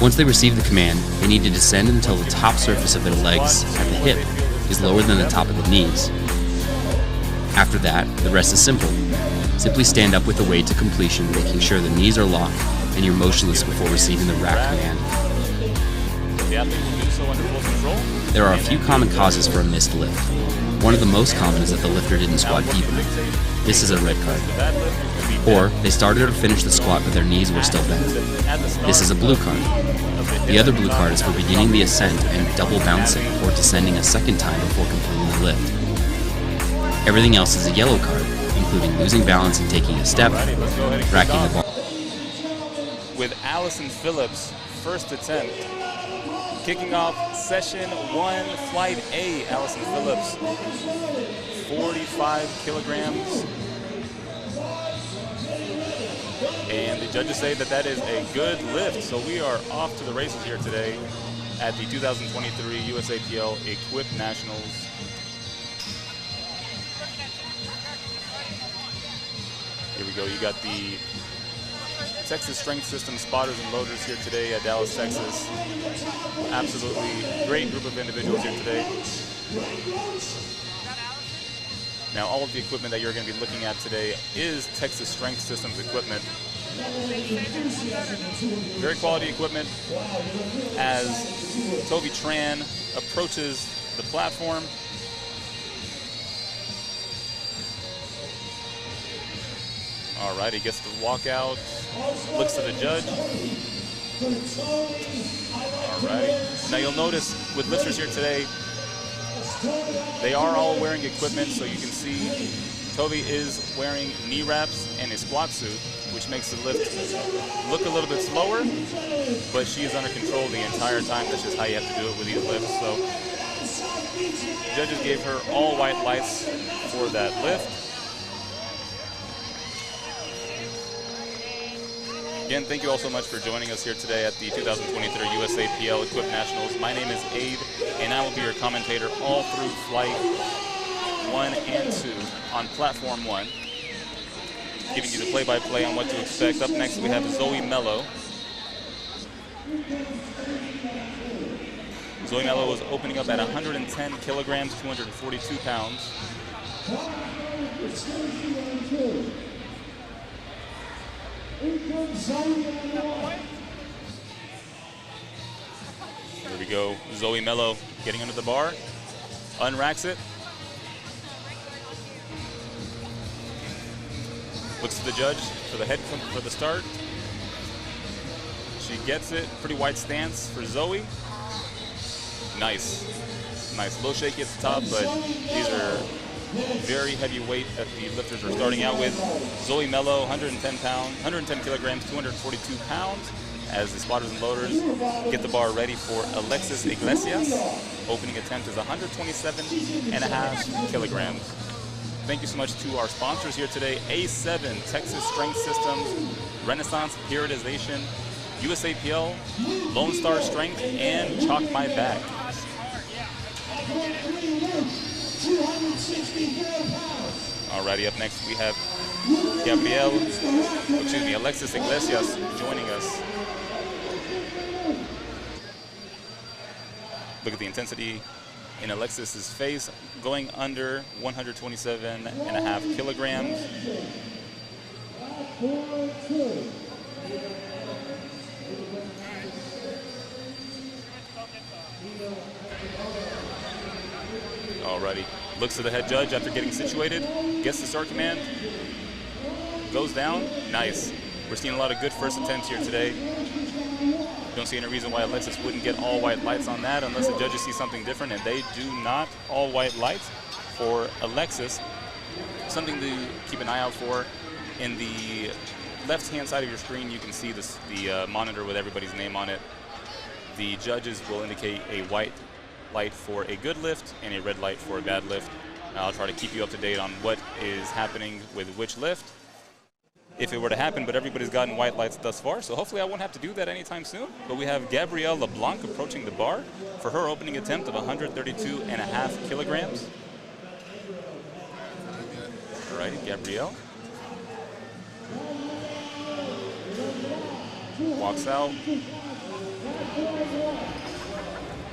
Once they receive the command, they need to descend until the top surface of their legs at the hip is lower than the top of the knees. After that, the rest is simple. Simply stand up with the weight to completion, making sure the knees are locked and you're motionless before receiving the rack command. There are a few common causes for a missed lift. One of the most common is that the lifter didn't squat deep enough. This is a red card. Or they started or finished the squat but their knees were still bent. This is a blue card. The other blue card is for beginning the ascent and double bouncing or descending a second time before completing the lift. Everything else is a yellow card, including losing balance and taking a step, racking the bar. With Allison Phillips' first attempt, kicking off session 1, flight A. Allison Phillips, 45 kilograms. And the judges say that that is a good lift. So we are off to the races here today at the 2023 USAPL Equip Nationals. Here we go. You got the Texas Strength System spotters and loaders here today at Dallas, Texas. Absolutely great group of individuals here today. Now, all of the equipment that you're going to be looking at today is Texas Strength Systems equipment. Very quality equipment. As Toby Tran approaches the platform, all right, he gets the walkout, looks to the judge. All right. Now you'll notice with lifters here today, they are all wearing equipment, so you can see Toby is wearing knee wraps and a squat suit, which makes the lift look a little bit slower, but she is under control the entire time. That's just how you have to do it with these lifts. So judges gave her all white lights for that lift. Again, thank you all so much for joining us here today at the 2023 USAPL Equip Nationals. My name is Abe, and I will be your commentator all through flight 1 and 2 on platform 1, giving you the play-by-play on what to expect. Up next, we have Zoe Mello. Zoe Mello was opening up at 110 kilograms, 242 pounds. There we go. Zoe Mello getting under the bar, unracks it, looks to the judge for the head for the start. She gets it. Pretty wide stance for Zoe. Nice. Nice. Low shaky at the top, but these are very heavy weight that the lifters are starting out with. Zoe Mello, 110 kilograms, 242 pounds, as the spotters and loaders get the bar ready for Alexis Iglesias. Opening attempt is 127.5 kilograms. Thank you so much to our sponsors here today: A7, Texas Strength Systems, Renaissance Periodization, USAPL, Lone Star Strength, and Chalk My Back. Alrighty, up next we have Alexis Iglesias joining us. Look at the intensity in Alexis's face, going under 127.5 kilograms. Alrighty, looks to the head judge after getting situated, gets the start command, goes down, nice. We're seeing a lot of good first attempts here today. Don't see any reason why Alexis wouldn't get all white lights on that unless the judges see something different, and they do not. All white lights for Alexis. Something to keep an eye out for. In the left-hand side of your screen, you can see this, the monitor with everybody's name on it. The judges will indicate a white light for a good lift and a red light for a bad lift. I'll try to keep you up to date on what is happening with which lift, if it were to happen, but everybody's gotten white lights thus far, so hopefully I won't have to do that anytime soon. But we have Gabrielle LeBlanc approaching the bar for her opening attempt of 132.5 kilograms. All righty, Gabrielle. Walks out.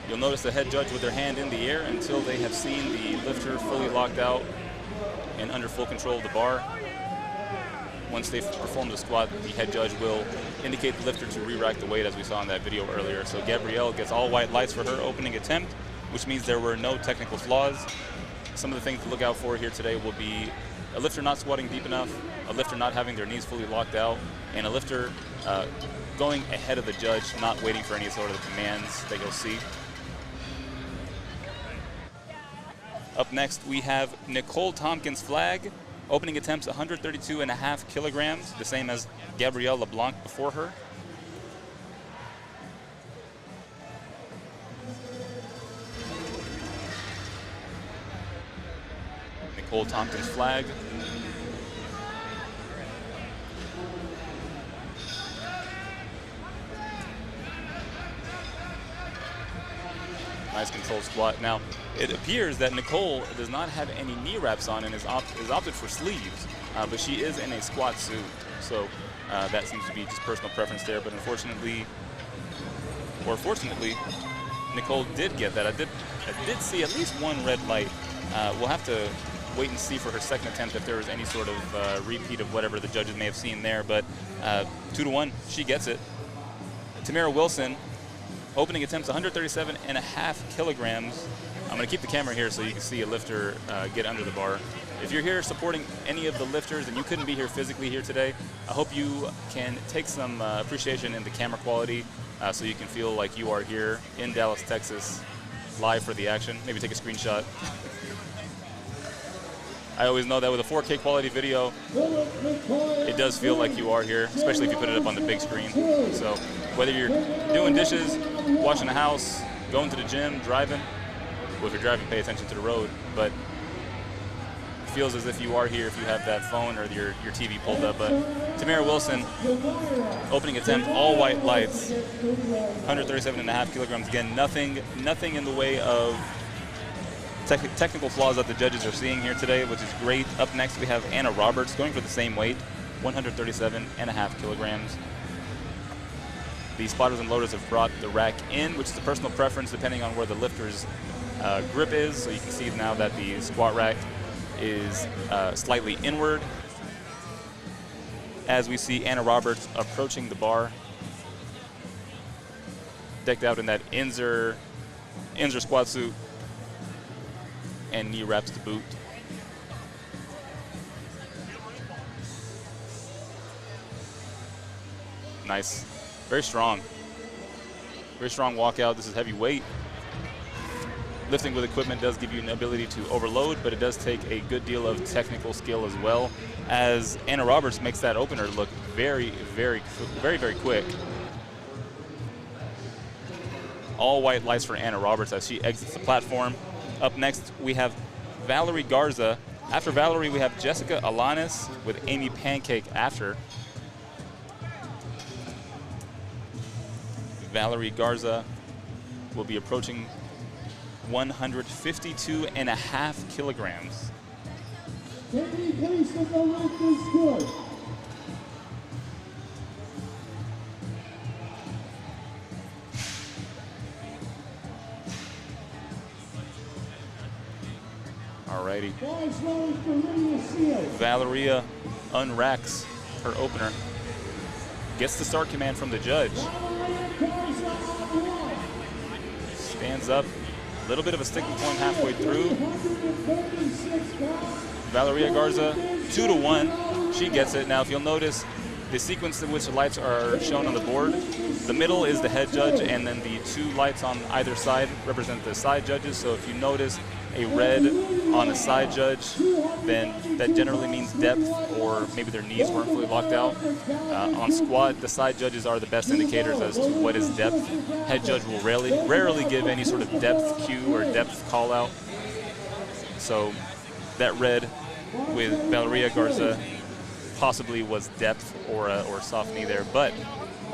You'll notice the head judge with their hand in the air until they have seen the lifter fully locked out and under full control of the bar. Once they've performed the squat, the head judge will indicate the lifter to re-rack the weight, as we saw in that video earlier. So Gabrielle gets all white lights for her opening attempt, which means there were no technical flaws. Some of the things to look out for here today will be a lifter not squatting deep enough, a lifter not having their knees fully locked out, and a lifter going ahead of the judge, not waiting for any sort of commands that you'll see. Up next, we have Nicole Tompkins' flag. Opening attempts 132.5 kilograms, the same as Gabrielle LeBlanc before her. Nicole Tompkins' flag. Nice controlled squat. Now, it appears that Nicole does not have any knee wraps on and is opted for sleeves, but she is in a squat suit. So that seems to be just personal preference there. But unfortunately, or fortunately, Nicole did get that. I did see at least one red light. We'll have to wait and see for her second attempt if there was any sort of repeat of whatever the judges may have seen there. But 2-1, she gets it. Tamara Wilson, opening attempts 137.5 kilograms. I'm going to keep the camera here so you can see a lifter get under the bar. If you're here supporting any of the lifters and you couldn't be here physically here today, I hope you can take some appreciation in the camera quality so you can feel like you are here in Dallas, Texas, live for the action. Maybe take a screenshot. I always know that with a 4K quality video, it does feel like you are here, especially if you put it up on the big screen. So whether you're doing dishes, washing the house, going to the gym, driving, well, if you're driving, pay attention to the road, but it feels as if you are here if you have that phone or your TV pulled up. But Tamara Wilson, opening attempt, all white lights, 137.5 kilograms. Again, nothing in the way of technical flaws that the judges are seeing here today, which is great. Up next, we have Anna Roberts going for the same weight, 137.5 kilograms. The spotters and loaders have brought the rack in, which is a personal preference depending on where the lifter's grip is. So you can see now that the squat rack is slightly inward. As we see Anna Roberts approaching the bar, decked out in that Inzer squat suit and knee wraps to boot. Nice. Very strong. Very strong walkout. This is heavy weight. Lifting with equipment does give you an ability to overload, but it does take a good deal of technical skill as well, as Anna Roberts makes that opener look very, very, very, very quick. All white lights for Anna Roberts as she exits the platform. Up next, we have Valerie Garza. After Valerie, we have Jessica Alanis with Amy Pancake after. Valerie Garza will be approaching 152.5 kilograms. Alrighty. Valeria unracks her opener. Gets the start command from the judge. Stands up. A little bit of a sticking point halfway through. Valeria Garza, 2-1. She gets it. Now, if you'll notice, the sequence in which the lights are shown on the board, the middle is the head judge, and then the two lights on either side represent the side judges. So if you notice a red on a side judge, then that generally means depth, or maybe their knees weren't fully locked out. On squat, the side judges are the best indicators as to what is depth. Head judge will rarely give any sort of depth cue or depth call out. So that red with Valeria Garza possibly was depth or soft knee there. But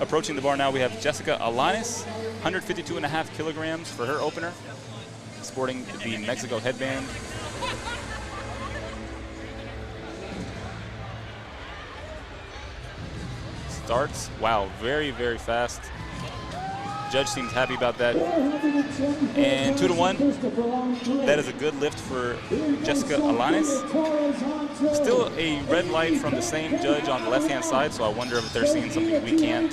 approaching the bar now, we have Jessica Alanis, 152.5 kilograms for her opener, sporting the Mexico headband. Starts, wow, very, very fast. Judge seems happy about that. And 2-1. That is a good lift for Jessica Alanis. Still a red light from the same judge on the left-hand side, so I wonder if they're seeing something we can't,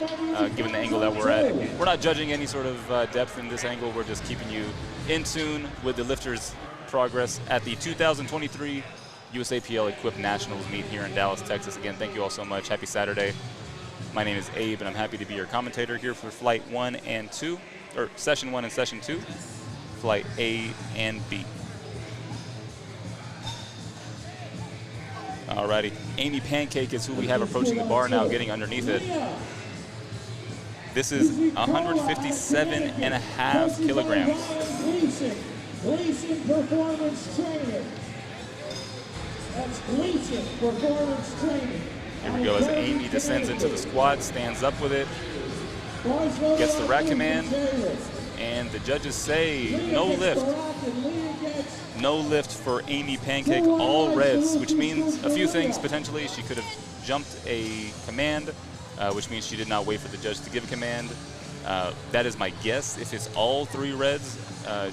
given the angle that we're at. We're not judging any sort of depth in this angle. We're just keeping you in tune with the lifters' progress at the 2023 USAPL Equipped Nationals meet here in Dallas, Texas. Again, thank you all so much. Happy Saturday. My name is Abe, and I'm happy to be your commentator here for Flight 1 and 2, or Session 1 and Session 2, Flight A and B. Alrighty, Amy Pancake is who we have approaching the bar now, getting underneath it. This is 157.5 kilograms. Gleason Performance Training. That's Gleason Performance Training. Here we go as Amy descends into the squat, stands up with it, gets the rack command, and the judges say no lift. No lift for Amy Pancake, all reds, which means a few things potentially. She could have jumped a command, which means she did not wait for the judge to give a command. That is my guess. If it's all 3 reds,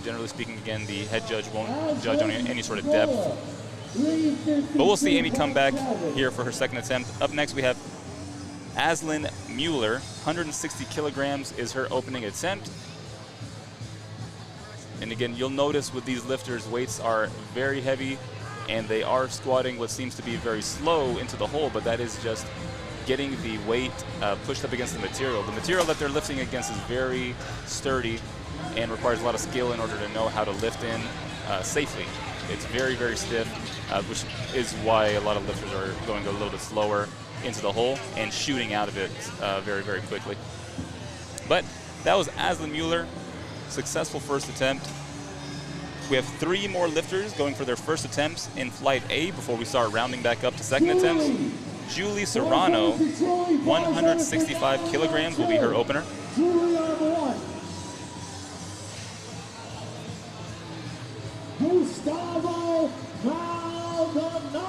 generally speaking, again, the head judge won't judge on any sort of depth. But we'll see Amy come back here for her second attempt. Up next, we have Aslan Mueller. 160 kilograms is her opening attempt. And again, you'll notice with these lifters, weights are very heavy, and they are squatting what seems to be very slow into the hole, but that is just getting the weight pushed up against the material. The material that they're lifting against is very sturdy and requires a lot of skill in order to know how to lift in safely. It's very, very stiff, which is why a lot of lifters are going a little bit slower into the hole and shooting out of it very, very quickly. But that was Aslan Mueller, successful first attempt. We have 3 more lifters going for their first attempts in Flight A before we start rounding back up to second attempts. Julie Serrano, 165 kilograms will be her opener. Gustavo Maldonado.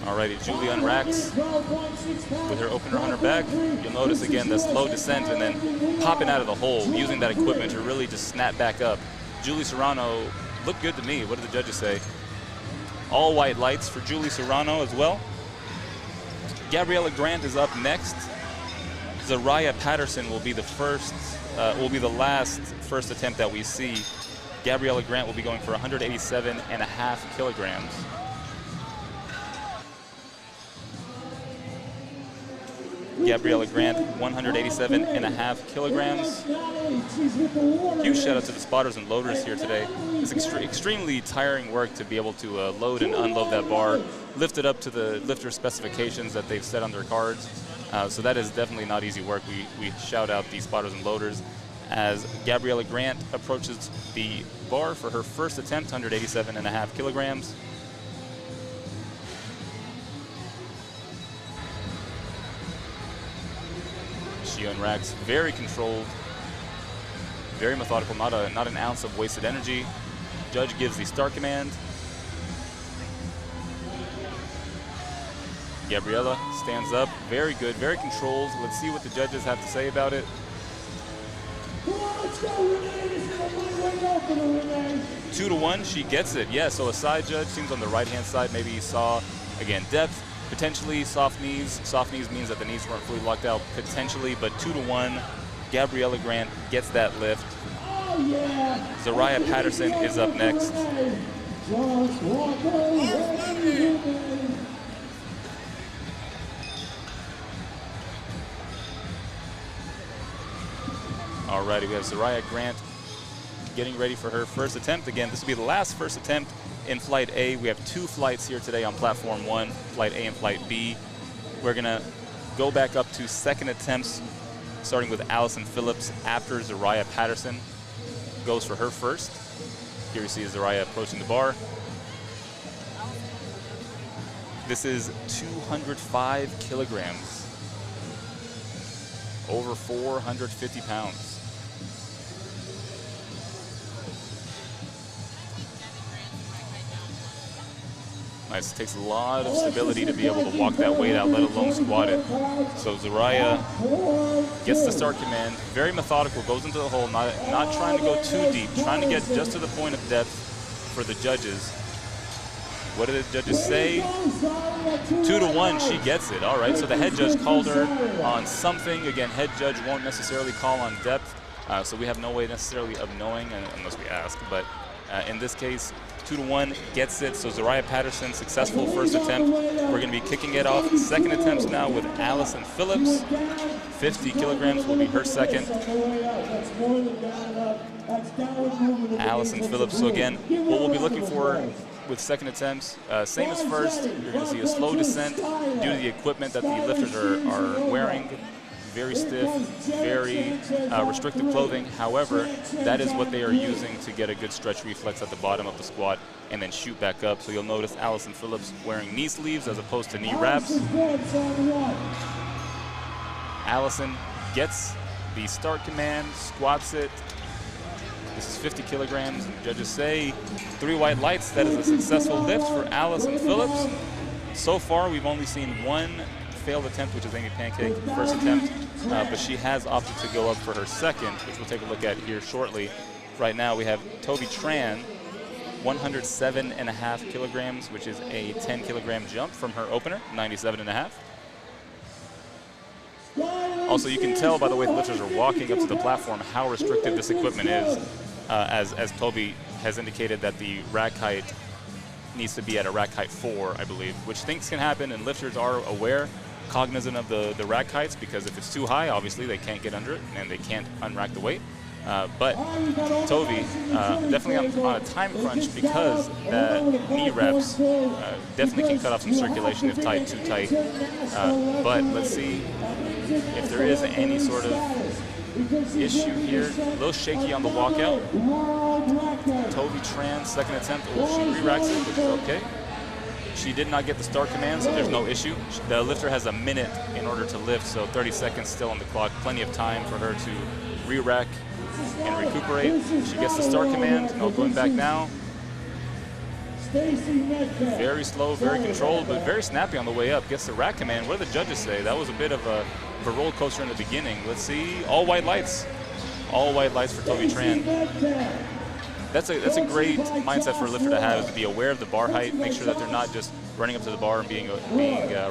Alrighty, Julie unracks with her opener on her back. You'll notice again the slow descent and then popping out of the hole, using that equipment to really just snap back up. Julie Serrano looked good to me. What did the judges say? All white lights for Julie Serrano as well. Gabriella Grant is up next. Zariah Patterson will be the last first attempt that we see. Gabriella Grant will be going for 187.5 kilograms. Gabriella Grant, 187.5 kilograms. Huge shout out to the spotters and loaders here today. It's extremely tiring work to be able to load and unload that bar, lift it up to the lifter specifications that they've set on their cards. So that is definitely not easy work. We shout out the spotters and loaders as Gabriella Grant approaches the bar for her first attempt, 187.5 kilograms. She unracks very controlled, very methodical, not an ounce of wasted energy. Judge gives the start command. Gabriella stands up, very good, very controlled. Let's see what the judges have to say about it. 2-1, she gets it. Yeah, so a side judge seems on the right-hand side. Maybe he saw, again, depth, potentially soft knees. Soft knees means that the knees weren't fully locked out, potentially, but 2-1. Gabriella Grant gets that lift. Zariah Patterson is up next. Alrighty, we have Zariah Grant getting ready for her first attempt. Again, this will be the last first attempt in Flight A. We have 2 flights here today on Platform 1, Flight A and Flight B. We're gonna go back up to second attempts, starting with Allison Phillips after Zariah Patterson goes for her first. Here we see Zariah approaching the bar. This is 205 kilograms, over 450 pounds. Nice. It takes a lot of stability to be able to walk that weight out, let alone squat it. So Zaraya gets the start command, very methodical, goes into the hole, not trying to go too deep, trying to get just to the point of depth for the judges. What did the judges say? 2-1, she gets it. All right, so the head judge called her on something. Again, head judge won't necessarily call on depth, so we have no way necessarily of knowing unless we ask. But in this case, 2-1 gets it. So Zaraya Patterson, successful first attempt. We're going to be kicking it off. Second attempts now with Allison Phillips. 50 kilograms will be her second. Allison Phillips. So again, what we'll be looking for with second attempts, same as first. You're going to see a slow descent due to the equipment that the lifters are wearing. Very stiff, very restrictive clothing. However, that is what they are using to get a good stretch reflex at the bottom of the squat and then shoot back up. So you'll notice Allison Phillips wearing knee sleeves as opposed to knee wraps. Allison gets the start command, squats it. This is 50 kilograms, and the judges say 3 white lights. That is a successful lift for Allison Phillips. So far, we've only seen one failed attempt, which is Amy Pancake, first attempt, but she has opted to go up for her second, which we'll take a look at here shortly. Right now, we have Toby Tran, 107.5 kilograms, which is a 10-kilogram jump from her opener, 97.5. Also, you can tell by the way the lifters are walking up to the platform how restrictive this equipment is, as Toby has indicated that the rack height needs to be at a rack height 4, I believe, which things can happen, and lifters are aware, cognizant of the rack heights, because if it's too high, obviously they can't get under it and they can't unrack the weight. But Toby, definitely on a time crunch, because that knee reps definitely can cut off some circulation if tied too tight. But let's see if there is any sort of issue here. A little shaky on the walkout. Toby Tran, second attempt. Oh, she re-racks it, which is okay. She did not get the start command, so there's no issue. The lifter has a minute in order to lift, so 30 seconds still on the clock. Plenty of time for her to re-rack and recuperate. She gets the start command. No going back now. Very slow, very controlled, but very snappy on the way up. Gets the rack command. What do the judges say? That was a bit of a roller coaster in the beginning. Let's see. All white lights. All white lights for Toby Tran. That's a great mindset for a lifter to have, is to be aware of the bar height, make sure that they're not just running up to the bar and being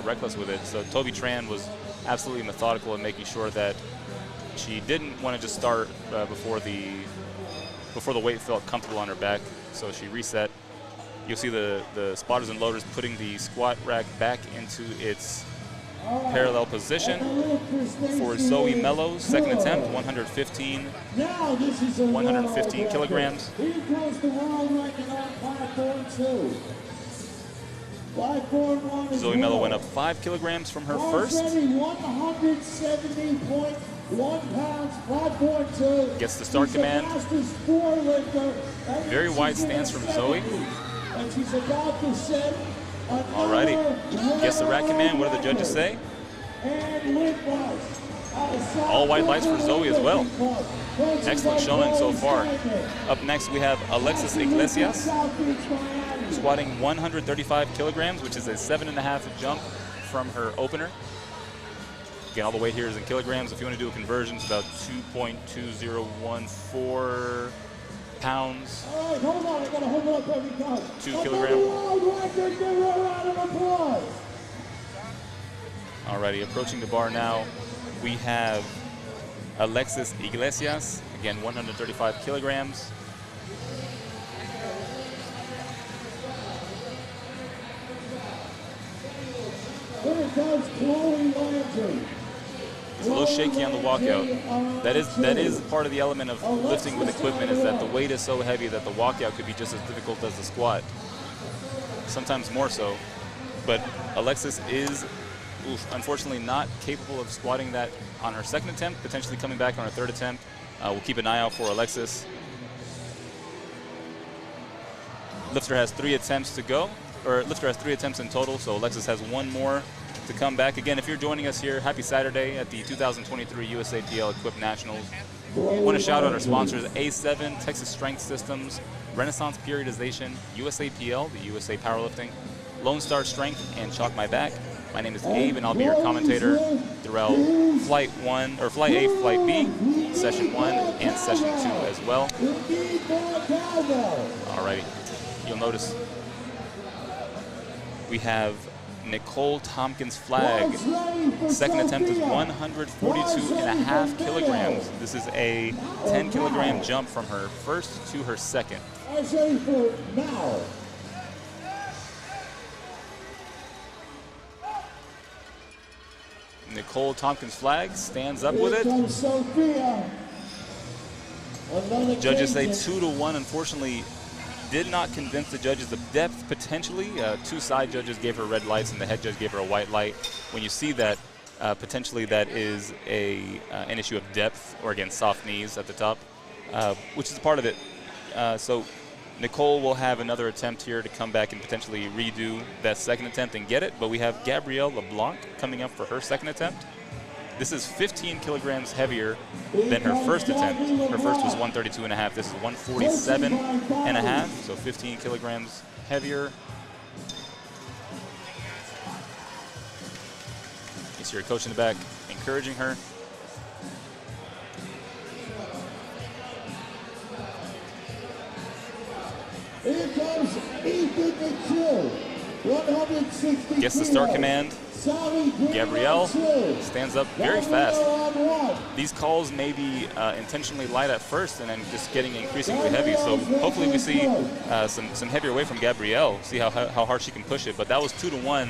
reckless with it. So Toby Tran was absolutely methodical in making sure that she didn't want to just start before the weight felt comfortable on her back. So she reset. You'll see the spotters and loaders putting the squat rack back into its parallel position for Zoe Mello, second attempt, 115 kilograms. Zoe Mello went up 5 kilograms from her first. 170.1 pounds, 5.2. Gets the start command. Very wide stance from Zoe. And she's about to set alrighty. Gets the rack command. What do the judges say? All white lights for Zoe as well. Excellent showing so far. Up next, we have Alexis Iglesias, squatting 135 kilograms, which is a 7.5 jump from her opener. Again, all the weight here is in kilograms. If you want to do a conversion, it's about 2.2014 pounds. All right, hold on. I got to hold up every time. 2 kilograms. Alrighty, approaching the bar now, we have Alexis Iglesias, again 135 kilograms. It's a little shaky on the walkout. That is part of the element of lifting with equipment, is that the weight is so heavy that the walkout could be just as difficult as the squat. Sometimes more so. But Alexis is unfortunately not capable of squatting that on her second attempt, potentially coming back on her third attempt. We'll keep an eye out for Alexis. Lifter has 3 attempts to go, or Lifter has 3 attempts in total, so Alexis has 1 more to come back. Again, if you're joining us here, happy Saturday at the 2023 USAPL Equip Nationals. I want to shout out our sponsors, A7, Texas Strength Systems, Renaissance Periodization, USAPL, the USA Powerlifting, Lone Star Strength and Chalk My Back. My name is Abe, and I'll be your commentator throughout Flight 1, or Flight A, Flight B, Session 1, and Session 2 as well. Alrighty, you'll notice we have Nicole Tompkins' flag. Second attempt is 142.5 kilograms. This is a 10-kilogram jump from her first to her second. Nicole Tompkins' flag stands up with it. Judges say 2-1. Unfortunately, did not convince the judges of depth potentially. Two side judges gave her red lights and the head judge gave her a white light. When you see that, potentially that is an issue of depth, or again, soft knees at the top, which is a part of it. So Nicole will have another attempt here to come back and potentially redo that second attempt and get it, but we have Gabrielle LeBlanc coming up for her second attempt. This is 15 kilograms heavier than her first attempt. Her first was 132.5. This is 147.5, so 15 kilograms heavier. You see her coach in the back encouraging her. Here comes Ethan McHugh, 160. Gets the start command. Gabrielle stands up very fast. These calls may be intentionally light at first and then just getting increasingly heavy. So hopefully we see some heavier weight from Gabrielle, see how hard she can push it. But that was 2-1.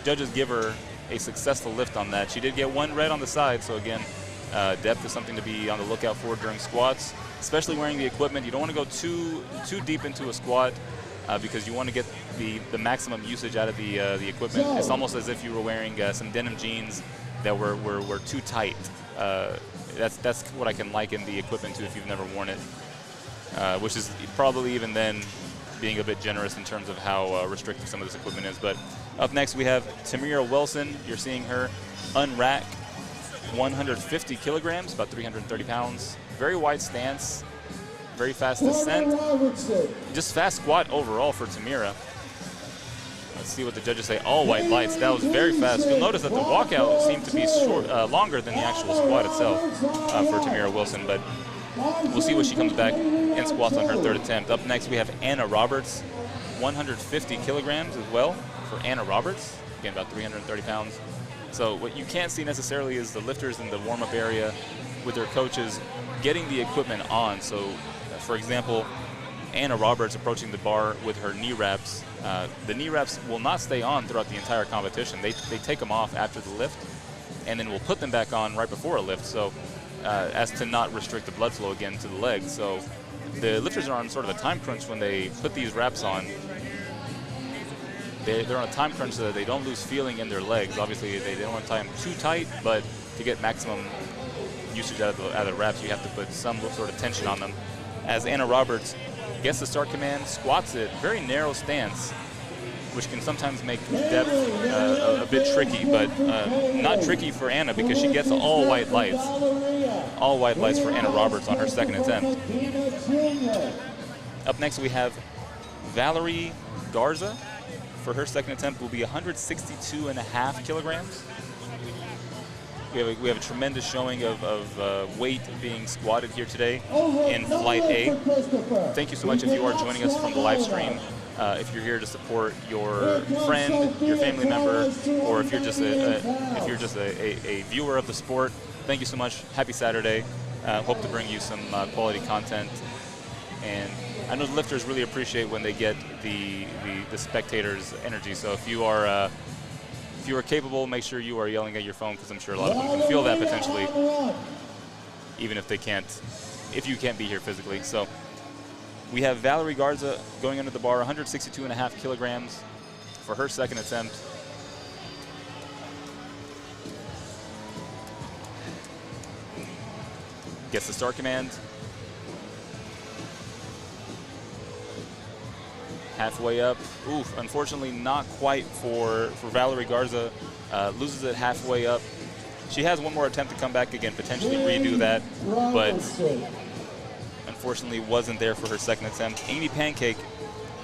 Judges give her a successful lift on that. She did get one red on the side. So again, depth is something to be on the lookout for during squats, especially wearing the equipment. You don't want to go too deep into a squat because you want to get the maximum usage out of the equipment. It's almost as if you were wearing some denim jeans that were too tight. That's what I can liken the equipment to if you've never worn it, which is probably even then being a bit generous in terms of how restrictive some of this equipment is. But up next we have Tamira Wilson. You're seeing her unrack 150 kilograms, about 330 pounds. Very wide stance, very fast descent. Just fast squat overall for Tamira. Let's see what the judges say. All white lights. That was very fast. You'll notice that the walkout seemed to be longer than the actual squat itself for Tamira Wilson, but we'll see what she comes back and squats on her third attempt. Up next, we have Anna Roberts, 150 kilograms as well for Anna Roberts. Again, about 330 pounds. So what you can't see necessarily is the lifters in the warm-up area with their coaches getting the equipment on. So, for example, Anna Roberts approaching the bar with her knee wraps. The knee wraps will not stay on throughout the entire competition. They take them off after the lift, and then we'll put them back on right before a lift, so as to not restrict the blood flow again to the legs. So the lifters are on sort of a time crunch when they put these wraps on. They're on a time crunch so that they don't lose feeling in their legs. Obviously, they don't want to tie them too tight, but to get maximum usage out of the wraps, you have to put some sort of tension on them. As Anna Roberts gets the start command, squats it, very narrow stance, which can sometimes make depth a bit tricky, but not tricky for Anna because she gets all white lights. All white lights for Anna Roberts on her second attempt. Up next, we have Valerie Garza. For her second attempt will be 162.5 kilograms. We have a tremendous showing of weight being squatted here today in Flight A. Thank you so much if you are joining us from the live stream. If you're here to support your friend, your family member, or if you're just a viewer of the sport, thank you so much. Happy Saturday. Hope to bring you some quality content. And I know the lifters really appreciate when they get the spectators' energy. So if you are capable, make sure you are yelling at your phone, because I'm sure a lot of them can feel that potentially, even if you can't be here physically. So we have Valerie Garza going under the bar, 162.5 kilograms for her second attempt. Gets the start command. Halfway up. Oof, unfortunately not quite for Valerie Garza. Loses it halfway up. She has one more attempt to come back again, potentially redo that, but unfortunately wasn't there for her second attempt. Amy Pancake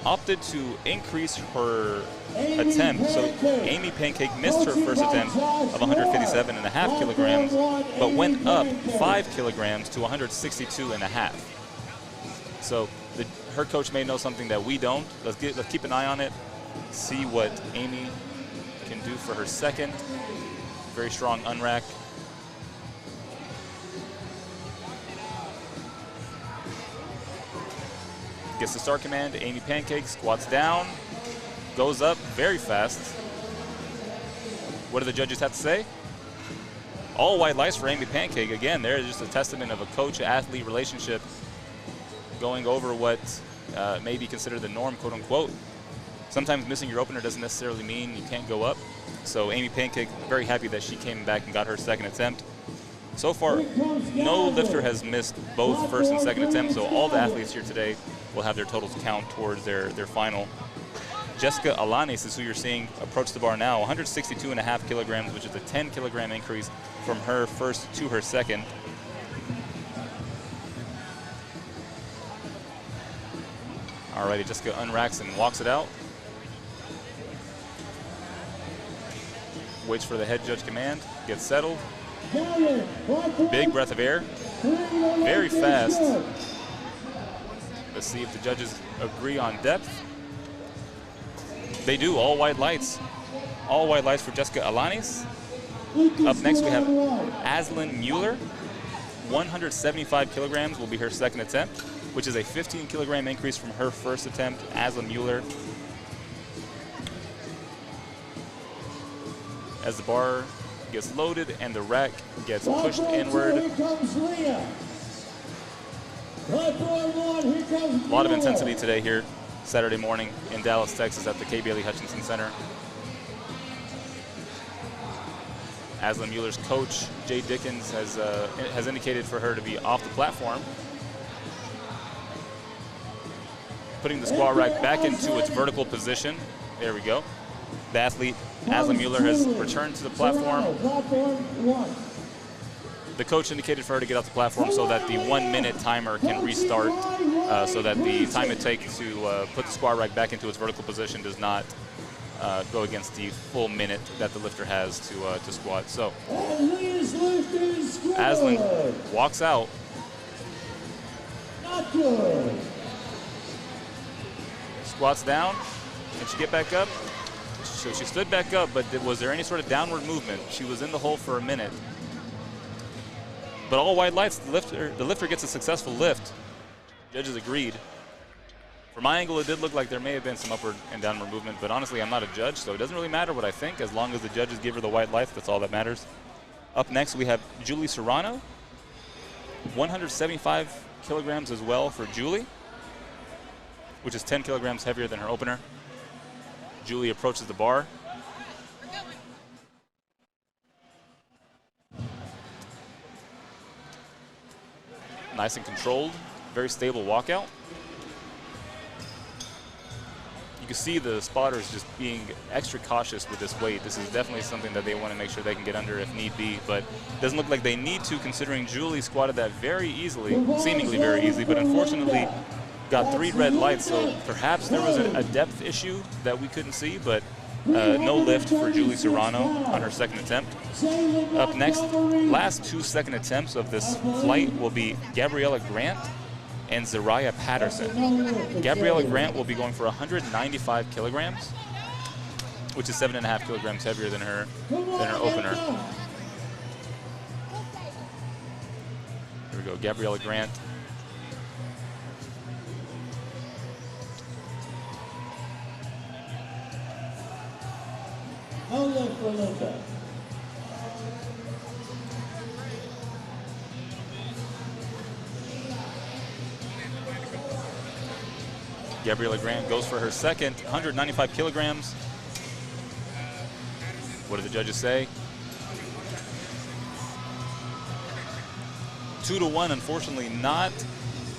opted to increase her attempt. So Amy Pancake missed her first attempt of 157.5 kilograms, but went up 5 kilograms to 162.5. So her coach may know something that we don't. Let's keep an eye on it, see what Amy can do for her second. Very strong unrack. Gets the start command. Amy Pancake squats down, goes up very fast. What do the judges have to say? All white lights for Amy Pancake. Again, there's just a testament of a coach-athlete relationship going over what may be considered the norm, quote unquote. Sometimes missing your opener doesn't necessarily mean you can't go up. So Amy Pancake, very happy that she came back and got her second attempt. So far, no lifter has missed both first and second attempts, so all the athletes here today will have their totals count towards their final. Jessica Alanis is who you're seeing approach the bar now, 162.5 kilograms, which is a 10 kilogram increase from her first to her second. Alrighty, Jessica unracks and walks it out. Waits for the head judge command, gets settled. Big breath of air, very fast. Let's see if the judges agree on depth. They do, all white lights. All white lights for Jessica Alanis. Up next we have Aslan Mueller. 175 kilograms will be her second attempt, which is a 15 kilogram increase from her first attempt. Aslan Mueller. As the bar gets loaded and the rack gets pushed inward. A lot of intensity today here, Saturday morning in Dallas, Texas at the K. Bailey Hutchinson Center. Aslan Mueller's coach, Jay Dickens, has indicated for her to be off the platform. Putting the squat rack back into its vertical position. There we go. The athlete, Aslan Mueller, has returned to the platform. The coach indicated for her to get off the platform so that the 1 minute timer can restart, so that the time it takes to put the squat rack back into its vertical position does not go against the full minute that the lifter has to squat. So Aslan walks out. Not good. Squats down. Can she get back up? So she stood back up, but was there any sort of downward movement? She was in the hole for a minute. But all white lights, the lifter gets a successful lift. Judges agreed. From my angle, it did look like there may have been some upward and downward movement, but honestly, I'm not a judge, so it doesn't really matter what I think. As long as the judges give her the white lights, that's all that matters. Up next, we have Julie Serrano. 175 kilograms as well for Julie, which is 10 kilograms heavier than her opener. Julie approaches the bar. Nice and controlled, very stable walkout. You can see the spotters just being extra cautious with this weight. This is definitely something that they want to make sure they can get under if need be, but it doesn't look like they need to, considering Julie squatted that very easily, seemingly very easily, but unfortunately got 3 red lights, so perhaps there was a depth issue that we couldn't see, but no lift for Julie Serrano on her second attempt. Up next, last 2 second attempts of this flight will be Gabriella Grant and Zariah Patterson. Gabriella Grant will be going for 195 kilograms, which is 7.5 kilograms heavier than her opener. Here we go, Gabriella Grant. Gabriella Grant goes for her second, 195 kilograms. What do the judges say? 2-1, unfortunately, not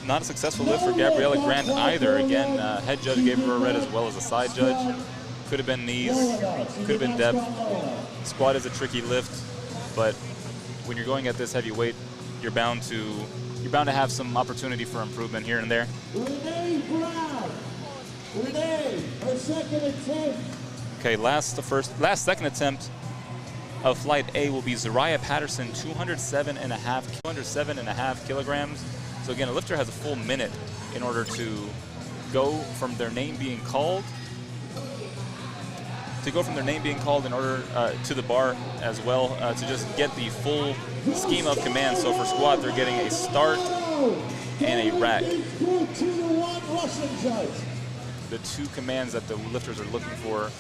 a successful lift for Gabriella Grant either. Again, head judge gave her a red as well as a side judge. Could have been knees, could have been depth. Squat is a tricky lift, but when you're going at this heavy weight, you're bound to have some opportunity for improvement here and there. Renee, her second attempt. Okay, second attempt of flight A will be Zariah Patterson, 207.5 kilograms. So again, a lifter has a full minute in order to go from their name being called in order to the bar as well, to just get the full scheme of command. So for squat, they're getting a start and a rack. The two commands that the lifters are looking for,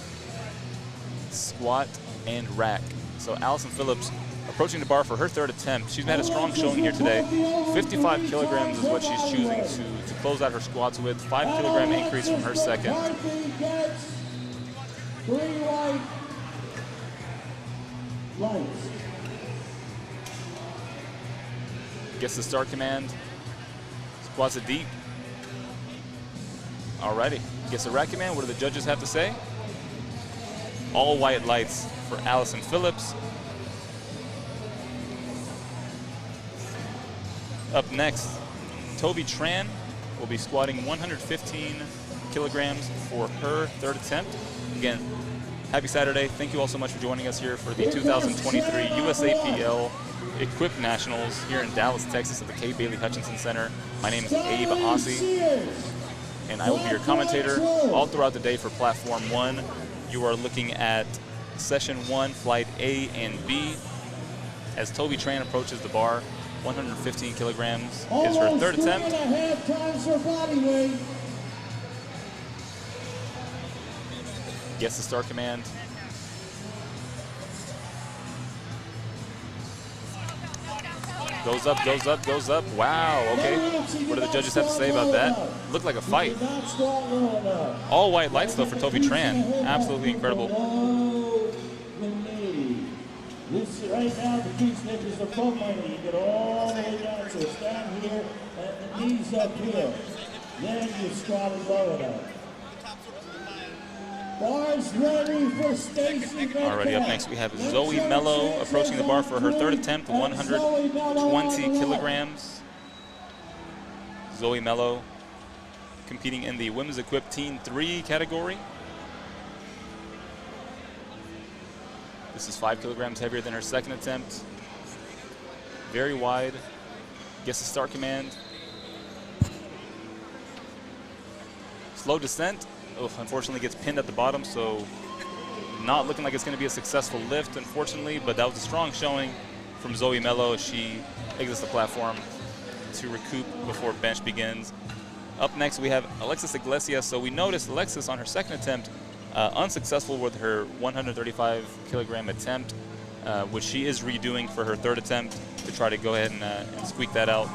squat and rack. So Allison Phillips approaching the bar for her third attempt. She's had a strong showing here today. 55 kilograms is what she's choosing to close out her squats with. 5 kilogram increase from her second. 3 white lights. Gets the start command. Squats it deep. Alrighty. Gets the rack command. What do the judges have to say? All white lights for Allison Phillips. Up next, Toby Tran will be squatting 115 kilograms for her third attempt. Again, happy Saturday. Thank you all so much for joining us here for the 2023 USAPL Equipped Nationals here in Dallas, Texas at the K. Bailey Hutchinson Center. My name is Abe Ossie, and I will be your commentator all throughout the day for Platform 1. You are looking at Session 1, Flight A and B, as Toby Tran approaches the bar. 115 kilograms is her third attempt. Gets the start command. Goes up, goes up, goes up. Wow, okay. What do the judges have to say about that? Looked like a fight. All white lights, though, for Toby Tran. Absolutely incredible. This right now, the key snitches the front line. You get all the way down, so it's down here and the knees up here. Then you squat it low enough. Bars ready for Stacy. Alrighty, up next we have Zoe Mello approaching the bar for her third attempt, 120 kilograms. Zoe Mello competing in the Women's Equipped Team 3 category. This is 5 kilograms heavier than her second attempt. Very wide. Gets the start command. Slow descent. Unfortunately gets pinned at the bottom, so not looking like it's going to be a successful lift, unfortunately, but that was a strong showing from Zoe Mello as she exits the platform to recoup before bench begins. Up next, we have Alexis Iglesias. So we noticed Alexis on her second attempt, unsuccessful with her 135 kilogram attempt, which she is redoing for her third attempt to try to go ahead and squeak that out.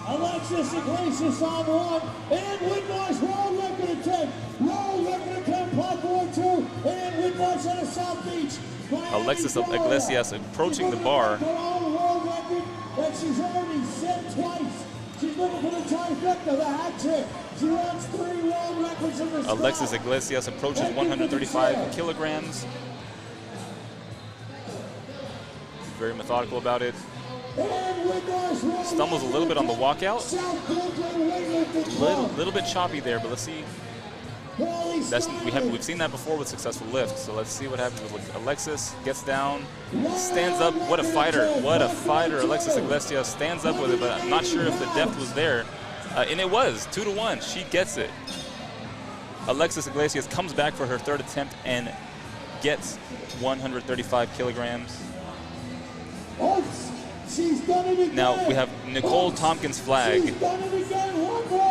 Alexis Iglesias on one, and Whitmore's world record attempt. World record attempt, platform 2, and Whitmore's on a South Beach. Alexis Iglesias approaching the bar. World record that she's already set twice. She's looking for the trifecta, the hat trick. She wants 3 world records in the Alexis Iglesias approaches 135 kilograms. Very methodical about it. Stumbles a little bit on the walkout. Little bit choppy there, but let's see. We've seen that before with successful lifts, so let's see what happens with Alexis. Gets down, stands up. What a fighter! What a fighter! Alexis Iglesias stands up with it, but I'm not sure if the depth was there, and it was 2-1. She gets it. Alexis Iglesias comes back for her third attempt and gets 135 kilograms. Now we have Nicole Tompkins' flag.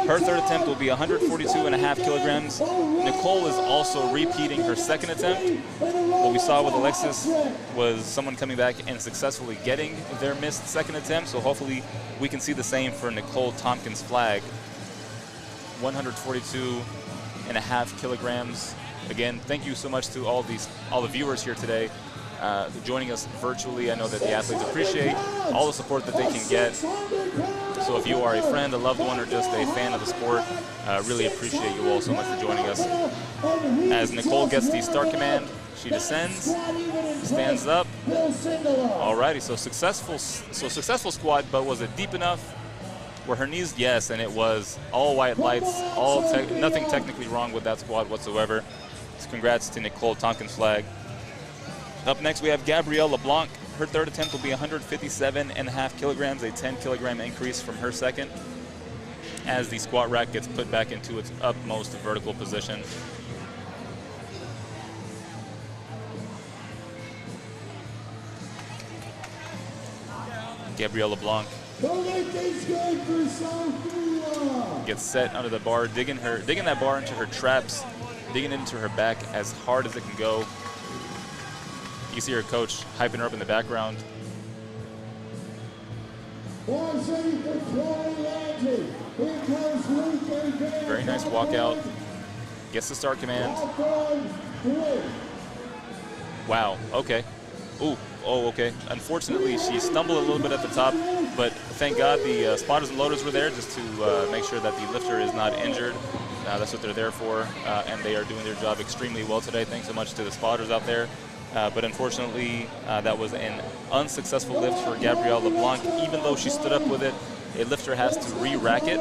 Her third attempt will be 142.5 kilograms. Nicole is also repeating her second attempt. What we saw with Alexis was someone coming back and successfully getting their missed second attempt. So hopefully we can see the same for Nicole Tompkins' flag. 142.5 kilograms. Again, thank you so much to all the viewers here today. Joining us virtually. I know that the athletes appreciate all the support that they can get. So if you are a friend, a loved one, or just a fan of the sport, really appreciate you all so much for joining us. As Nicole gets the start command, she descends, stands up. Alrighty, so successful squat, but was it deep enough? Were her knees? Yes, and it was all white lights, nothing technically wrong with that squat whatsoever. So congrats to Nicole Tompkins Flag. Up next, we have Gabrielle LeBlanc. Her third attempt will be 157.5 kilograms, a 10-kilogram increase from her second, as the squat rack gets put back into its utmost vertical position. Gabrielle LeBlanc gets set under the bar, digging that bar into her traps, digging it into her back as hard as it can go. You see her coach hyping her up in the background. Very nice walkout. Gets the start command. Wow, okay. Ooh, oh, okay. Unfortunately, she stumbled a little bit at the top, but thank God the spotters and loaders were there just to make sure that the lifter is not injured. That's what they're there for, and they are doing their job extremely well today. Thanks so much to the spotters out there. But unfortunately, that was an unsuccessful lift for Gabrielle LeBlanc. Even though she stood up with it, a lifter has to re-rack it,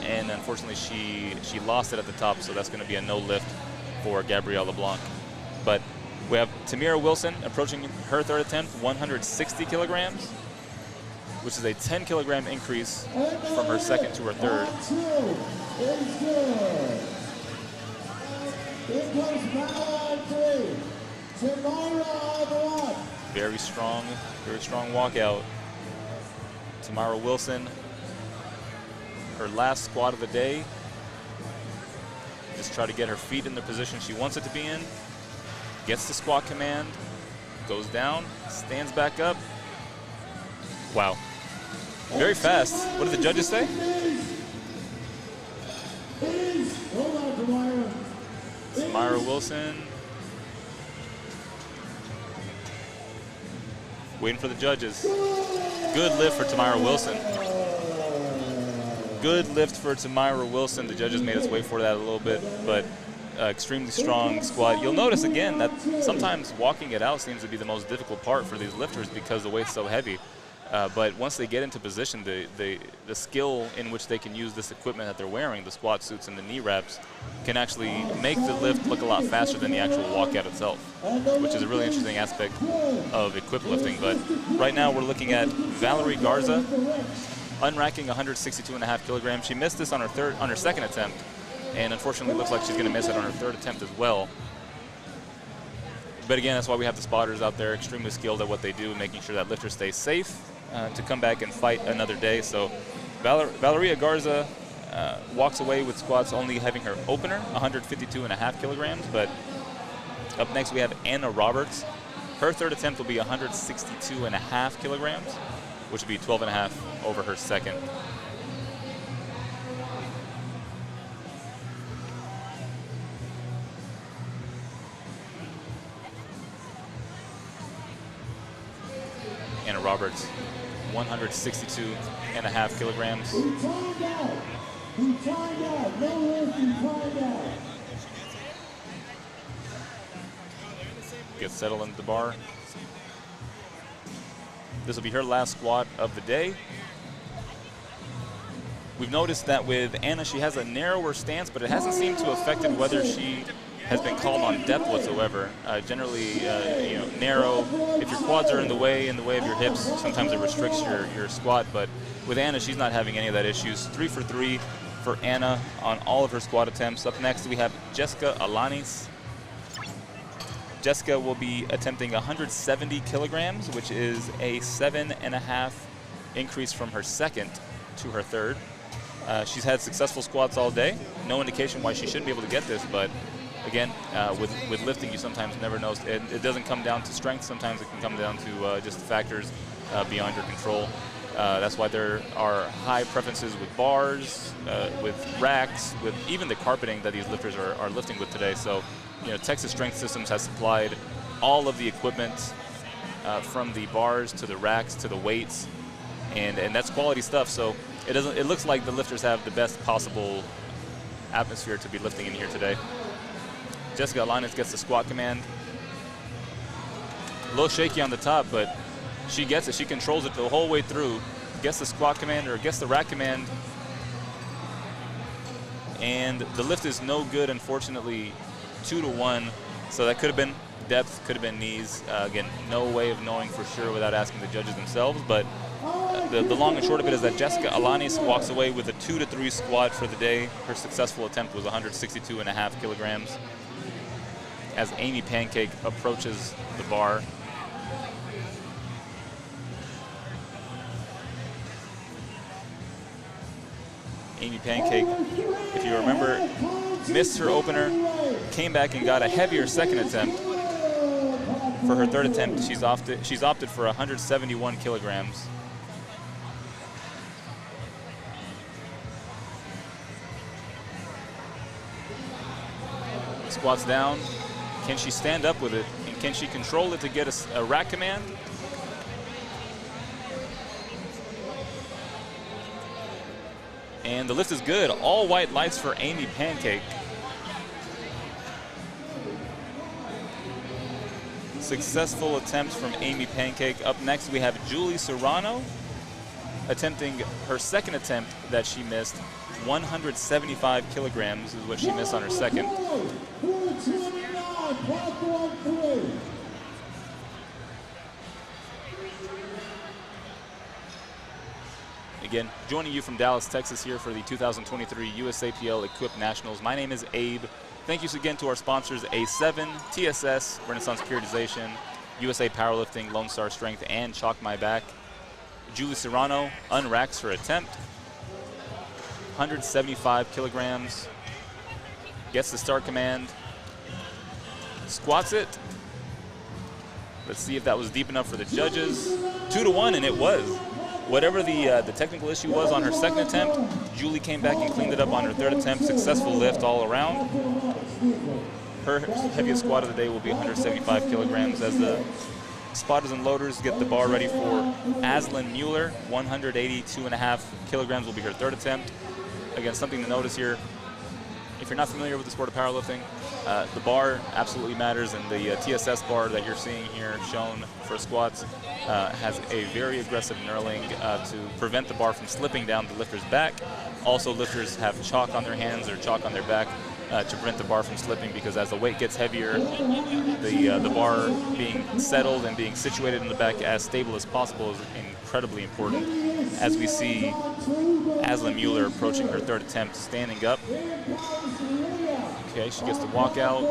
and unfortunately she lost it at the top, so that's going to be a no lift for Gabrielle LeBlanc. But we have Tamira Wilson approaching her third attempt, 160 kilograms, which is a 10-kilogram increase from her second to her third. Very strong walkout. Tamara Wilson, her last squat of the day. Just try to get her feet in the position she wants it to be in. Gets the squat command, goes down, stands back up. Wow. Very fast. What did the judges say? Tamara Wilson. Waiting for the judges. Good lift for Tamara Wilson. Good lift for Tamara Wilson. The judges made us wait for that a little bit, but extremely strong squat. You'll notice again that sometimes walking it out seems to be the most difficult part for these lifters because the weight's so heavy. But once they get into position, the skill in which they can use this equipment that they're wearing, the squat suits and the knee wraps, can actually make the lift look a lot faster than the actual walkout itself, which is a really interesting aspect of equip lifting. But right now we're looking at Valerie Garza unracking 162.5 kilograms. She missed this on her second attempt, and unfortunately looks like she's going to miss it on her third attempt as well. But again, that's why we have the spotters out there, extremely skilled at what they do, making sure that lifters stay safe to come back and fight another day. So Valeria Garza walks away with squats only having her opener, 152.5 kilograms. But up next we have Anna Roberts. Her third attempt will be 162.5 kilograms, which will be 12.5 over her second. Anna Roberts, 162.5 kilograms. Gets settled into the bar. This will be her last squat of the day. We've noticed that with Anna, she has a narrower stance, but it hasn't seemed to have affected whether she has been called on depth whatsoever. Generally, narrow. If your quads are in the way of your hips, sometimes it restricts your squat. But with Anna, she's not having any of that issues. 3 for 3 for Anna on all of her squat attempts. Up next, we have Jessica Alanis. Jessica will be attempting 170 kilograms, which is a 7.5 increase from her second to her third. She's had successful squats all day. No indication why she shouldn't be able to get this, but again, with lifting, you sometimes never know. It doesn't come down to strength. Sometimes it can come down to just factors beyond your control. That's why there are high preferences with bars, with racks, with even the carpeting that these lifters are lifting with today. So, Texas Strength Systems has supplied all of the equipment from the bars to the racks to the weights, and that's quality stuff. So it looks like the lifters have the best possible atmosphere to be lifting in here today. Jessica Alanis gets the squat command. A little shaky on the top, but she gets it. She controls it the whole way through. gets the squat command, or gets the rack command, and the lift is no good, unfortunately, 2-to-1. So that could have been depth, could have been knees. Again, no way of knowing for sure without asking the judges themselves, but the long and short of it is that Jessica Alanis walks away with a 2-to-3 squat for the day. Her successful attempt was 162.5 kilograms. As Amy Pancake approaches the bar. Amy Pancake, if you remember, missed her opener, came back and got a heavier second attempt. For her third attempt, she's opted for 171 kilograms. Squats down. Can she stand up with it? And can she control it to get a rack command? And the lift is good. All white lights for Amy Pancake. Successful attempt from Amy Pancake. Up next, we have Julie Serrano attempting her second attempt that she missed. 175 kilograms is what she missed on her second. Again, joining you from Dallas, Texas here for the 2023 USAPL Equipped Nationals. My name is Abe. Thank you again to our sponsors, A7, TSS, Renaissance Periodization, USA Powerlifting, Lone Star Strength, and Chalk My Back. Julie Serrano unracks her attempt. 175 kilograms. Gets the start command. Squats it. Let's see if that was deep enough for the judges. 2-to-1, and it was. Whatever the technical issue was on her second attempt, Julie came back and cleaned it up on her third attempt. Successful lift all around. Her heaviest squat of the day will be 175 kilograms as the spotters and loaders get the bar ready for Aslan Mueller. 182.5 kilograms will be her third attempt. Again, something to notice here. If you're not familiar with the sport of powerlifting, the bar absolutely matters, and the TSS bar that you're seeing here shown for squats has a very aggressive knurling to prevent the bar from slipping down the lifter's back. Also, lifters have chalk on their hands or chalk on their back to prevent the bar from slipping, because as the weight gets heavier, the bar being settled and being situated in the back as stable as possible is incredibly important. As we see Aslan Mueller approaching her third attempt, standing up. Okay, she gets the walkout,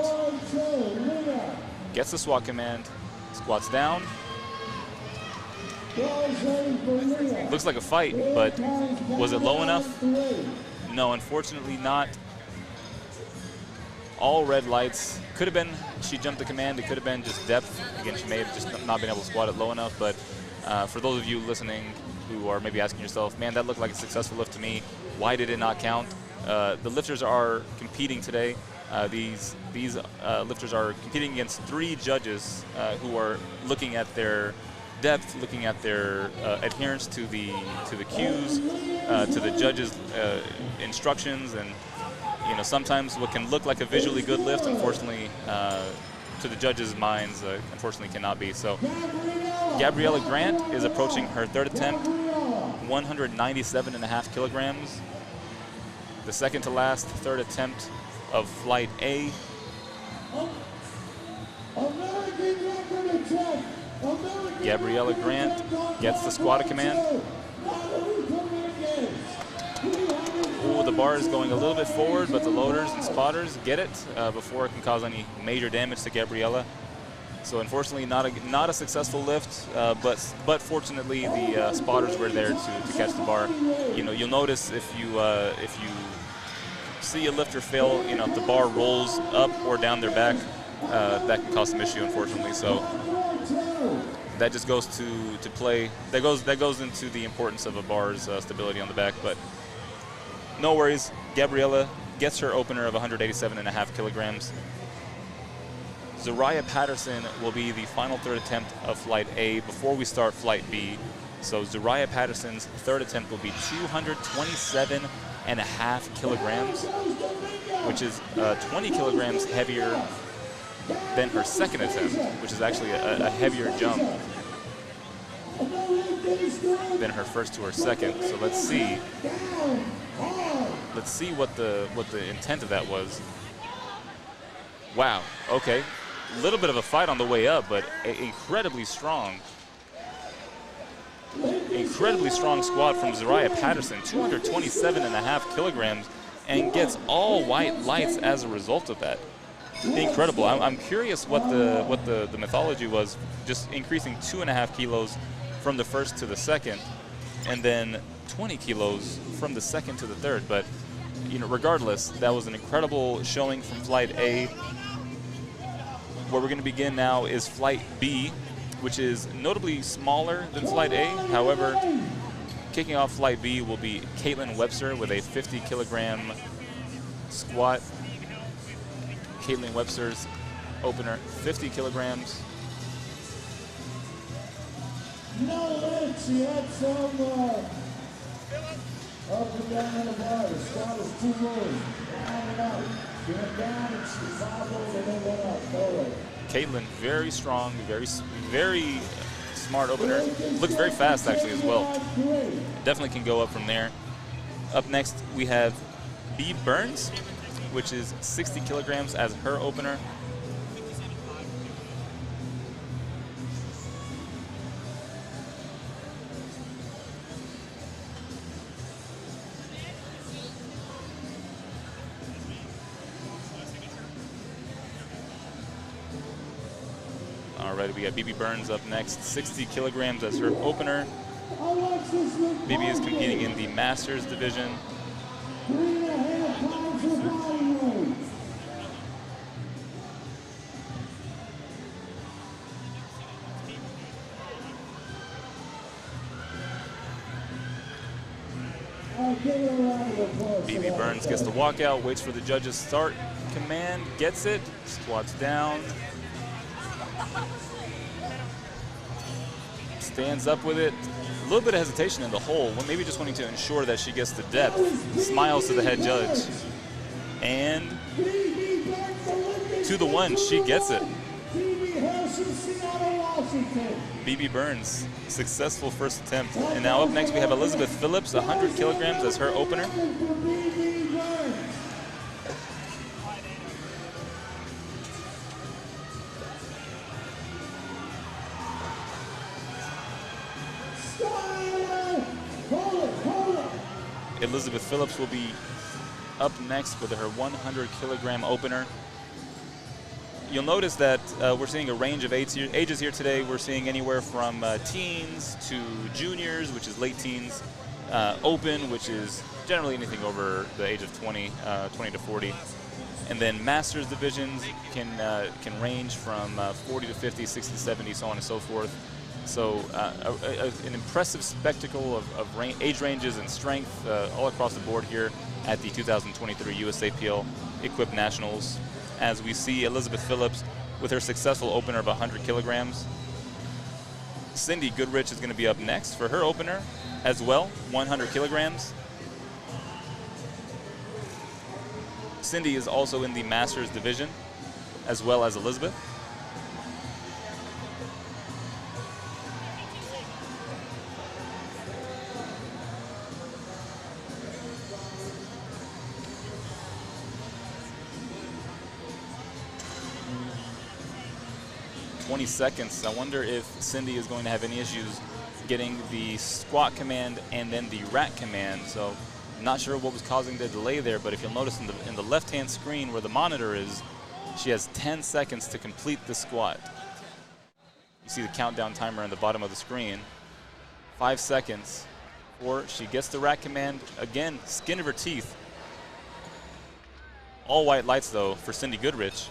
gets the squat command, squats down. Looks like a fight, but was it low enough? No, unfortunately not. All red lights. Could have been she jumped the command. It could have been just depth. Again, she may have just not been able to squat it low enough, but for those of you listening who are maybe asking yourself, man, that looked like a successful lift to me, why did it not count? The lifters are competing today. These lifters are competing against 3 judges who are looking at their depth, looking at their adherence to the cues, to the judges' instructions, and sometimes what can look like a visually good lift, unfortunately, to the judges' minds, unfortunately cannot be. So Gabriella Grant is approaching her third attempt, 197.5 kilograms. The second to last third attempt of flight A. Gabriella Grant gets the squat command. Ooh, the bar is going a little bit forward, but the loaders and spotters get it before it can cause any major damage to Gabriella. So unfortunately, not a successful lift, but fortunately the spotters were there to catch the bar. You'll notice if you see a lifter fail, if the bar rolls up or down their back, that can cause some issue, unfortunately. So that just goes to play. That goes into the importance of a bar's stability on the back. But no worries. Gabriella gets her opener of 187.5 kilograms. Zariah Patterson will be the final third attempt of flight A before we start flight B. So Zariah Patterson's third attempt will be 227.5 kilograms, which is 20 kilograms heavier than her second attempt, which is actually a heavier jump. been her first to her second. So let's see. Let's see what the intent of that was. Wow. Okay. A little bit of a fight on the way up, but incredibly strong. Incredibly strong squat from Zariah Patterson, 227.5 kilograms, and gets all white lights as a result of that. Incredible. I'm curious what the mythology was, just increasing 2.5 kilos from the first to the second, and then 20 kilos from the second to the third. But regardless, that was an incredible showing from Flight A. Where we're going to begin now is Flight B, which is notably smaller than Flight A. However, kicking off Flight B will be Caitlin Webster with a 50-kilogram squat. Caitlin Webster's opener, 50 kilograms. She had some up and down the bar. The squat was too low. Down and up. She went down and she wobbled and then went up. Forward. Caitlin, very strong, very smart opener. Looks very fast actually as well. Definitely can go up from there. Up next we have B. Burns, which is 60 kilograms as her opener. Alright, we got BB Burns up next, 60 kilograms as her opener. BB is competing in the Masters division. 3.5 pounds of body weight. BB Burns gets the walkout, waits for the judges' start command, gets it, squats down, stands up with it. A little bit of hesitation in the hole, maybe just wanting to ensure that she gets the depth. Smiles to the head judge. And to the one, she gets it. BB Burns, successful first attempt. And now up next we have Elizabeth Phillips, 100 kilograms as her opener. Elizabeth Phillips will be up next with her 100 kilogram opener. You'll notice that we're seeing a range of ages here today. We're seeing anywhere from teens to juniors, which is late teens, open, which is generally anything over the age of 20 to 40. And then masters divisions can range from 40 to 50, 60 to 70, so on and so forth. So an impressive spectacle of age ranges and strength all across the board here at the 2023 USAPL Equipped Nationals, as we see Elizabeth Phillips with her successful opener of 100 kilograms. Cindy Goodrich is going to be up next for her opener as well, 100 kilograms. Cindy is also in the Masters division, as well as Elizabeth. Seconds. I wonder if Cindy is going to have any issues getting the squat command and then the rack command. So I'm not sure what was causing the delay there, but if you'll notice in the left-hand screen where the monitor is, she has 10 seconds to complete the squat. You see the countdown timer on the bottom of the screen. 5 seconds, or she gets the rack command. Again, skin of her teeth. All white lights though for Cindy Goodrich.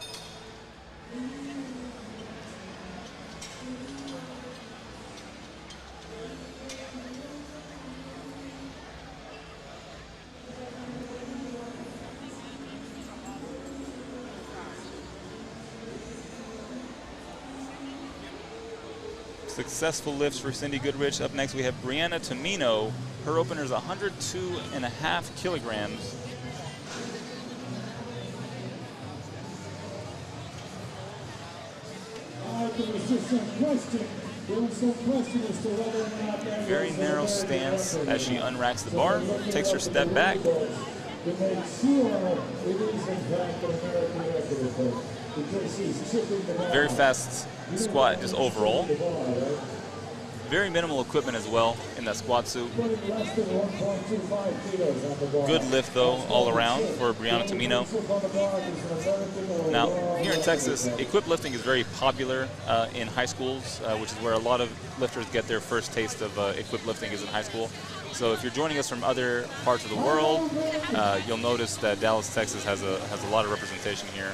Successful lifts for Cindy Goodrich. Up next we have Brianna Tomino. Her opener is 102.5 kilograms. There was just some question Very narrow stance as she unracks the bar, takes her step back. Very fast squat just overall. Very minimal equipment as well in that squat suit. Good lift though all around for Brianna Tomino. Now here in Texas, equip lifting is very popular in high schools, which is where a lot of lifters get their first taste of equip lifting is in high school. So if you're joining us from other parts of the world, you'll notice that Dallas, Texas has a lot of representation here,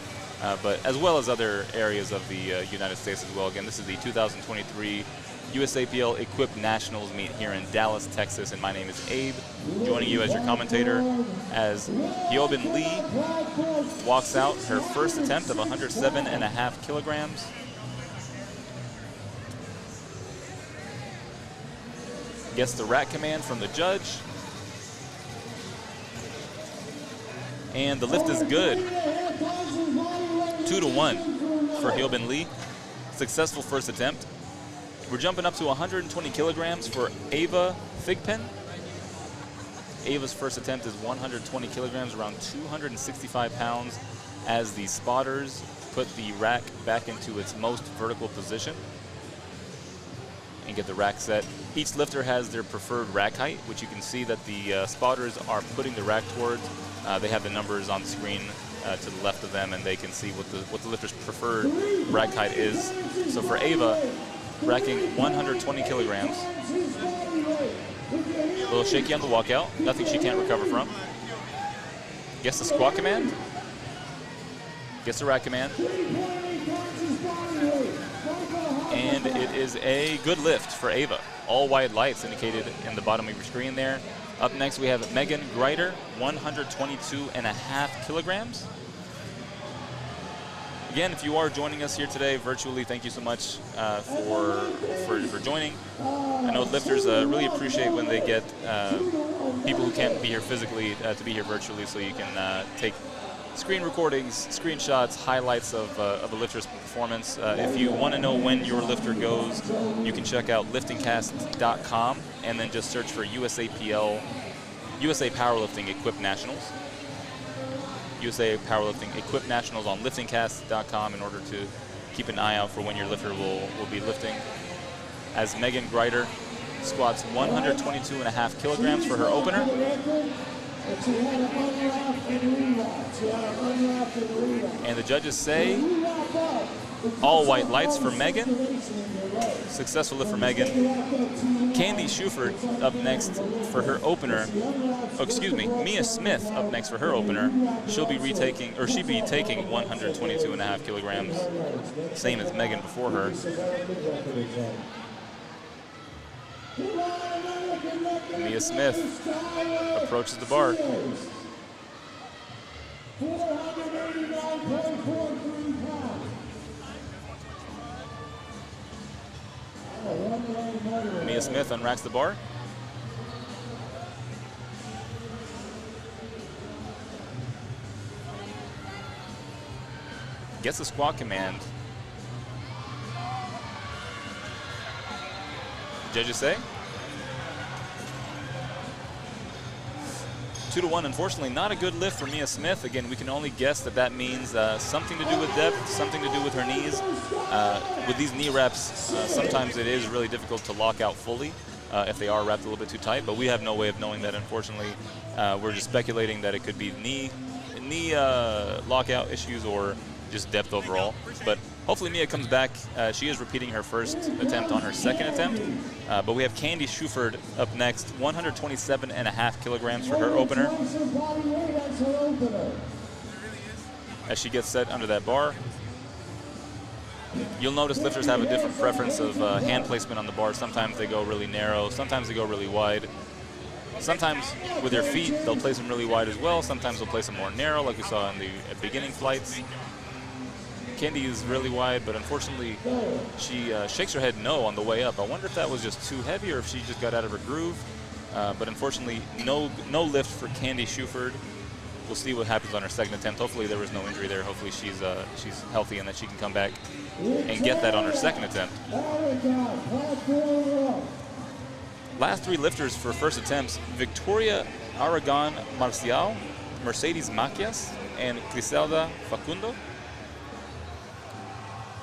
but as well as other areas of the United States as well. Again, this is the 2023 USAPL Equip Nationals meet here in Dallas, Texas, and my name is Abe, joining you as your commentator as Hyobin Lee walks out her first attempt of 107.5 kilograms. Gets the rack command from the judge. And the lift is good. 2-1 for Hyobin Lee. Successful first attempt. We're jumping up to 120 kilograms for Ava Thigpen. Ava's first attempt is 120 kilograms, around 265 pounds, as the spotters put the rack back into its most vertical position and get the rack set. Each lifter has their preferred rack height, which you can see that the spotters are putting the rack towards. They have the numbers on the screen to the left of them, and they can see what the lifter's preferred rack height is. So for Ava, racking 120 kilograms. A little shaky on the walkout, nothing she can't recover from. Gets the squat command. Gets the rack command. And it is a good lift for Ava. All white lights indicated in the bottom of your screen there. Up next we have Megan Greider, 122.5 kilograms. Again, if you are joining us here today virtually, thank you so much for joining. I know lifters really appreciate when they get people who can't be here physically to be here virtually, so you can take screen recordings, screenshots, highlights of a lifter's performance. If you want to know when your lifter goes, you can check out liftingcast.com and then just search for USAPL, USA Powerlifting Equip Nationals. USA Powerlifting Equip Nationals on liftingcast.com in order to keep an eye out for when your lifter will be lifting. As Megan Greider squats 122.5 kilograms for her opener. And the judges say all white lights for Megan. Successful lift for Megan. Candy Schuford up next for her opener. Oh, excuse me, Mia Smith up next for her opener. She'll be taking 122.5 kilograms, same as Megan before her. Mia Smith approaches the bar. Mia Smith unracks the bar. Gets the squat command. Judges say 2-1. Unfortunately, not a good lift for Mia Smith. Again, we can only guess that means something to do with depth, something to do with her knees. With these knee reps, sometimes it is really difficult to lock out fully if they are wrapped a little bit too tight, but we have no way of knowing that, unfortunately. We're just speculating that it could be knee lockout issues or just depth overall. But hopefully Mia comes back. She is repeating her first attempt on her second attempt. But we have Candy Schuford up next, 127.5 kilograms for her opener. As she gets set under that bar. You'll notice lifters have a different preference of hand placement on the bar. Sometimes they go really narrow, sometimes they go really wide. Sometimes with their feet, they'll place them really wide as well. Sometimes they'll place them more narrow, like we saw in the beginning flights. Candy is really wide, but unfortunately, she shakes her head no on the way up. I wonder if that was just too heavy or if she just got out of her groove. But unfortunately, no lift for Candy Schuford. we'll see what happens on her second attempt. Hopefully there was no injury there. Hopefully she's healthy and that she can come back and get that on her second attempt. Last three lifters for first attempts: Victoria Aragon Marcial, Mercedes Macias, and Griselda Facundo.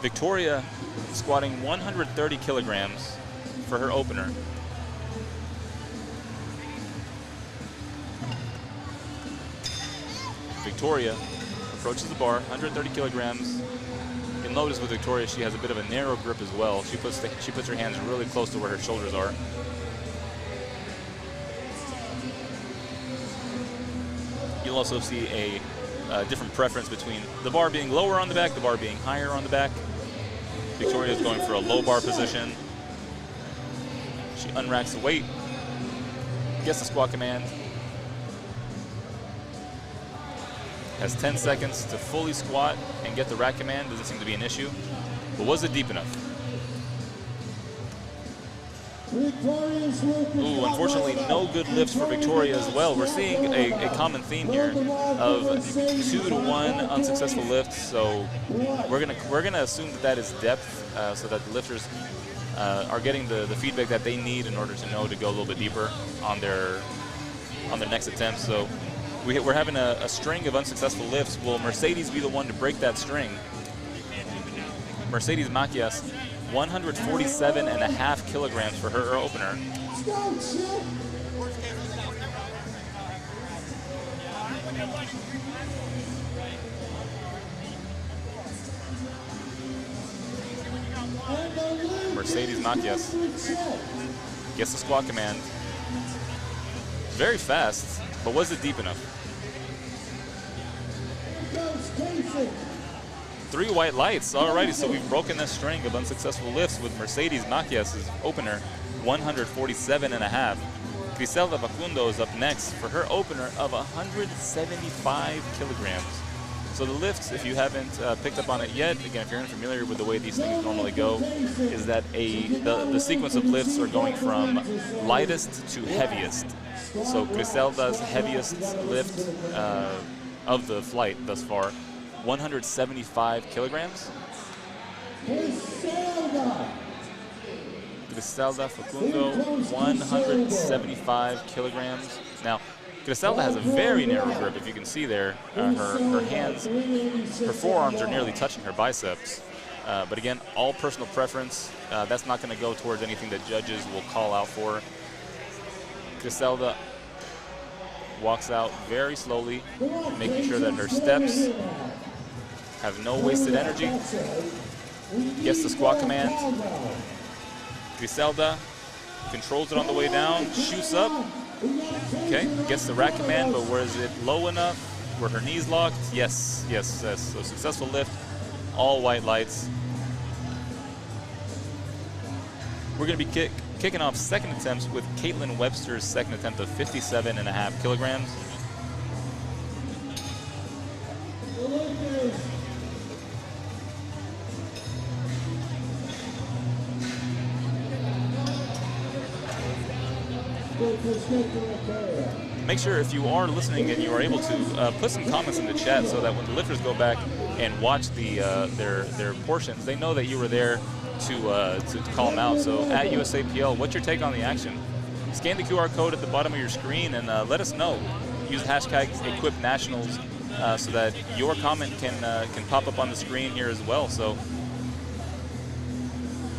Victoria squatting 130 kilograms for her opener. Victoria approaches the bar, 130 kilograms. You'll notice with Victoria, she has a bit of a narrow grip as well. She puts her hands really close to where her shoulders are. You'll also see a different preference between the bar being lower on the back, the bar being higher on the back. Victoria is going for a low bar position. She unracks the weight, gets the squat command, has 10 seconds to fully squat and get the rack command. Doesn't seem to be an issue, but was it deep enough? Ooh, unfortunately, no good lifts for Victoria as well. We're seeing a common theme here of 2 to 1 unsuccessful lifts. So we're gonna assume that is depth, so that the lifters are getting the feedback that they need in order to know to go a little bit deeper on their next attempt. So we're having a string of unsuccessful lifts. Will Mercedes be the one to break that string? Mercedes Macias, 147.5 kilograms for her opener. Mercedes Macias gets the squat command. Very fast, but was it deep enough? 3 white lights. Alrighty, so we've broken this string of unsuccessful lifts with Mercedes Macias' opener, 147.5. Griselda Facundo is up next for her opener of 175 kilograms. So the lifts, if you haven't picked up on it yet, again, if you're unfamiliar with the way these things normally go, is that the sequence of lifts are going from lightest to heaviest. So Griselda's heaviest lift of the flight thus far, 175 kilograms. Griselda Facundo, 175 kilograms. Now, Griselda has a very narrow grip, if you can see there. Her hands, her forearms are nearly touching her biceps. But again, all personal preference. That's not going to go towards anything that judges will call out for. Griselda walks out very slowly, making sure that her steps have no wasted energy. Gets the squat command. Griselda controls it on the way down, shoots up. Okay, gets the rack command, but where is it low enough? Were her knees locked? Yes, yes, yes. So successful lift, all white lights. We're going to be kicking off second attempts with Caitlin Webster's second attempt of 57.5 kilograms. Make sure if you are listening and you are able to put some comments in the chat so that when the lifters go back and watch their portions, they know that you were there to call them out. So at USAPL, what's your take on the action? Scan the QR code at the bottom of your screen and let us know. Use hashtag EquipNationals so that your comment can pop up on the screen here as well. So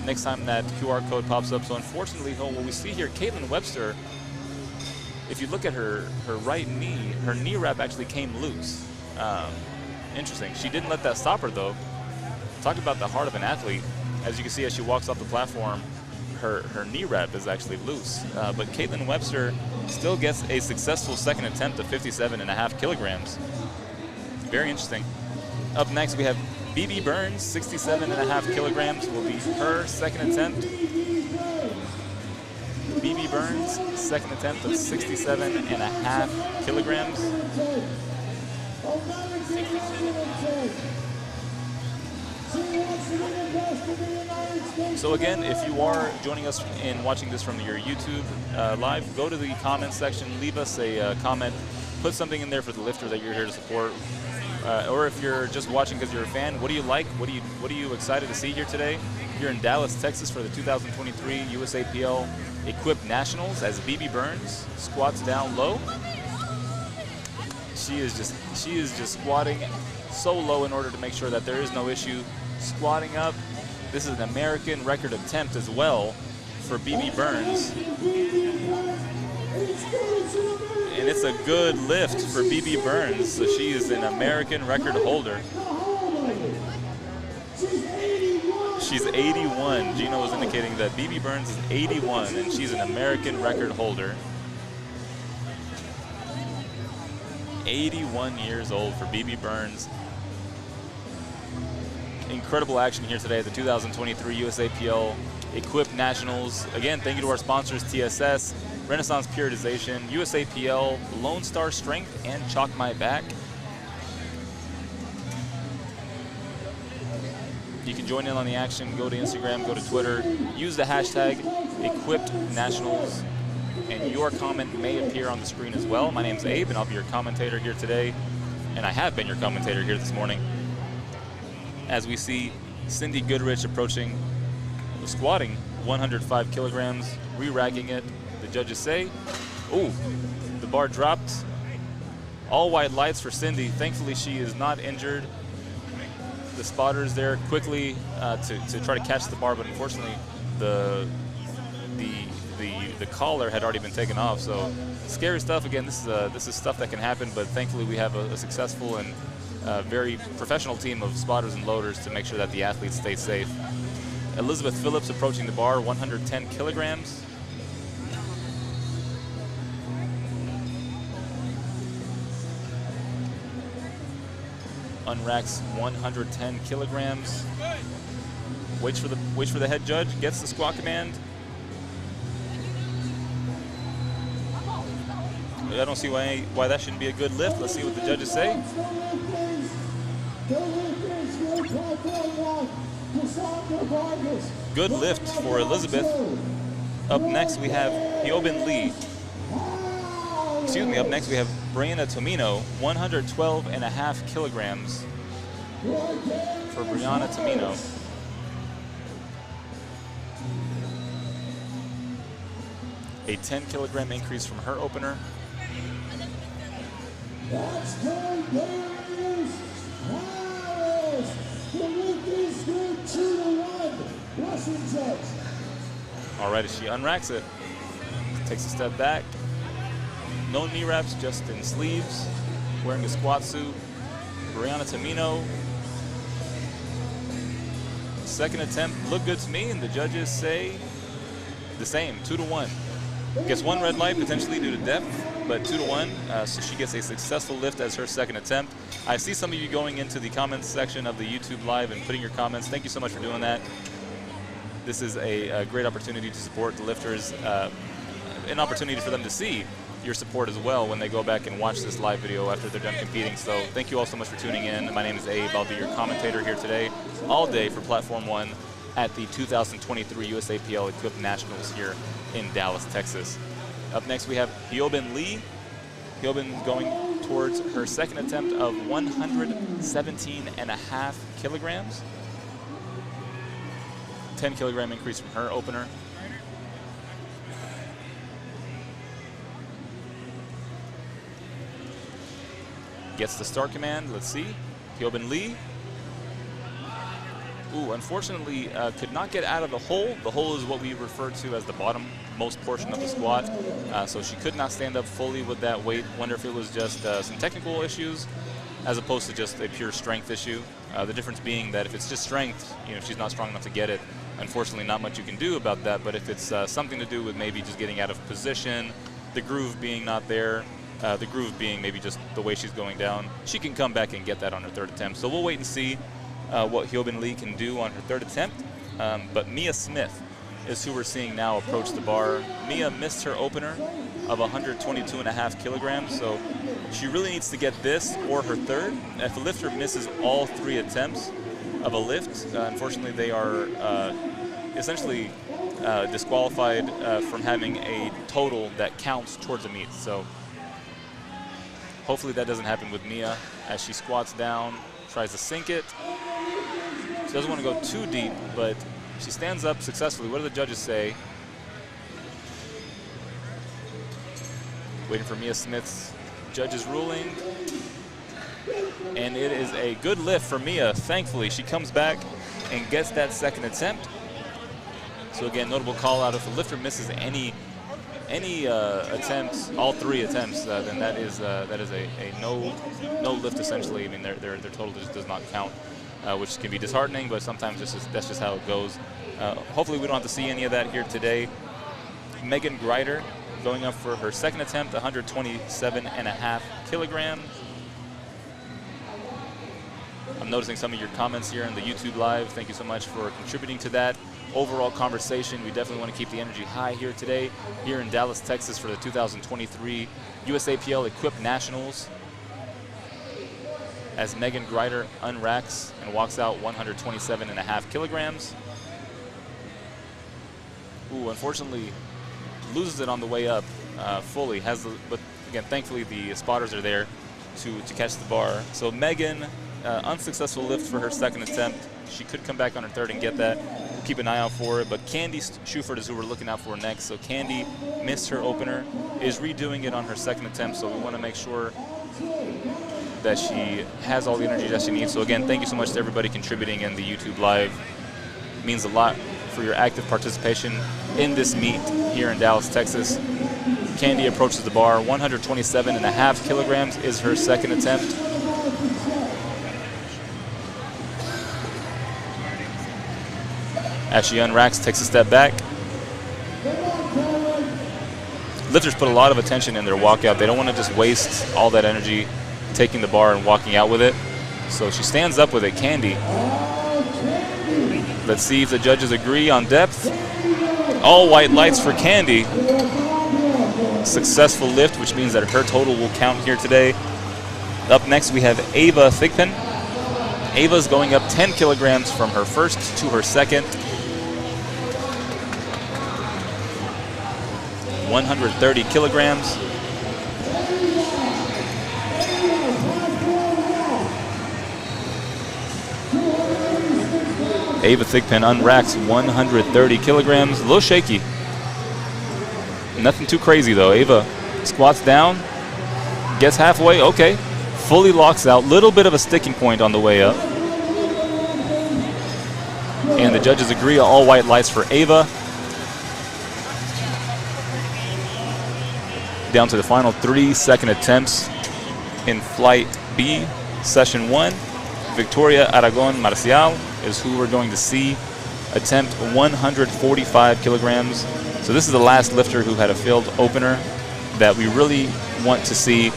next time that QR code pops up. So unfortunately, what we see here, Caitlin Webster, if you look at her right knee, her knee wrap actually came loose. Interesting. She didn't let that stop her though. Talk about the heart of an athlete. As you can see, as she walks off the platform, her knee wrap is actually loose. But Caitlin Webster still gets a successful second attempt of 57.5 kilograms. Very interesting. Up next, we have BB Burns, 67.5 kilograms will be her second attempt. BB Burns, second attempt of 67.5 kilograms. So again, if you are joining us and watching this from your YouTube live, go to the comment section, leave us a comment put something in there for the lifter that you're here to support. Or if you're just watching because you're a fan, what do you like? What are you excited to see here today? Here in Dallas, Texas for the 2023 USAPL Equipped Nationals as BB Burns squats down low. She is just squatting so low in order to make sure that there is no issue. Squatting up. This is an American record attempt as well for BB Burns. And it's a good lift for BB Burns, so she is an American record holder. She's 81. Gino was indicating that BB Burns is 81, and she's an American record holder. 81 years old for BB Burns. Incredible action here today at the 2023 USAPL Equipped Nationals. Again, thank you to our sponsors, TSS, Renaissance Periodization, USAPL, Lone Star Strength, and Chalk My Back. You can join in on the action. Go to Instagram, go to Twitter. Use the hashtag EquippedNationals, and your comment may appear on the screen as well. My name's Abe, and I'll be your commentator here today. And I have been your commentator here this morning. As we see Cindy Goodrich approaching, squatting 105 kilograms, re-racking it. The judges say, ooh, the bar dropped. All white lights for Cindy. Thankfully, she is not injured. The spotters there quickly to try to catch the bar, but unfortunately, the collar had already been taken off. So scary stuff. Again, this is stuff that can happen, but thankfully we have a successful and very professional team of spotters and loaders to make sure that the athletes stay safe. Elizabeth Phillips approaching the bar, 110 kilograms. Unracks 110 kilograms. Waits for the head judge, gets the squat command. I don't see why that shouldn't be a good lift. Let's see what the judges say. Good lift for Elizabeth. Up next we have Hyobin Lee. Excuse me, up next we have Brianna Tomino, 112.5 kilograms for Brianna Tomino. A 10 kilogram increase from her opener. All right, as she unracks it, takes a step back. No knee wraps, just in sleeves, wearing a squat suit. Brianna Tomino. Second attempt looked good to me, and the judges say the same, 2-1. Gets one red light potentially due to depth, but 2-1, so she gets a successful lift as her second attempt. I see some of you going into the comments section of the YouTube Live and putting your comments. Thank you so much for doing that. This is a great opportunity to support the lifters, an opportunity for them to see your support as well when they go back and watch this live video after they're done competing. So thank you all so much for tuning in. My name is Abe. I'll be your commentator here today, all day for Platform 1 at the 2023 USAPL Equipped Nationals here in Dallas, Texas. Up next we have Hyobin Lee. Hyobin going towards her second attempt of 117.5 kilograms. 10 kilogram increase from her opener. Gets the start command. Let's see. Hyobin Lee. Ooh, unfortunately, could not get out of the hole. The hole is what we refer to as the bottom-most portion of the squat. So she could not stand up fully with that weight. Wonder if it was just some technical issues as opposed to just a pure strength issue. The difference being that if it's just strength, you know, if she's not strong enough to get it, unfortunately not much you can do about that. But if it's something to do with maybe just getting out of position, the groove being not there, the groove being maybe just the way she's going down, she can come back and get that on her third attempt. So we'll wait and see what Hyobin Lee can do on her third attempt. But Mia Smith is who we're seeing now approach the bar. Mia missed her opener of 122.5 kilograms, so she really needs to get this or her third. If a lifter misses all three attempts of a lift, unfortunately they are essentially disqualified from having a total that counts towards a meet. So Hopefully that doesn't happen with Mia as she squats down, tries to sink it. She doesn't want to go too deep, but she stands up successfully. What do the judges say? Waiting for Mia Smith's judges' ruling. And it is a good lift for Mia. Thankfully, she comes back and gets that second attempt. So again, notable call out: if a lifter misses any attempts, all 3 attempts, then that is a no lift essentially. I mean, their total just does not count, which can be disheartening, but sometimes that's just how it goes. Hopefully, we don't have to see any of that here today. Megan Greider going up for her second attempt, 127.5 kilograms. I'm noticing some of your comments here in the YouTube Live. Thank you so much for contributing to that overall conversation. We definitely want to keep the energy high here today, here in Dallas, Texas, for the 2023 USAPL Equipped Nationals, as Megan Greider unracks and walks out 127.5 kilograms. Ooh, unfortunately, loses it on the way up fully. But again, thankfully the spotters are there to catch the bar. So Megan, unsuccessful lift for her second attempt. She could come back on her third and get that. Keep an eye out for it. But Candy Schufert is who we're looking out for next. So Candy missed her opener, is redoing it on her second attempt. So we want to make sure that she has all the energy that she needs. So again, thank you so much to everybody contributing in the YouTube Live. It means a lot for your active participation in this meet here in Dallas, Texas. Candy approaches the bar. 127.5 kilograms is her second attempt. As she unracks, takes a step back. Lifters put a lot of attention in their walkout. They don't want to just waste all that energy taking the bar and walking out with it. So she stands up with it, Candy. Let's see if the judges agree on depth. All white lights for Candy. Successful lift, which means that her total will count here today. Up next, we have Ava Thigpen. Ava's going up 10 kilograms from her first to her second. 130 kilograms. Ava Thigpen unracks 130 kilograms. A little shaky. Nothing too crazy though. Ava squats down, gets halfway, okay. Fully locks out. Little bit of a sticking point on the way up. And the judges agree, all white lights for Ava. Down to the final 3 second attempts in Flight B, Session 1. Victoria Aragon Marcial is who we're going to see attempt 145 kilograms. So this is the last lifter who had a failed opener that we really want to see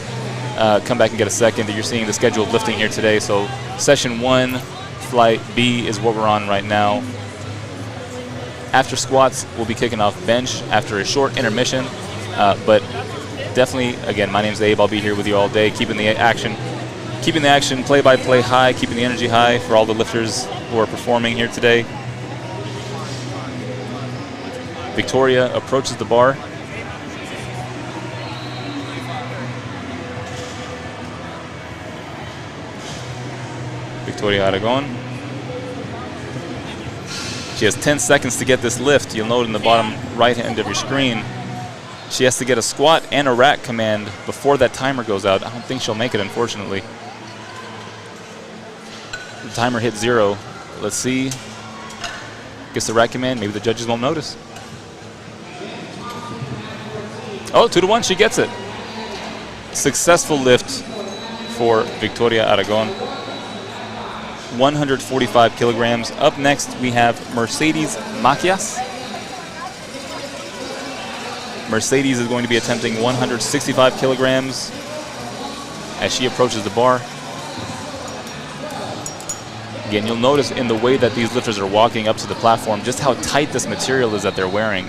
come back and get a second. That you're seeing the scheduled lifting here today. So Session 1, Flight B is what we're on right now. After squats, we'll be kicking off bench after a short intermission. But definitely, again, my name's Abe. I'll be here with you all day, keeping the action play-by-play high, keeping the energy high for all the lifters who are performing here today. Victoria approaches the bar. Victoria Aragon. She has 10 seconds to get this lift. You'll note in the bottom right hand of your screen, she has to get a squat and a rack command before that timer goes out. I don't think she'll make it, unfortunately. The timer hit 0. Let's see. Gets the rack command. Maybe the judges won't notice. Oh, 2-1. She gets it. Successful lift for Victoria Aragon. 145 kilograms. Up next, we have Mercedes Macias. Mercedes is going to be attempting 165 kilograms as she approaches the bar. Again, you'll notice in the way that these lifters are walking up to the platform just how tight this material is that they're wearing.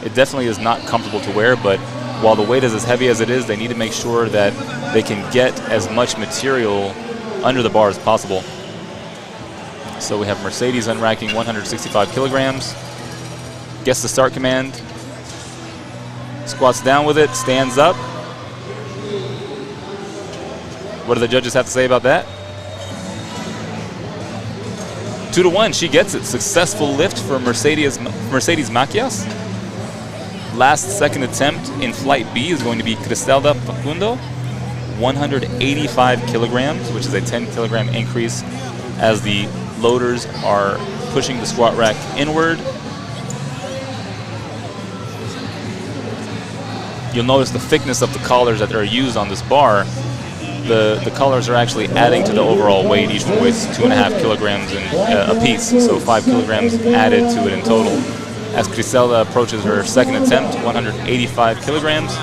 It definitely is not comfortable to wear, but while the weight is as heavy as it is, they need to make sure that they can get as much material under the bar as possible. So we have Mercedes unracking 165 kilograms. Gets the start command. Squats down with it, stands up. What do the judges have to say about that? 2-1, she gets it. Successful lift for Mercedes Macias. Last second attempt in flight B is going to be Griselda Facundo, 185 kilograms, which is a 10 kilogram increase as the loaders are pushing the squat rack inward. You'll notice the thickness of the collars that are used on this bar. The collars are actually adding to the overall weight. Each one weighs 2.5 kilograms a piece, so 5 kilograms added to it in total. As Griselda approaches her second attempt, 185 kilograms.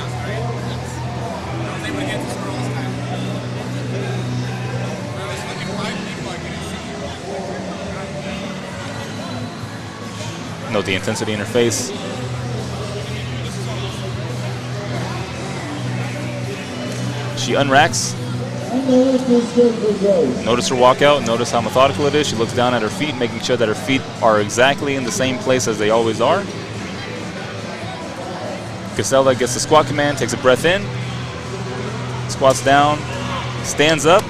Note the intensity in her face. She unracks. Notice her walkout. Notice how methodical it is. She looks down at her feet, making sure that her feet are exactly in the same place as they always are. Griselda gets the squat command, takes a breath in, squats down, stands up.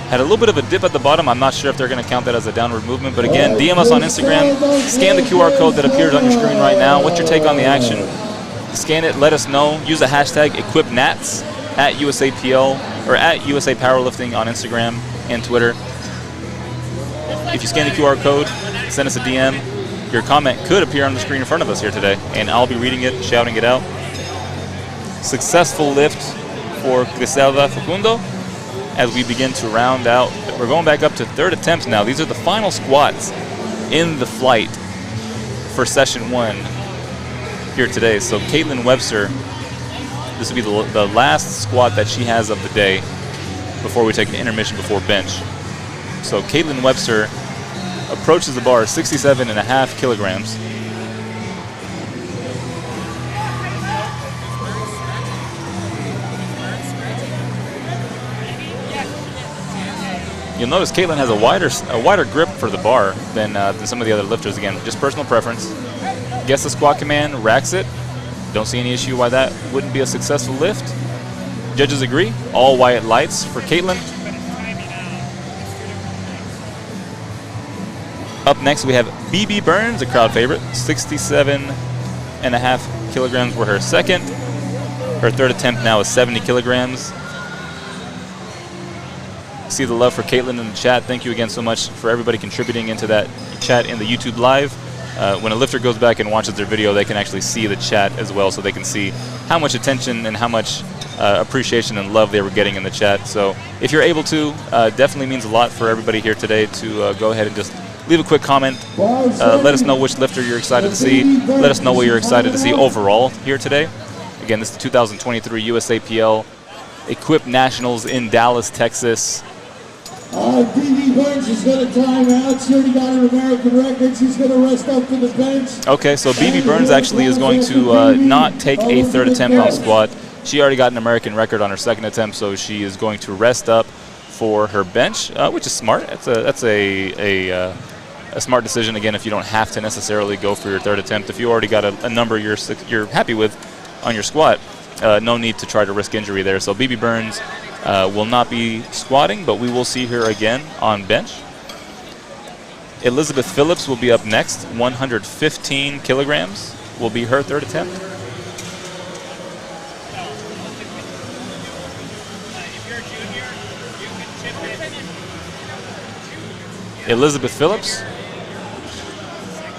Had a little bit of a dip at the bottom. I'm not sure if they're going to count that as a downward movement. But again, DM us on Instagram. Scan the QR code that appears on your screen right now. What's your take on the action? Scan it. Let us know. Use the hashtag EquipNats at USAPL or at USA Powerlifting on Instagram and Twitter. If you scan the QR code, send us a DM. Your comment could appear on the screen in front of us here today, and I'll be reading it, shouting it out. Successful lift for Griselda Facundo. As we begin to round out, we're going back up to third attempts now. These are the final squats in the flight for session 1 here today. So Caitlin Webster, this will be the last squat that she has of the day before we take an intermission before bench. So Caitlin Webster approaches the bar 67.5 kilograms. You'll notice Caitlin has a wider grip for the bar than some of the other lifters. Again, just personal preference. Gets the squat command, racks it. Don't see any issue why that wouldn't be a successful lift. Judges agree. All white lights for Caitlin. Up next, we have BB Burns, a crowd favorite. 67.5 kilograms were her second. Her third attempt now is 70 kilograms. See the love for Caitlin in the chat. Thank you again so much for everybody contributing into that chat in the YouTube Live. When a lifter goes back and watches their video, they can actually see the chat as well, so they can see how much attention and how much appreciation and love they were getting in the chat. So if you're able to, definitely means a lot for everybody here today to go ahead and just leave a quick comment. Let us know which lifter you're excited to see. Let us know what you're excited to see overall here today. Again, this is the 2023 USAPL Equip Nationals in Dallas, Texas. BB Burns is going to time out. She already got an American record. She's going to rest up to the bench. Okay, so BB Burns actually is going to not take a third attempt on squat. She already got an American record on her second attempt, so she is going to rest up for her bench, which is smart. That's a smart decision. Again, if you don't have to necessarily go for your third attempt, if you already got a number you're happy with on your squat, no need to try to risk injury there. So BB Burns will not be squatting, but we will see her again on bench. Elizabeth Phillips will be up next. 115 kilograms will be her third attempt. Elizabeth Phillips.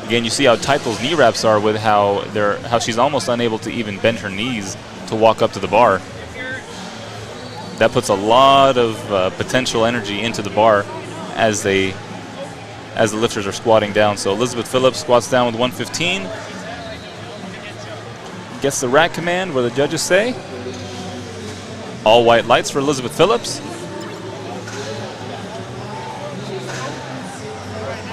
Again, you see how tight those knee wraps are with how she's almost unable to even bend her knees to walk up to the bar. That puts a lot of potential energy into the bar as the lifters are squatting down. So Elizabeth Phillips squats down with 115. Gets the rack command where the judges say. All white lights for Elizabeth Phillips.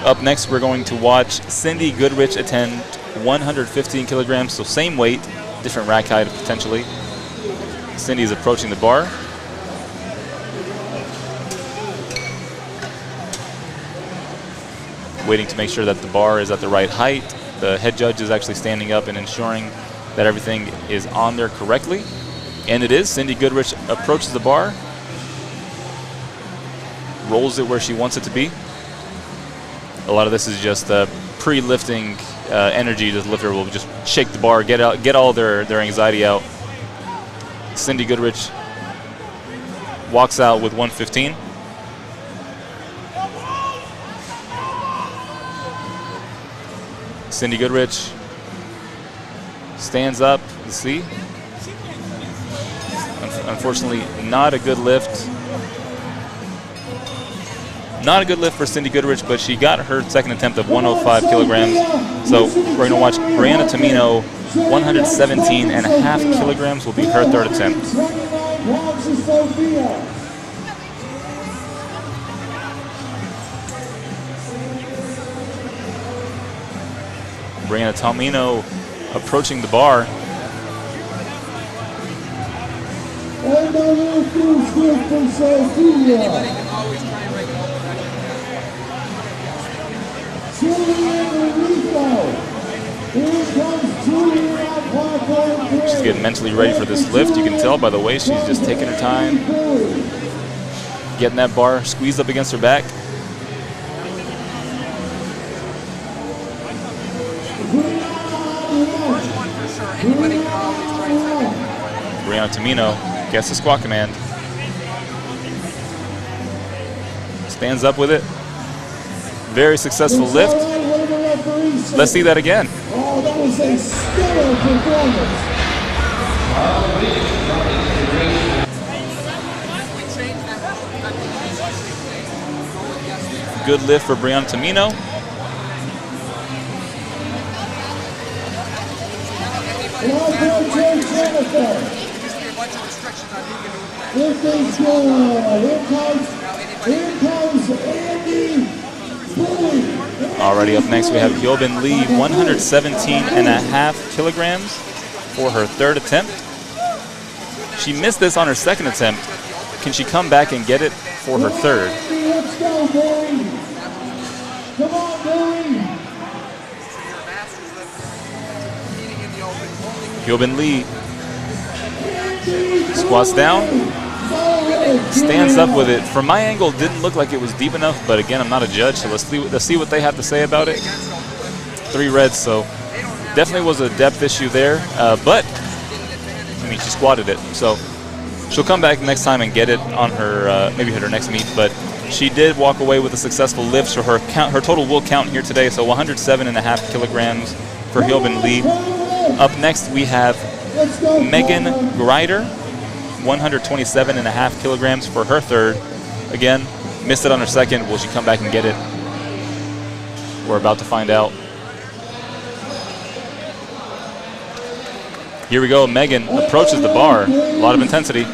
Up next, we're going to watch Cindy Goodrich attempt 115 kilograms, so same weight, different rack height potentially. Cindy is approaching the bar. Waiting to make sure that the bar is at the right height. The head judge is actually standing up and ensuring that everything is on there correctly. And it is. Cindy Goodrich approaches the bar. rolls it where she wants it to be. A lot of this is just pre-lifting energy. The lifter will just shake the bar, get all their anxiety out. Cindy Goodrich walks out with 115. Cindy Goodrich stands up. Let's see. Unfortunately, not a good lift. Not a good lift for Cindy Goodrich, but she got her second attempt of 105 kilograms. So we're going to watch Brianna Tamino. 117.5 kilograms will be her third attempt. Brianna Tamino approaching the bar. She's getting mentally ready for this lift. You can tell by the way she's just taking her time, getting that bar squeezed up against her back. Brianna Tamino gets the squat command. Stands up with it. Very successful lift. Let's see that again. Oh, that was a stellar performance. Good lift for Brianna Tamino. Already up next, we have Hyobin Lee, 117.5 kilograms for her third attempt. She missed this on her second attempt. Can she come back and get it for her third? Let's go, Billy. Come on, Billy. Hyobin Lee squats down, stands up with it. From my angle, didn't look like it was deep enough, but again, I'm not a judge, so let's see what they have to say about it. 3 reds, so definitely was a depth issue there, but I mean, she squatted it, so she'll come back next time and get it on her, maybe hit her next meet, but she did walk away with a successful lift, so her total will count here today, so 107.5 kilograms for Hyobin Lee. Up next, we have Megan Greider, 127.5 kilograms for her third. Again, missed it on her second. Will she come back and get it? We're about to find out. Here we go. Megan approaches the bar. A lot of intensity.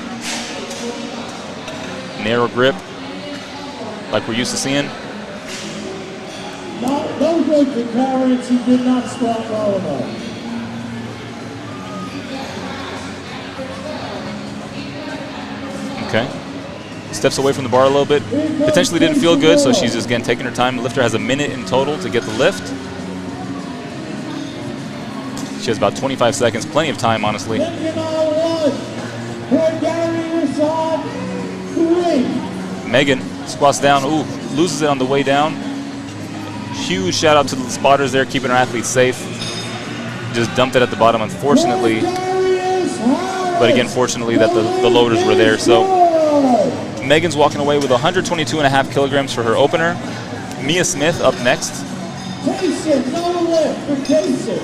Narrow grip, like we're used to seeing. No good for Clarence. He did not squat low enough. Okay. Steps away from the bar a little bit. Potentially didn't feel good, so she's just again taking her time. The lifter has a minute in total to get the lift. She has about 25 seconds, plenty of time, honestly. Megan squats down. Ooh, loses it on the way down. Huge shout out to the spotters there, keeping our athletes safe. Just dumped it at the bottom, unfortunately. But again, fortunately that the loaders were there. So Megan's walking away with 122.5 kilograms for her opener. Mia Smith up next. Kaysen, no lift for Kaysen.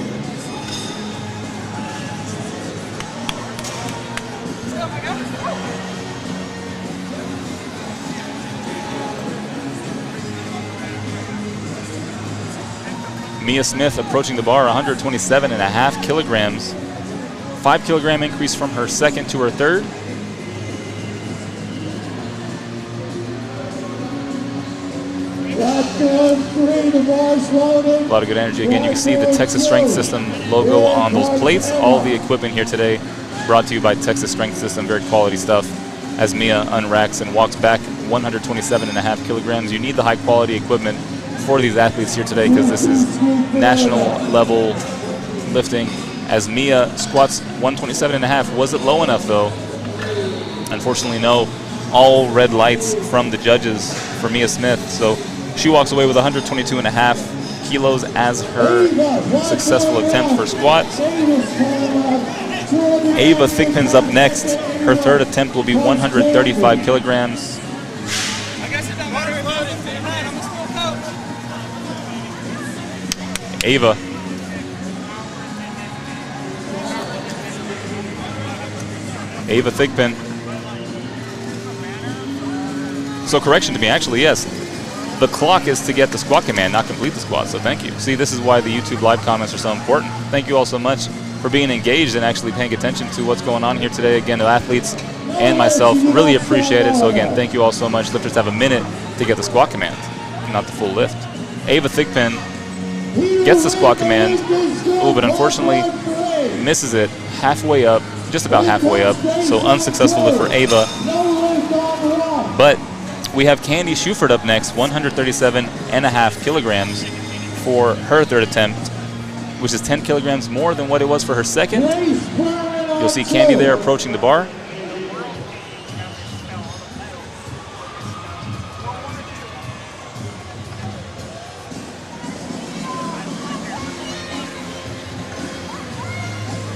Mia Smith approaching the bar, 127.5 kilograms. 5 kilogram increase from her second to her third. A lot of good energy. Again, you can see the Texas Strength System logo on those plates. All the equipment here today brought to you by Texas Strength System. Very quality stuff. As Mia unracks and walks back 127.5 kilograms. You need the high quality equipment for these athletes here today because this is national level lifting. As Mia squats 127.5. Was it low enough though? Unfortunately, no. All red lights from the judges for Mia Smith. So she walks away with 122.5 kilos as her successful attempt for squat. Ava Thigpen's up next. Her third attempt will be 135 kilograms. Ava. Ava Thigpen. So correction to me, actually, yes. The clock is to get the squat command, not complete the squat, so thank you. See, this is why the YouTube live comments are so important. Thank you all so much for being engaged and actually paying attention to what's going on here today. Again, the athletes and myself really appreciate it. So again, thank you all so much. Lifters have a minute to get the squat command, not the full lift. Ava Thigpen gets the squat command, but unfortunately misses it halfway up, just about halfway up. So unsuccessful lift for Ava. But we have Candy Schufert up next, 137.5 kilograms for her third attempt, which is 10 kilograms more than what it was for her second. You'll see Candy there approaching the bar.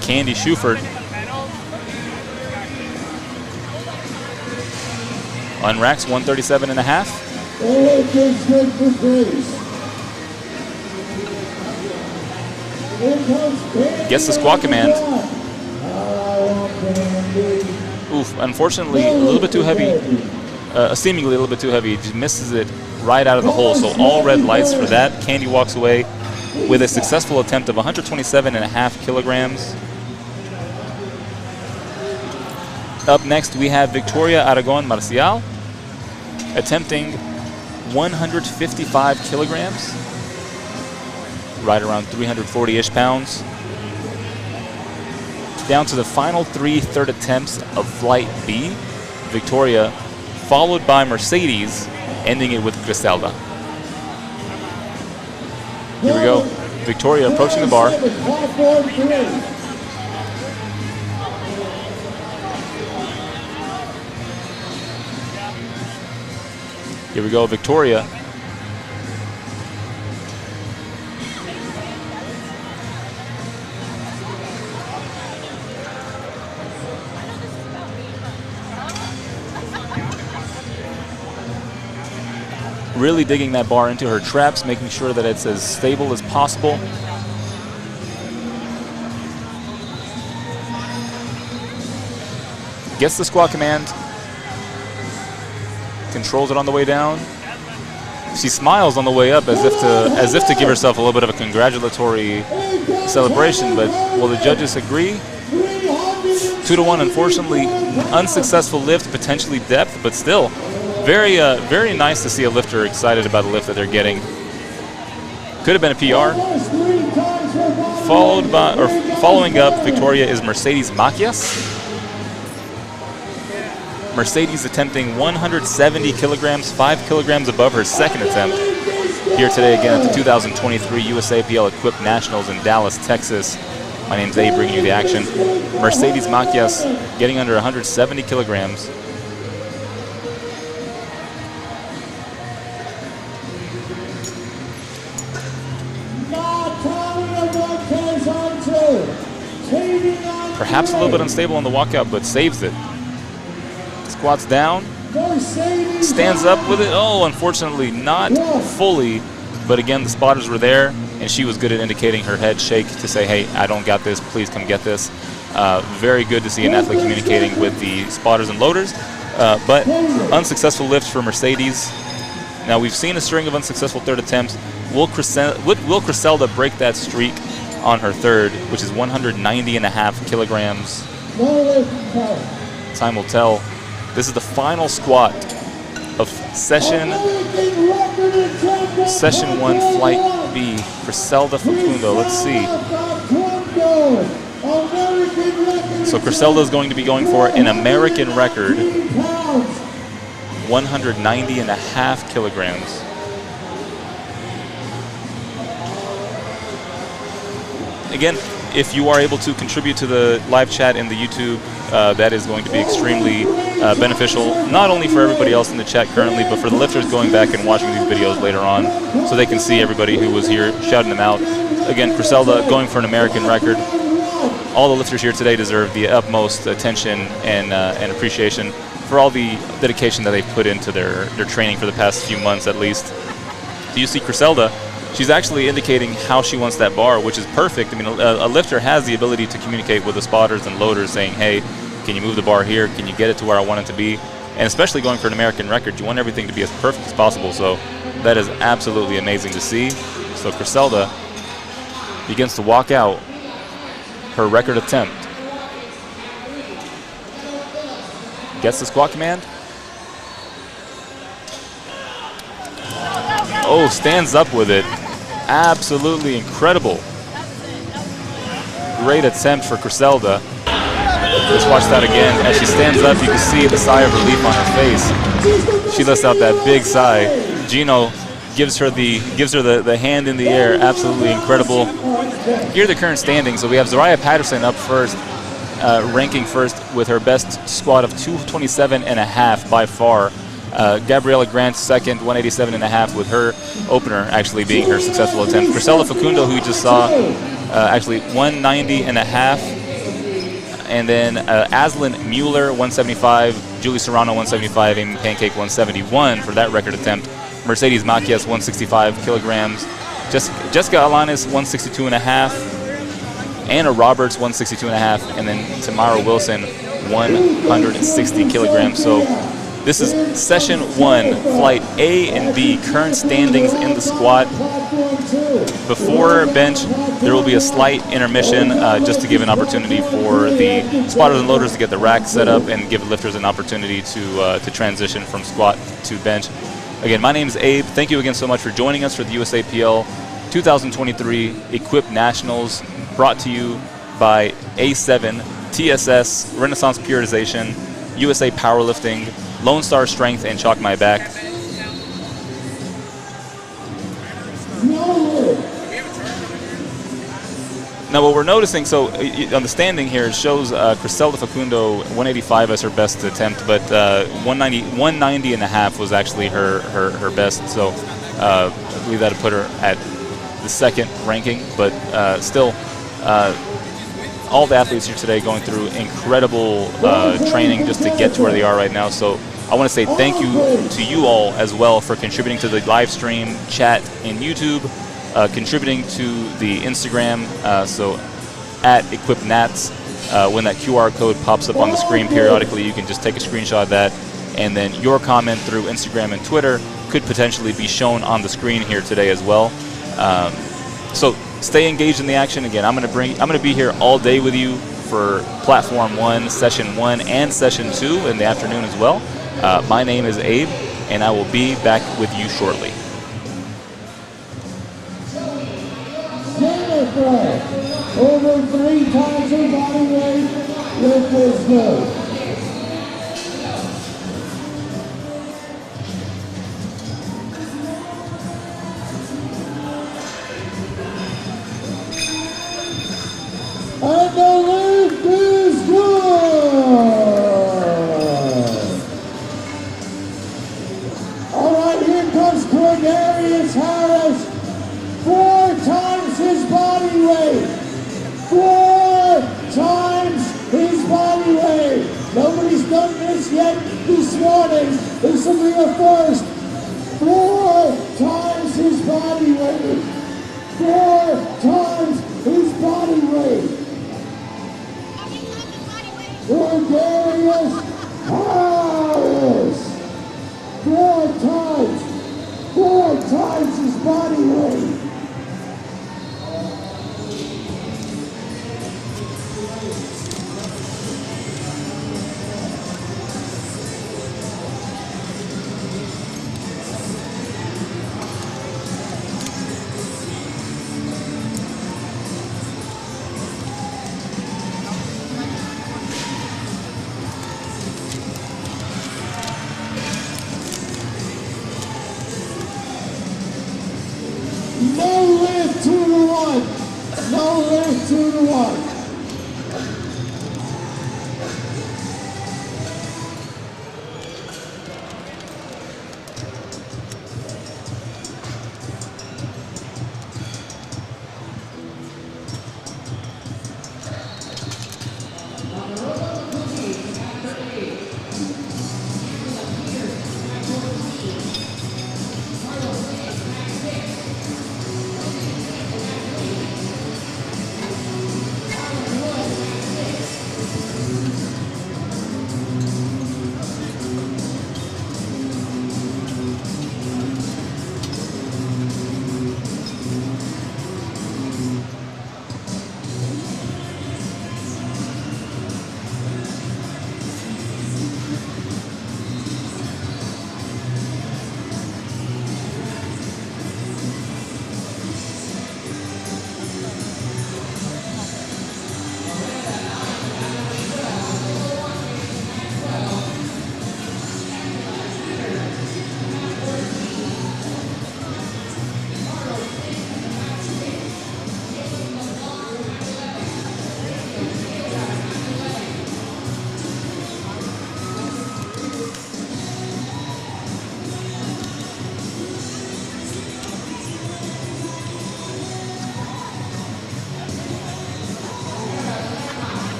Candy Schufert on racks 137.5. Gets the squat command. Oof, unfortunately, a little bit too heavy. Seemingly a little bit too heavy. Just misses it right out of the hole. So all red lights for that. Candy walks away with a successful attempt of 127.5 kilograms. Up next, we have Victoria Aragon Marcial attempting 155 kilograms, right around 340-ish pounds. Down to the final three third attempts of Flight B. Victoria, followed by Mercedes, ending it with Griselda. Here we go. Victoria approaching the bar. Here we go, Victoria. Really digging that bar into her traps, making sure that it's as stable as possible. Gets the squat command. Controls it on the way down. She smiles on the way up as if to give herself a little bit of a congratulatory celebration, but will the judges agree? 2-1, unfortunately, unsuccessful lift, potentially depth, but still very nice to see a lifter excited about a lift that they're getting. Could have been a PR. Following up, Victoria is Mercedes Macias. Mercedes attempting 170 kilograms, 5 kilograms above her second attempt. Here today again at the 2023 USAPL Equipped Nationals in Dallas, Texas. My name's Abe, bringing you the action. Mercedes Macias getting under 170 kilograms. Perhaps a little bit unstable on the walkout, but saves it. Squats down, stands up with it. Oh, unfortunately not fully, but again, the spotters were there, and she was good at indicating her head shake to say, hey, I don't got this, please come get this. Very good to see an athlete communicating with the spotters and loaders, but unsuccessful lifts for Mercedes. Now, we've seen a string of unsuccessful third attempts. Will Griselda break that streak on her third, which is 190.5 kilograms? Time will tell. This is the final squat of session 1, Flight B. Griselda Facundo. Let's see. So Griselda is going to be going for an American record, 190.5 kilograms. Again, if you are able to contribute to the live chat in the YouTube that is going to be extremely beneficial, not only for everybody else in the chat currently, but for the lifters going back and watching these videos later on, so they can see everybody who was here shouting them out. Again, Griselda going for an American record. All the lifters here today deserve the utmost attention and appreciation for all the dedication that they've put into their training for the past few months at least. So you see Griselda, she's actually indicating how she wants that bar, which is perfect. I mean, a lifter has the ability to communicate with the spotters and loaders saying, hey, can you move the bar here? Can you get it to where I want it to be? And especially going for an American record, you want everything to be as perfect as possible. So that is absolutely amazing to see. So Griselda begins to walk out her record attempt. Gets the squat command. Oh, stands up with it. Absolutely incredible. Great attempt for Griselda. Let's watch that again. As she stands up, you can see the sigh of relief on her face. She lets out that big sigh. Gino gives her the hand in the air. Absolutely incredible. Here are the current standings. So we have Zariah Patterson up first, ranking first with her best squat of 227.5 by far. Gabriela Grant second, 187.5, with her opener actually being her successful attempt. Priscilla Facundo, who we just saw, actually 190.5. And then Aslan Mueller, 175. Julie Serrano, 175. Amy Pancake, 171 for that record attempt. Mercedes Macias, 165 kilograms. Jessica Alanis, 162.5. Anna Roberts, 162.5. And then Tamara Wilson, 160 kilograms. So this is session 1, flight A and B, current standings in the squat. Before bench, there will be a slight intermission just to give an opportunity for the spotters and loaders to get the rack set up and give lifters an opportunity to transition from squat to bench. Again, my name is Abe. Thank you again so much for joining us for the USAPL 2023 Equip Nationals, brought to you by A7, TSS, Renaissance Periodization, USA Powerlifting, Lone Star Strength, and Chalk My Back. Now what we're noticing, so on the standing here, it shows Griselda Facundo 185 as her best attempt, but 190.5 was actually her best. So I believe that would put her at the second ranking, but still all the athletes here today going through incredible training just to get to where they are right now. So I want to say thank you to you all as well for contributing to the live stream chat in YouTube, contributing to the Instagram, so at EquipNats. When that QR code pops up on the screen periodically, you can just take a screenshot of that, and then your comment through Instagram and Twitter could potentially be shown on the screen here today as well. So stay engaged in the action. Again, I'm going to be here all day with you for Platform 1, Session 1, and Session 2 in the afternoon as well. My name is Abe, and I will be back with you shortly. Over 3 times her body weight with this move. And the lift is good. All right, here comes Cordarius Harris. 4 times his body weight. 4 times his body weight. Nobody's done this yet this morning. This will be a first. 4 times his body weight. 4 times his body weight. Cordarius Harris. 4 times his body weight. No lift 2 to 1. No lift 2 to 1.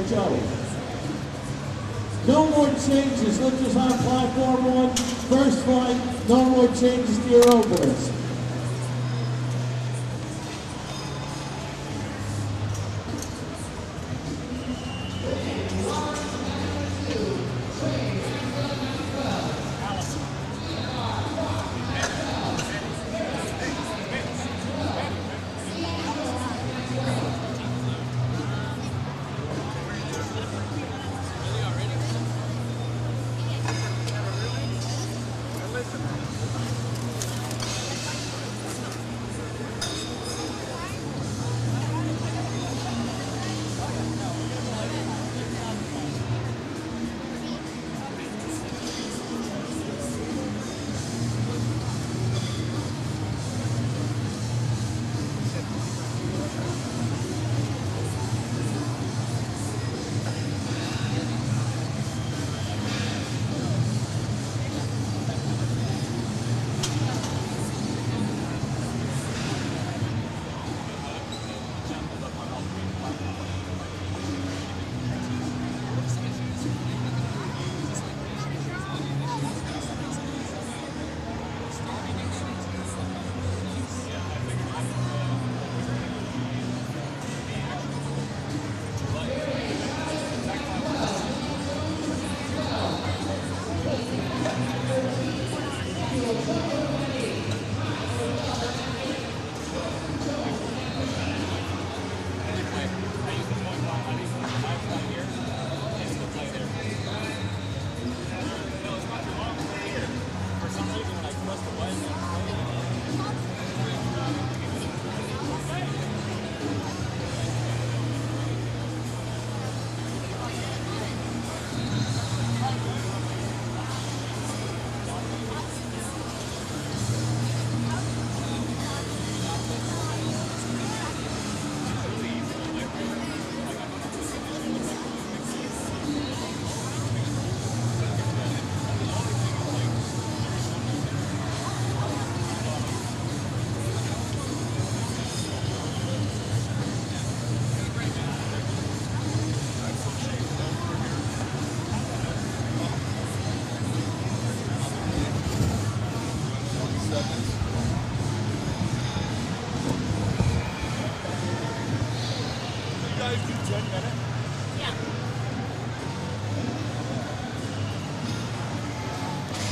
Joey. No more changes. Look just on platform 1. First flight. No more changes to your openers.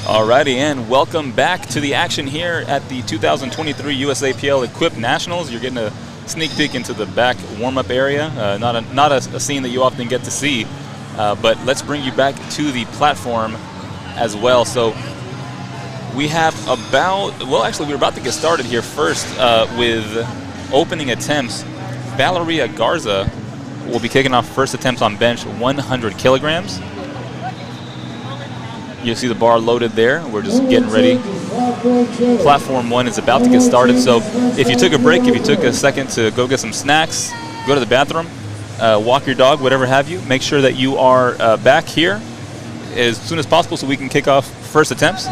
Alrighty, and welcome back to the action here at the 2023 USAPL Equipped Nationals. You're getting a sneak peek into the back warm-up area. Not a scene that you often get to see. But let's bring you back to the platform as well. So we have actually we're about to get started here first with opening attempts. Valeria Garza will be kicking off first attempts on bench 100 kilograms. You'll see the bar loaded there. We're just getting ready. Platform 1 is about to get started. So if you took a break, if you took a second to go get some snacks, go to the bathroom, walk your dog, whatever have you, make sure that you are back here as soon as possible so we can kick off first attempts.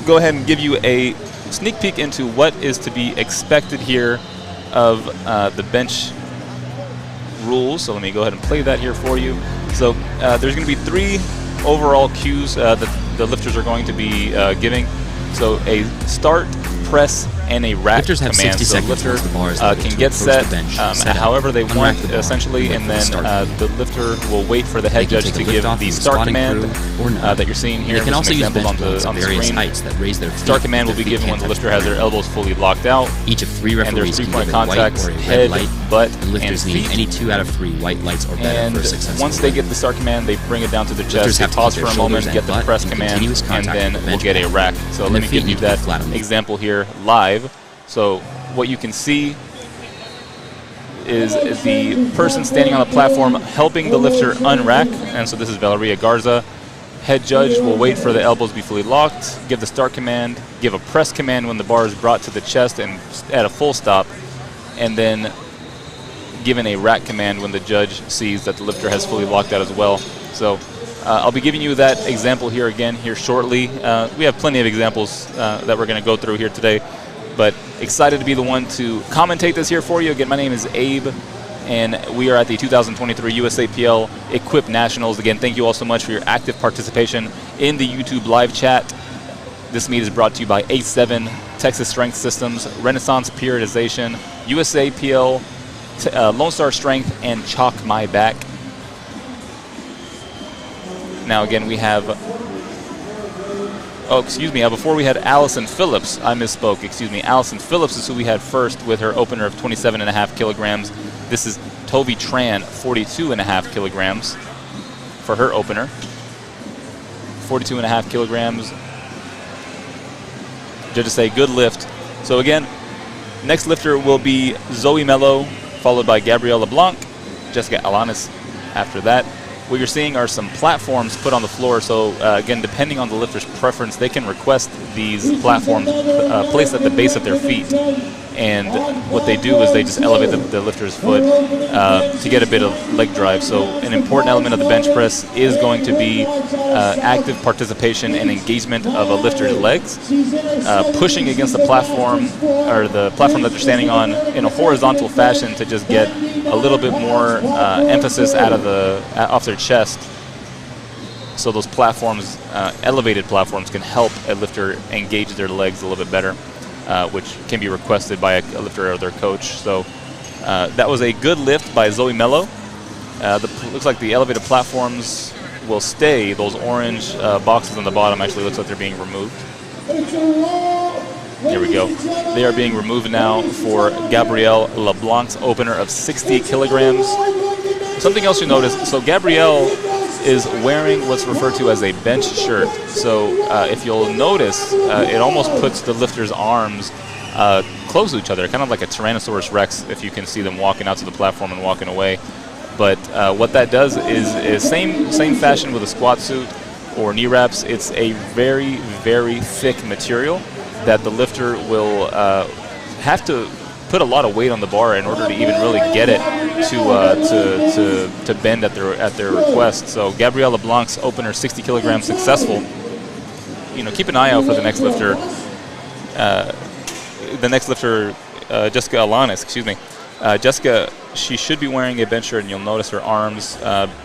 Go ahead and give you a sneak peek into what is to be expected here of the bench rules. So let me go ahead and play that here for you. So there's going to be 3 overall cues that the lifters are going to be giving. So a start, press, and a rack Lifters have command. 60 So seconds lifter once the bar is can get set however they want, the bar, essentially, and then the lifter will wait for the They head can judge take to a give lift off the from the start squatting command crew or not. that you're seeing here. They can There's also some use examples bench blocks on at the various screen. heights that raise their feet. Start command will their be feet given when can't the touch lifter has their elbows fully locked out. Each of 3 And there's referees can 3-point give a white contacts, or a head, red light, butt, and lifters and need feet. any 2 out of 3 white lights or better And for a successful once they lift. get the start command, they bring it down to the Lifters chest, they have to pause keep for their a moment, shoulders get and the butt press in command, continuous and contact then with the we'll bench get a bar. rack. So And let the me feet give you need to be that flat on the example here live. So what you can see is the person standing on the platform helping the lifter unrack. And so this is Valeria Garza. Head judge will wait for the elbows to be fully locked, give the start command, give a press command when the bar is brought to the chest and at a full stop, and then given a rack command when the judge sees that the lifter has fully locked out as well. So I'll be giving you that example here again here shortly. We have plenty of examples that we're going to go through here today, but excited to be the one to commentate this here for you. Again, my name is Abe, and we are at the 2023 USAPL Equip Nationals. Again, thank you all so much for your active participation in the YouTube live chat. This meet is brought to you by A7, Texas Strength Systems, Renaissance Periodization, USAPL, Lone Star Strength, and Chalk My Back. Now again, we have, before we had Allison Phillips, I misspoke, Allison Phillips is who we had first with her opener of 27.5 kilograms. This is Tovi Tran, 42.5 kilograms for her opener. 42.5 kilograms. Judges say good lift. So again, next lifter will be Zoe Mello, followed by Gabrielle LeBlanc, Jessica Alanis after that. What you're seeing are some platforms put on the floor. So again, depending on the lifter's preference, they can request these platforms placed at the base of their feet. And what they do is they just elevate the lifter's foot to get a bit of leg drive. So an important element of the bench press is going to be active participation and engagement of a lifter's legs, pushing against the platform or the platform that they're standing on in a horizontal fashion to just get a little bit more emphasis off their chest. So those platforms, elevated platforms, can help a lifter engage their legs a little bit better. Which can be requested by a lifter or their coach. So that was a good lift by Zoe Mello. Looks like the elevated platforms will stay. Those orange boxes on the bottom actually looks like they're being removed. There we go. They are being removed now for Gabrielle LeBlanc's opener of 60 kilograms. Something else you notice, so Gabrielle is wearing what's referred to as a bench shirt. So if you'll notice, it almost puts the lifter's arms close to each other, kind of like a Tyrannosaurus Rex if you can see them walking out to the platform and walking away. But what that does is same fashion with a squat suit or knee wraps. It's a very, very thick material that the lifter will have to put a lot of weight on the bar in order to even really get it to bend at their request. So Gabrielle LeBlanc's opener 60 kilograms successful. Keep an eye out for the next lifter. Jessica Alanis, Jessica, she should be wearing a bench shirt, and you'll notice her arms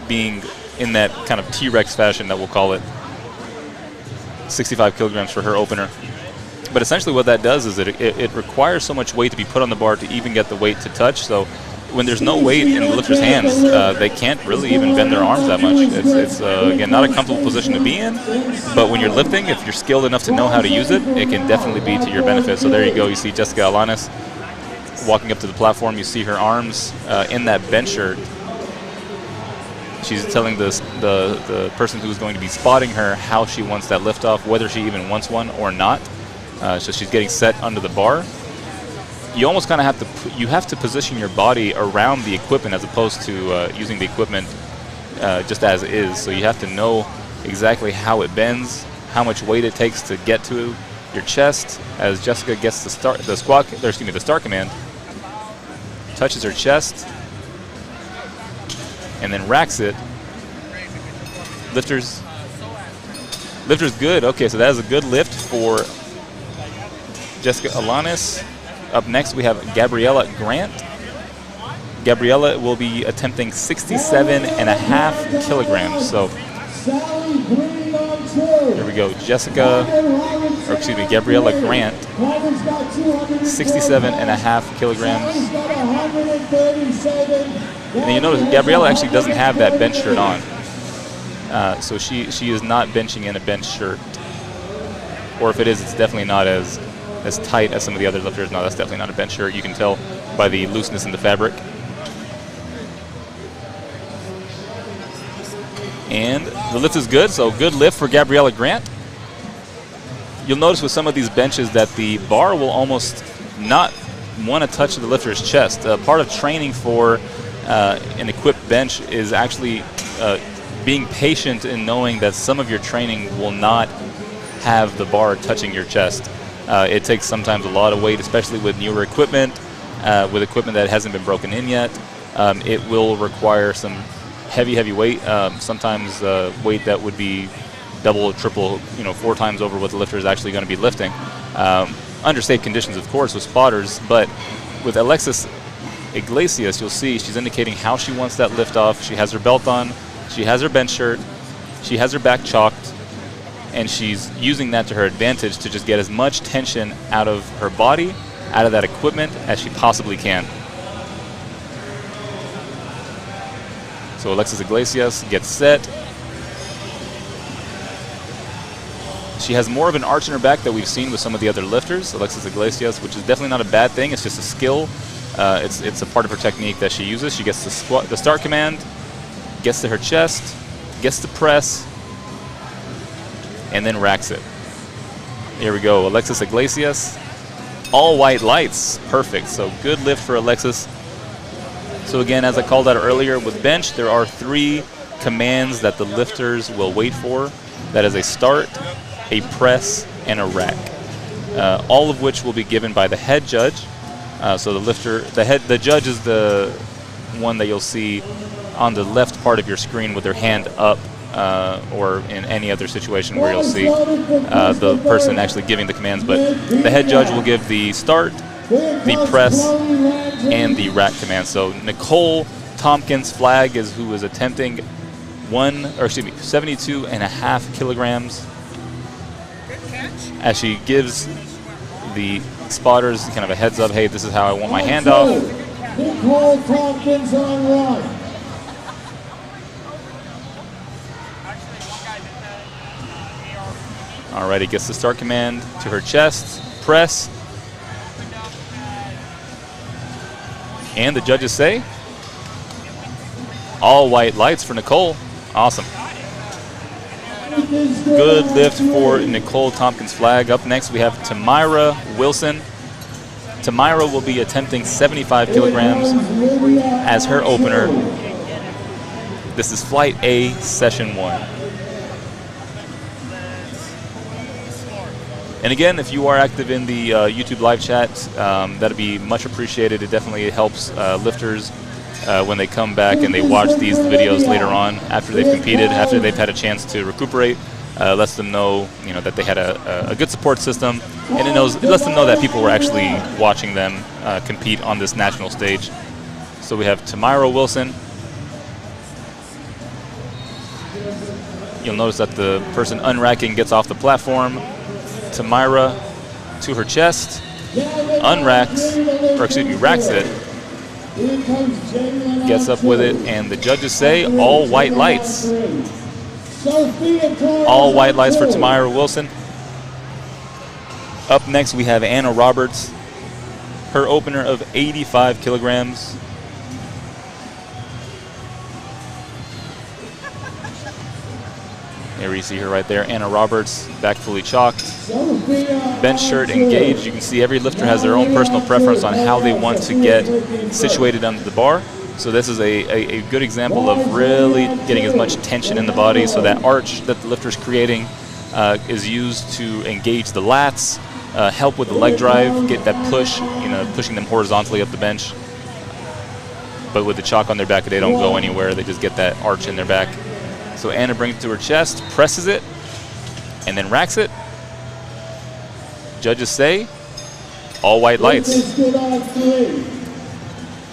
being in that kind of T-Rex fashion that we'll call it. 65 kilograms for her opener. But essentially what that does is it requires so much weight to be put on the bar to even get the weight to touch. So when there's no weight in the lifter's hands, they can't really even bend their arms that much. It's again, not a comfortable position to be in. But when you're lifting, if you're skilled enough to know how to use it, it can definitely be to your benefit. So there you go. You see Jessica Alanis walking up to the platform. You see her arms in that bench shirt. She's telling the person who's going to be spotting her how she wants that lift off, whether she even wants one or not. So she's getting set under the bar. You almost kind of have to position your body around the equipment as opposed to using the equipment just as is. So you have to know exactly how it bends, how much weight it takes to get to your chest. As Jessica gets the start command, touches her chest, and then racks it. Lifter's good. Okay, so that is a good lift for Jessica Alanis. Up next, we have Gabriella Grant. Gabriella will be attempting 67.5 kilograms. So here we go. Gabriella Grant, 67.5 kilograms. And you notice Gabriella actually doesn't have that bench shirt on. So she is not benching in a bench shirt. Or if it is, it's definitely not as tight as some of the other lifters. No, that's definitely not a bench shirt. You can tell by the looseness in the fabric. And the lift is good, so good lift for Gabriella Grant. You'll notice with some of these benches that the bar will almost not want to touch the lifter's chest. Part of training for an equipped bench is actually being patient in knowing that some of your training will not have the bar touching your chest. It takes sometimes a lot of weight, especially with newer equipment, with equipment that hasn't been broken in yet. It will require some heavy weight, sometimes weight that would be double or triple, 4 times over what the lifter is actually going to be lifting. Under safe conditions, of course, with spotters, but with Alexis Iglesias, you'll see she's indicating how she wants that lift off. She has her belt on, she has her bench shirt, she has her back chalked, and she's using that to her advantage to just get as much tension out of her body, out of that equipment, as she possibly can. So Alexis Iglesias gets set. She has more of an arch in her back that we've seen with some of the other lifters, Alexis Iglesias, which is definitely not a bad thing. It's just a skill. It's a part of her technique that she uses. She gets the start command, gets to her chest, gets the press, and then racks it. Here we go, Alexis Iglesias. All white lights, perfect. So good lift for Alexis. So again, as I called out earlier, with bench, there are 3 commands that the lifters will wait for. That is a start, a press, and a rack. All of which will be given by the head judge. So the judge is the one that you'll see on the left part of your screen with their hand up, or in any other situation where you'll see the person actually giving the commands. But the head judge will give the start, the press, and the rack command. So Nicole Tompkins Flagg is who is attempting 72.5 kilograms. As she gives the spotters kind of a heads up, hey, this is how I want my hand off. Nicole Tompkins on 1. Alrighty, gets the start command to her chest, press. And the judges say, all white lights for Nicole. Awesome. Good lift for Nicole Tompkins Flagg. Up next, we have Tamyra Wilson. Tamyra will be attempting 75 kilograms as her opener. This is Flight A, Session 1. And again, if you are active in the YouTube live chat, that'd be much appreciated. It definitely helps lifters when they come back and they watch these videos later on after they've competed, after they've had a chance to recuperate. Lets them know, that they had a good support system, and it lets them know that people were actually watching them compete on this national stage. So we have Tamyra Wilson. You'll notice that the person unracking gets off the platform. Tamyra to her chest, racks it, gets up with it, and the judges say all white lights. All white lights for Tamyra Wilson. Up next, we have Anna Roberts. her opener of 85 kilograms. There you see her right there. Anna Roberts, back fully chalked. Bench shirt engaged. You can see every lifter has their own personal preference on how they want to get situated under the bar. So this is a good example of really getting as much tension in the body, so that arch that the lifter is creating is used to engage the lats, help with the leg drive, get that push, pushing them horizontally up the bench. But with the chalk on their back, they don't go anywhere. They just get that arch in their back. So Anna brings it to her chest, presses it, and then racks it. Judges say, all white lights.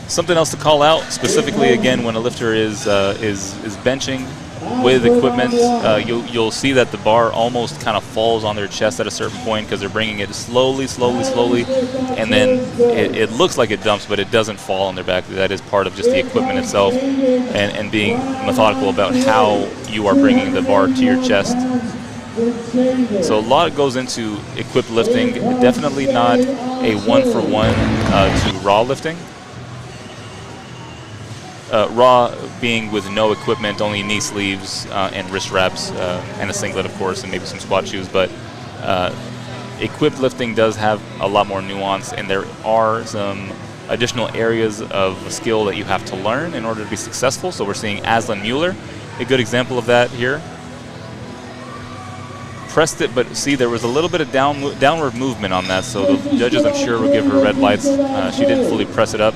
Something else to call out, specifically again when a lifter is benching with equipment, you'll see that the bar almost kind of falls on their chest at a certain point because they're bringing it slowly, and then it looks like it dumps, but it doesn't fall on their back. That is part of just the equipment itself, and being methodical about how you are bringing the bar to your chest. So a lot goes into equipped lifting. Definitely not a one-for-one to raw lifting. Raw being with no equipment, only knee sleeves and wrist wraps, and a singlet, of course, and maybe some squat shoes. But equipped lifting does have a lot more nuance, and there are some additional areas of skill that you have to learn in order to be successful. So we're seeing Aslan Mueller, a good example of that here. Pressed it, but see, there was a little bit of downward movement on that, so the judges, I'm sure, will give her red lights. She didn't fully press it up.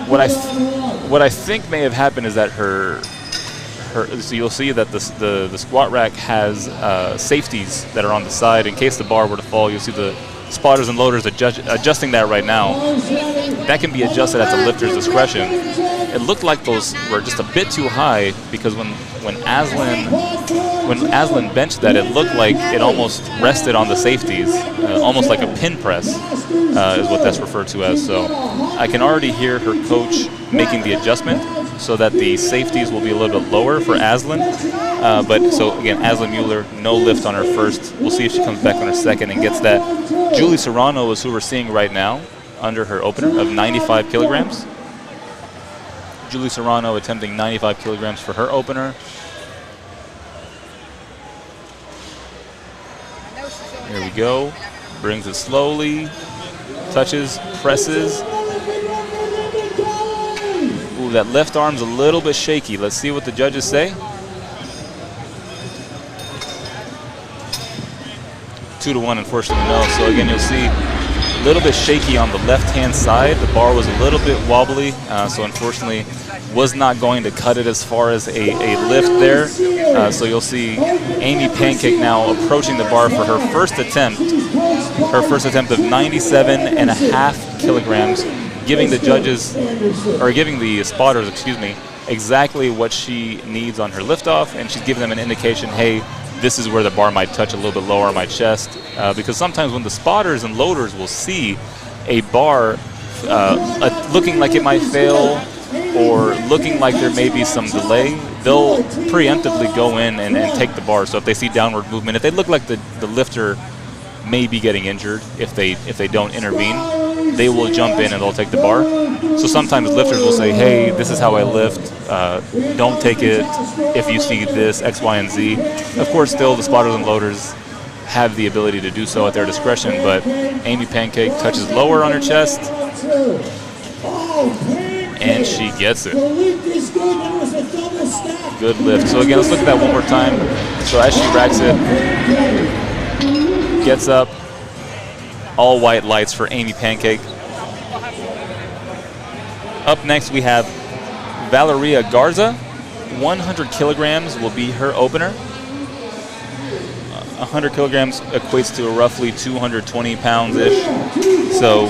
What I think may have happened is that so you'll see that the squat rack has safeties that are on the side in case the bar were to fall. You'll see the spotters and loaders adjusting that right now. That can be adjusted at the lifter's discretion. It looked like those were just a bit too high because when Aslan benched that, it looked like it almost rested on the safeties, almost like a pin press is what that's referred to as. So I can already hear her coach making the adjustment so that the safeties will be a little bit lower for Aslan. But so again, Aslan Mueller, no lift on her first. We'll see if she comes back on her second and gets that. Julie Serrano is who we're seeing right now under her opener of 95 kilograms. Julie Serrano attempting 95 kilograms for her opener. Here we go. Brings it slowly. Touches, presses. Ooh, that left arm's a little bit shaky. Let's see what the judges say. 2-1, unfortunately, no. So again, you'll see a little bit shaky on the left-hand side. The bar was a little bit wobbly, so unfortunately was not going to cut it as far as a lift there. So you'll see Amy Pancake now approaching the bar for her first attempt. Her first attempt of 97.5 kilograms, giving the judges, or giving the spotters, exactly what she needs on her liftoff, and she's giving them an indication, hey, this is where the bar might touch a little bit lower on my chest, because sometimes when the spotters and loaders will see a bar looking like it might fail or looking like there may be some delay, they'll preemptively go in and take the bar. So if they see downward movement, if they look like the lifter may be getting injured, if they don't intervene, they will jump in and they'll take the bar. So sometimes lifters will say, hey, this is how I lift, don't take it if you see this, X, Y, and Z. Of course, still the spotters and loaders have the ability to do so at their discretion, but Amy Pancake touches lower on her chest, and she gets it. Good lift. So again, let's look at that one more time. So as she racks it, gets up, all white lights for Amy Pancake. Up next, we have Valeria Garza. 100 kilograms will be her opener. 100 kilograms equates to roughly 220 pounds-ish. So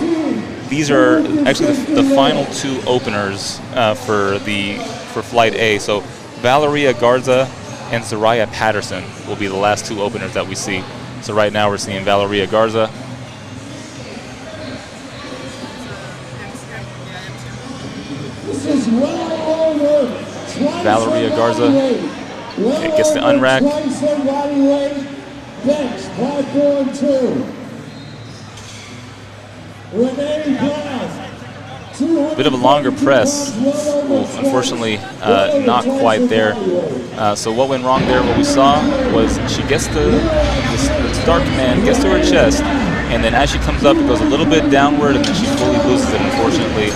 these are actually the final two openers for Flight A. So Valeria Garza and Soraya Patterson will be the last two openers that we see. So right now we're seeing Valeria Garza. Valeria Garza gets the unrack. Bit of a longer press. Ooh, unfortunately, not quite there. So what went wrong there, what we saw was she gets the start command, gets to her chest, and then as she comes up, it goes a little bit downward, and then she fully loses it, unfortunately.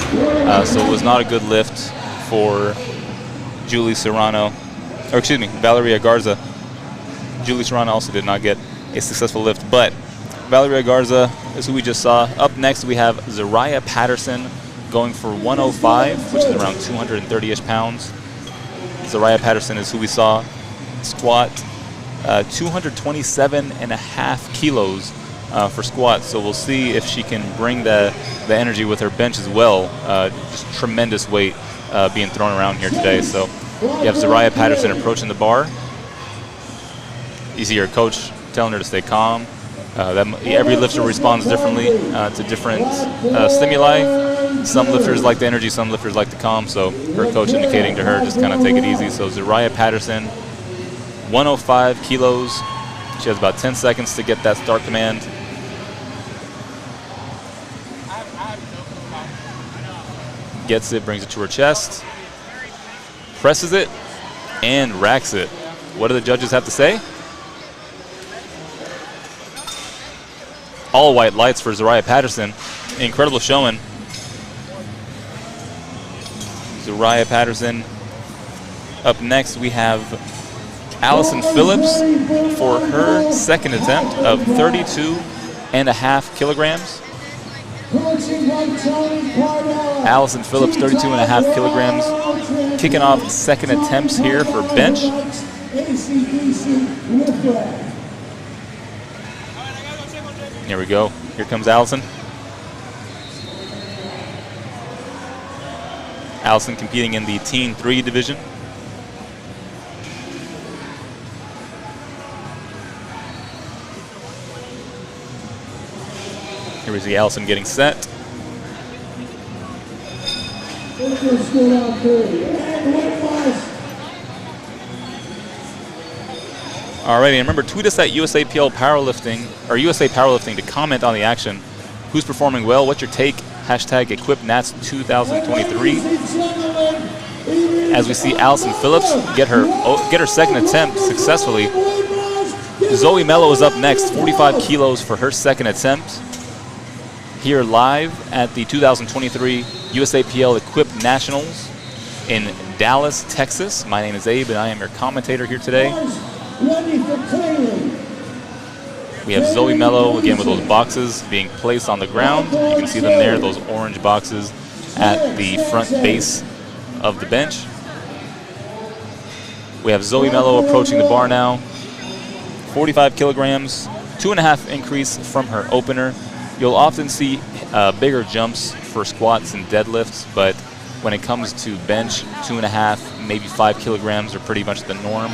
So it was not a good lift for Julie Serrano, or excuse me, Valeria Garza. Julie Serrano also did not get a successful lift, but Valeria Garza is who we just saw. Up next, we have Zariah Patterson going for 105, which is around 230-ish pounds. Zariah Patterson is who we saw squat 227.5 kilos for squat. So we'll see if she can bring the energy with her bench as well. Just tremendous weight being thrown around here today. So you have Zariah Patterson approaching the bar. You see her coach telling her to stay calm. Every lifter responds differently to different stimuli. Some lifters like the energy, some lifters like the calm, so her coach indicating to her just kind of take it easy. So Zariah Patterson, 105 kilos. She has about 10 seconds to get that start command. Gets it, brings it to her chest, presses it, and racks it. What do the judges have to say? All white lights for Zariah Patterson. Incredible showing. Zariah Patterson. Up next, we have Allison Phillips for her second attempt of 32.5 kilograms. Allison Phillips, 32.5 kilograms. Kicking off second attempts here for bench. Here we go. Here comes Allison. Allison competing in the Teen 3 division. Here we see Allison getting set. Alrighty, and remember, tweet us at USAPL Powerlifting, or USA Powerlifting, to comment on the action. Who's performing well? What's your take? Hashtag #EquipNats2023. As we see Allison Phillips get her second attempt successfully. Zoe Mello is up next, 45 kilos for her second attempt. Here live at the 2023 USAPL Equip Nationals in Dallas, Texas. My name is Abe, and I am your commentator here today. We have Zoe Mello, again, with those boxes being placed on the ground. You can see them there, those orange boxes at the front base of the bench. We have Zoe Mello approaching the bar now. 45 kilograms, 2.5 increase from her opener. You'll often see bigger jumps for squats and deadlifts, but when it comes to bench, 2.5, maybe 5 kilograms are pretty much the norm.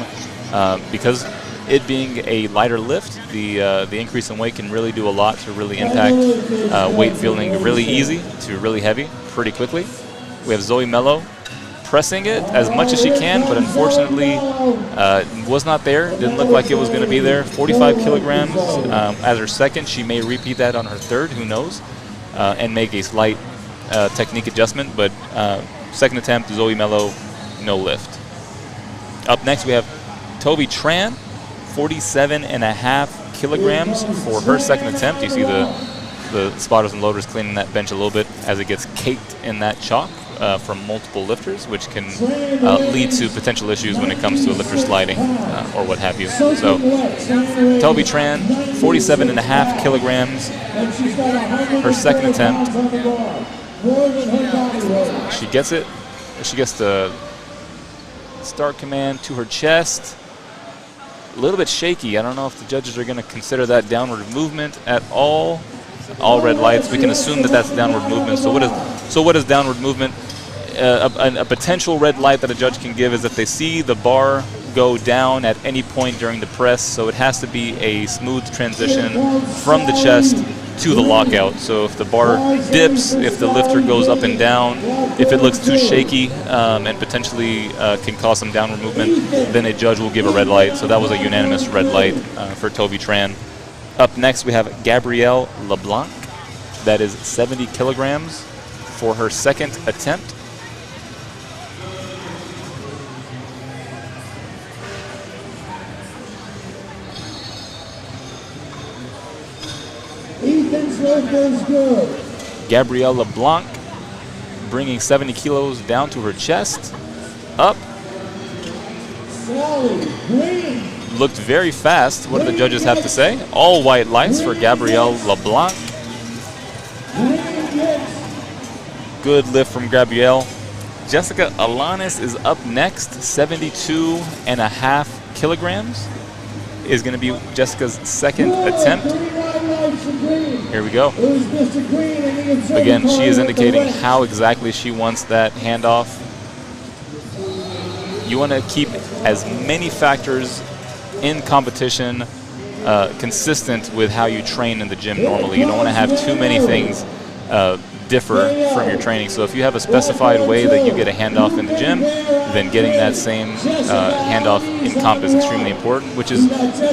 Because it being a lighter lift, the increase in weight can really do a lot to really impact weight feeling really easy to really heavy pretty quickly. We have Zoe Mello pressing it as much as she can, but unfortunately was not there. Didn't look like it was going to be there. 45 kilograms as her second. She may repeat that on her third, who knows, and make a slight technique adjustment. But second attempt, Zoe Mello, no lift. Up next, we have Toby Tran, 47.5 kilograms for her second attempt. You see the spotters and loaders cleaning that bench a little bit as it gets caked in that chalk from multiple lifters, which can lead to potential issues when it comes to a lifter sliding or what have you. So Toby Tran, 47.5 kilograms, her second attempt. She gets it. She gets the start command to her chest. A little bit shaky. I don't know if the judges are going to consider that downward movement at all. All red lights. We can assume that that's downward movement. So what is downward movement? A potential red light that a judge can give is if they see the bar go down at any point during the press. So it has to be a smooth transition from the chest to the lockout. So if the bar dips, if the lifter goes up and down, if it looks too shaky and potentially can cause some downward movement, then a judge will give a red light. So that was a unanimous red light for Toby Tran. Up next, we have Gabrielle LeBlanc, That is 70 kilograms for her second attempt. Ethan's lift is good. Gabrielle LeBlanc bringing 70 kilos down to her chest. Up. Sally Green. Looked very fast. What do the judges have to say? All white lights for Gabrielle LeBlanc. Good lift from Gabrielle. Jessica Alanis is up next. 72.5 kilograms is going to be Jessica's second attempt. Here we go. Again, she is indicating how exactly she wants that handoff. You want to keep as many factors in competition consistent with how you train in the gym normally. You don't want to have too many things differ from your training. So if you have a specified way that you get a handoff in the gym, then getting that same handoff in comp is extremely important, which is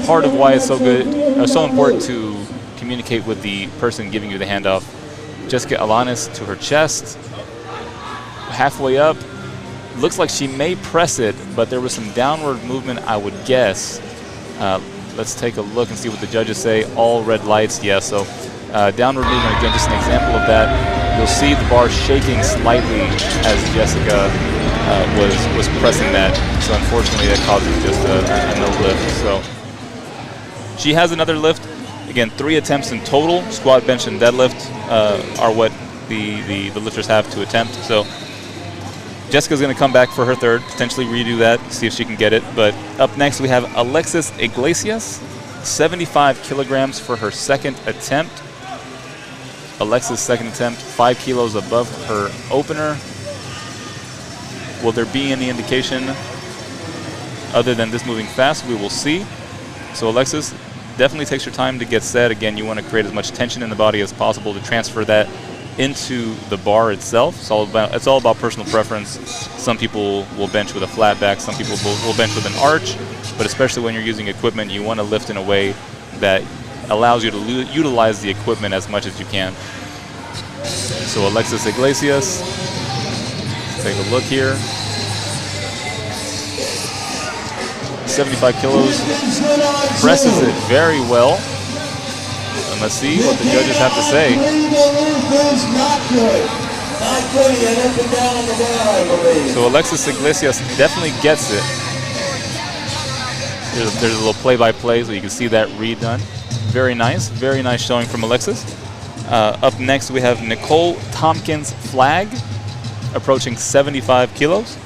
part of why it's so good, so important to communicate with the person giving you the handoff. Jessica Alanis to her chest, halfway up. Looks like she may press it, but there was some downward movement, I would guess. Let's take a look and see what the judges say. All red lights, yes. So downward movement, again, just an example of that. You'll see the bar shaking slightly as Jessica was pressing that. So unfortunately, that causes just a no lift. So she has another lift. Again, 3 attempts in total. Squat, bench, and deadlift are what the lifters have to attempt. So Jessica's going to come back for her third, potentially redo that, see if she can get it. But up next, we have Alexis Iglesias, 75 kilograms for her second attempt. Alexis' second attempt, 5 kilos above her opener. Will there be any indication other than this moving fast? We will see. So Alexis definitely takes your time to get set. Again, you want to create as much tension in the body as possible to transfer that into the bar itself. It's all about personal preference. Some people will bench with a flat back, some people will bench with an arch, but especially when you're using equipment, you want to lift in a way that allows you to utilize the equipment as much as you can. So Alexis Iglesias, take a look here. 75 kilos, presses it very well. And let's see what the judges have to say. So Alexis Iglesias definitely gets it. There's a little play-by-play, so you can see that read done. Very nice showing from Alexis. Up next, we have Nicole Tompkins Flagg, approaching 75 kilos.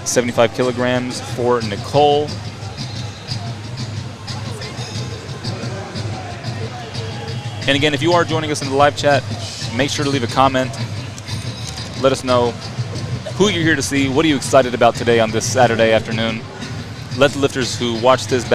75 kilograms for Nicole. And again, if you are joining us in the live chat, make sure to leave a comment. Let us know who you're here to see. What are you excited about today on this Saturday afternoon? Let the lifters who watch this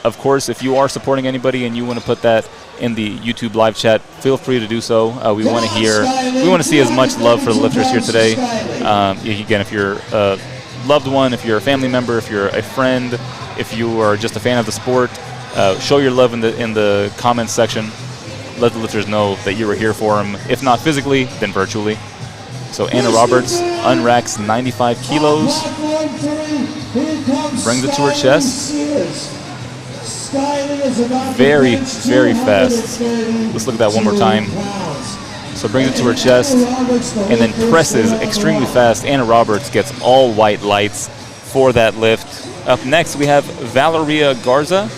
Of course, if you are supporting anybody and you want to put that in the YouTube live chat, feel free to do so. We want to see as much love for the lifters here today. Again, if you're a loved one, if you're a family member, if you're a friend, if you are just a fan of the sport, show your love in the comments section. Let the lifters know that you were here for them. If not physically, then virtually. So Anna Roberts unracks 95 kilos, brings it to her chest. Very, very fast. Let's look at that one more time. So brings it to her chest and then presses extremely fast. Anna Roberts gets all white lights for that lift. Up next, we have Valeria Garza.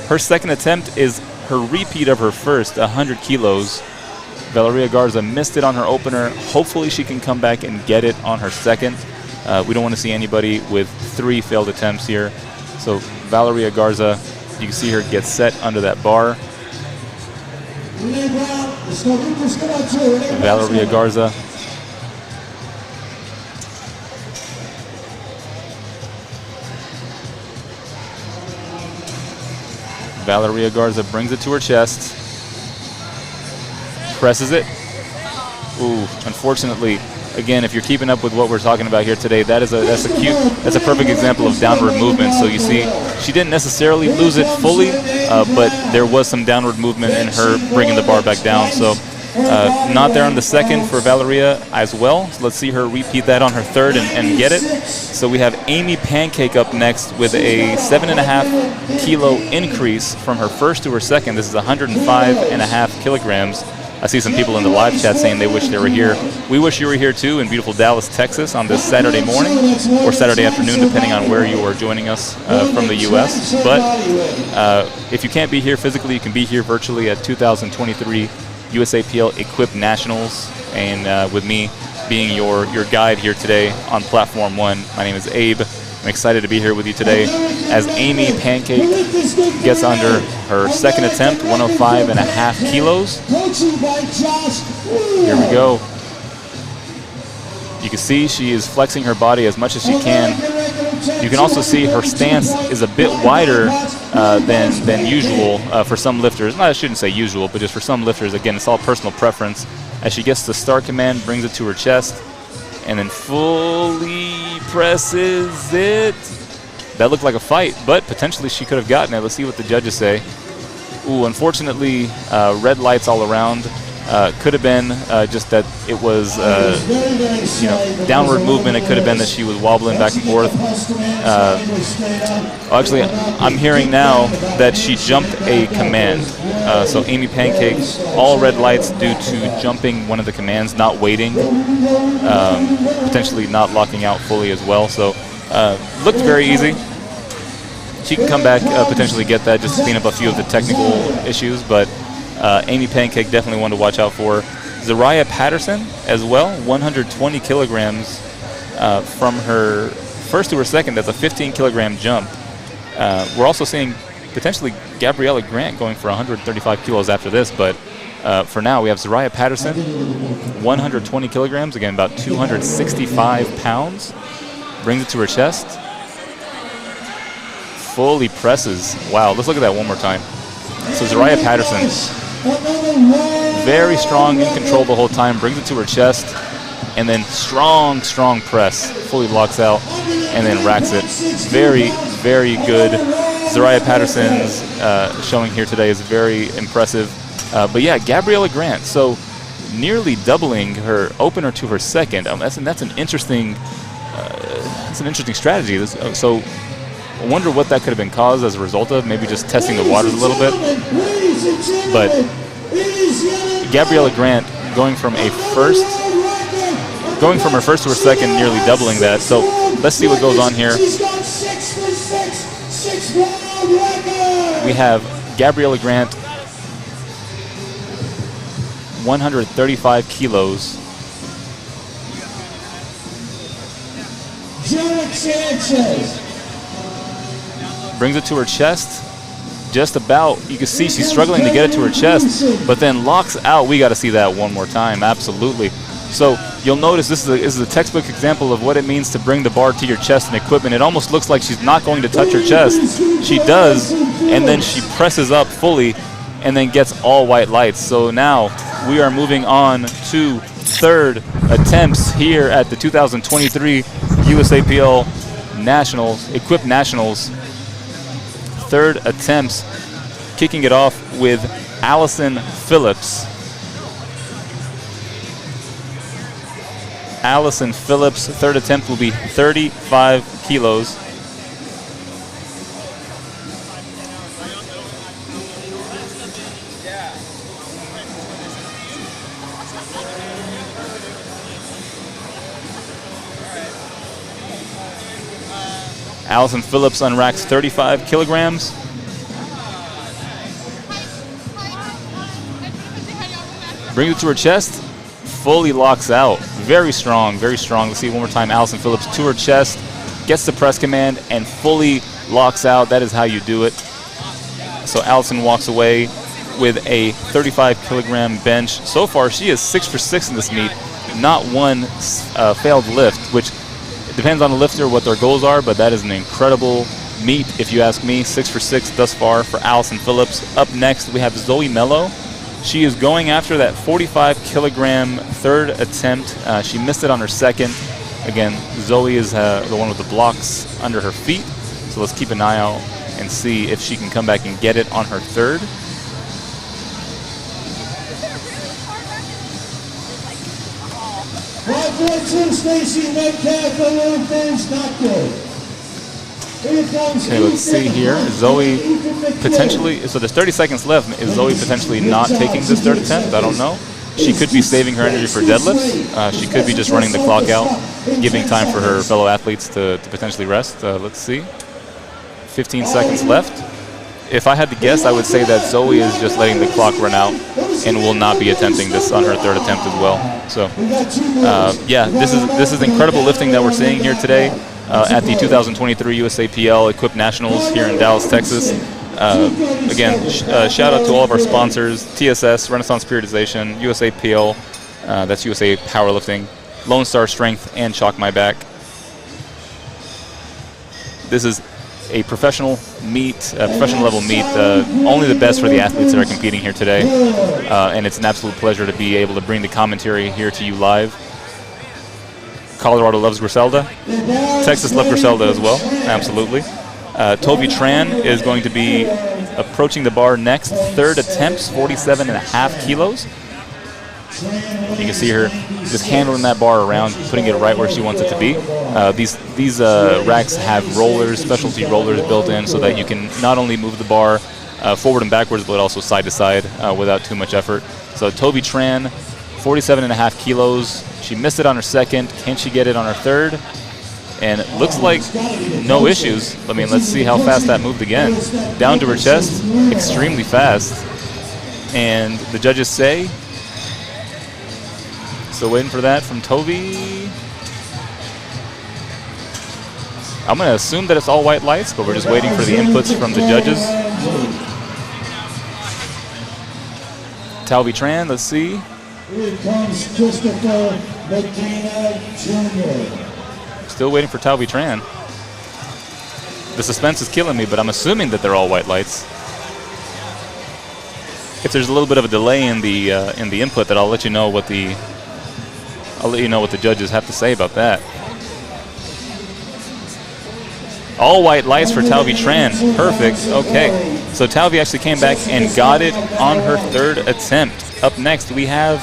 Her second attempt is her repeat of her first, 100 kilos. Valeria Garza missed it on her opener. Hopefully she can come back and get it on her second. We don't want to see anybody with 3 failed attempts here. So Valeria Garza, you can see her get set under that bar. Valeria Garza. Valeria Garza brings it to her chest. Presses it. Ooh, unfortunately, again, if you're keeping up with what we're talking about here today, that's a perfect example of downward movement. So you see, she didn't necessarily lose it fully, but there was some downward movement in her bringing the bar back down. So not there on the second for Valeria as well. So let's see her repeat that on her third and get it. So we have Amy Pancake up next with a 7.5 kilo increase from her first to her second. This is 105.5 kilograms. I see some people in the live chat saying they wish they were here. We wish you were here too in beautiful Dallas, Texas on this Saturday morning or Saturday afternoon, depending on where you are joining us from the U.S. But if you can't be here physically, you can be here virtually at 2023 USAPL Equip Nationals. And with me being your guide here today on Platform 1, my name is Abe. I'm excited to be here with you today as Amy Pancake gets under her second attempt, 105.5 kilos. Here we go. You can see she is flexing her body as much as she can. You can also see her stance is a bit wider than usual for some lifters. I shouldn't say usual, but just for some lifters. Again, it's all personal preference. As she gets the start command, brings it to her chest, and then fully presses it. That looked like a fight, but potentially she could have gotten it. Let's see what the judges say. Ooh, unfortunately, red lights all around. Could have been just that it was, downward movement. It could have been that she was wobbling back and forth. Actually, I'm hearing now that she jumped a command. So Amy Pancake, all red lights due to jumping one of the commands, not waiting, potentially not locking out fully as well. So looked very easy. She can come back, potentially get that, just clean up a few of the technical issues, but Amy Pancake definitely one to watch out for. Zariah Patterson as well, 120 kilograms from her first to her second. That's a 15-kilogram jump. We're also seeing potentially Gabriella Grant going for 135 kilos after this, but for now we have Zariah Patterson, 120 kilograms, again about 265 pounds. Brings it to her chest. Fully presses. Wow, let's look at that one more time. So Zariah Patterson, very strong, in control the whole time, brings it to her chest, and then strong press, fully locks out, and then racks it. Very, very good. Zariah Patterson's showing here today is very impressive. But yeah, Gabriella Grant, so nearly doubling her opener to her second. That's an interesting strategy. So I wonder what that could have been caused as a result of, maybe just testing the waters a little bit. But Gabriella Grant going from her first to her second, nearly doubling that. So let's see what goes on here. We have Gabriella Grant, 135 kilos. Brings it to her chest, just about. You can see she's struggling to get it to her chest, but then locks out. We got to see that one more time, absolutely. So you'll notice this is a textbook example of what it means to bring the bar to your chest in equipment. It almost looks like she's not going to touch her chest. She does, and then she presses up fully and then gets all white lights. So now we are moving on to third attempts here at the 2023 USAPL Nationals, Equipped Nationals. Third attempts, kicking it off with Allison Phillips. Allison Phillips, third attempt will be 35 kilos. Allison Phillips unracks 35 kilograms. Brings it to her chest, fully locks out. Very strong, very strong. Let's see it one more time. Allison Phillips to her chest, gets the press command, and fully locks out. That is how you do it. So Allison walks away with a 35 kilogram bench. So far, she is 6 for 6 in this meet. Not one failed lift, which it depends on the lifter what their goals are, but that is an incredible meet, if you ask me. 6 for 6 thus far for Allison Phillips. Up next, we have Zoe Mello. She is going after that 45 kilogram third attempt. She missed it on her second. Again, Zoe is the one with the blocks under her feet. So let's keep an eye out and see if she can come back and get it on her third. Stacy Metcalf, the little thing's not good. Okay, let's see here. Zoe potentially, so there's 30 seconds left. Is Zoe potentially not taking this third attempt? I don't know. She could be saving her energy for deadlifts. She could be just running the clock out, giving time for her fellow athletes to potentially rest. Let's see. 15 seconds left. If I had to guess, I would say that Zoe is just letting the clock run out and will not be attempting this on her third attempt as well. So, yeah, this is incredible lifting that we're seeing here today at the 2023 USAPL Equipped Nationals here in Dallas, Texas. Again, shout out to all of our sponsors: TSS, Renaissance Periodization, USAPL, that's USA Powerlifting, Lone Star Strength, and Chalk My Back. This is a professional meet, professional level meet, only the best for the athletes that are competing here today. And it's an absolute pleasure to be able to bring the commentary here to you live. Colorado loves Griselda. Texas loves Griselda as well, absolutely. Toby Tran is going to be approaching the bar next. Third attempts, 47.5 kilos. You can see her just handling that bar around, putting it right where she wants it to be. These racks have rollers, specialty rollers built in, so that you can not only move the bar forward and backwards, but also side to side without too much effort. So Toby Tran, 47.5 kilos. She missed it on her second. Can she get it on her third? And it looks like no issues. I mean, let's see how fast that moved again. Down to her chest, extremely fast. And the judges say, so waiting for that from Toby. I'm going to assume that it's all white lights, but we're just waiting for the inputs from the judges. Toby Tran, let's see. Here comes Christopher Medina Jr. Still waiting for Toby Tran. The suspense is killing me, but I'm assuming that they're all white lights. If there's a little bit of a delay in the input, that I'll let you know what the judges have to say about that. All white lights for Talvi Tran. Perfect. Okay. So Talvi actually came back and got it on her third attempt. Up next, we have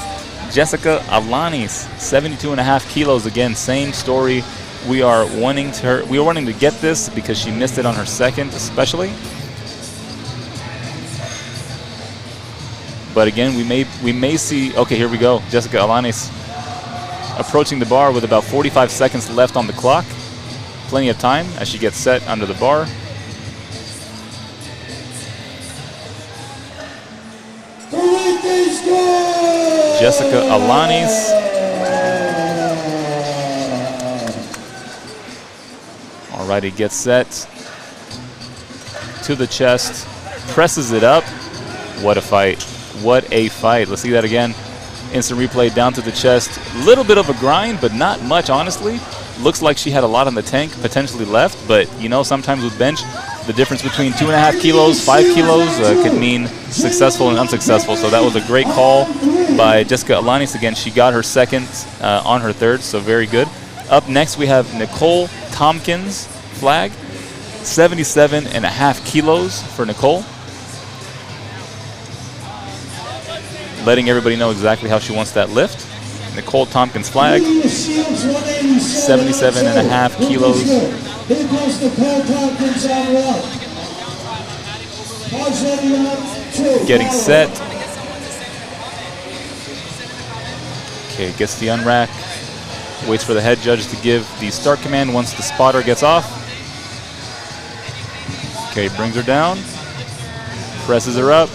Jessica Alanis, 72.5 kilos. Again, same story. We are wanting to get this because she missed it on her second, especially. But again, we may see. Okay, here we go. Jessica Alanis approaching the bar with about 45 seconds left on the clock. Plenty of time as she gets set under the bar. Jessica Alanis. Alrighty, gets set to the chest, presses it up. What a fight. What a fight. Let's see that again. Instant replay down to the chest. Little bit of a grind, but not much, honestly. Looks like she had a lot in the tank potentially left, but you know, sometimes with bench, The difference between 2.5 kilos, 5 kilos could mean successful and unsuccessful. So that was a great call by Jessica Alanis. Again, she got her second on her third, so very good. Up next, we have Nicole Tompkins flag, 77.5 kilos for Nicole. Letting everybody know exactly how she wants that lift. Nicole Tompkins flag, 77.5 kilos. Getting set. Okay, gets the unrack. Waits for the head judge to give the start command once the spotter gets off. Okay, brings her down. Presses her up.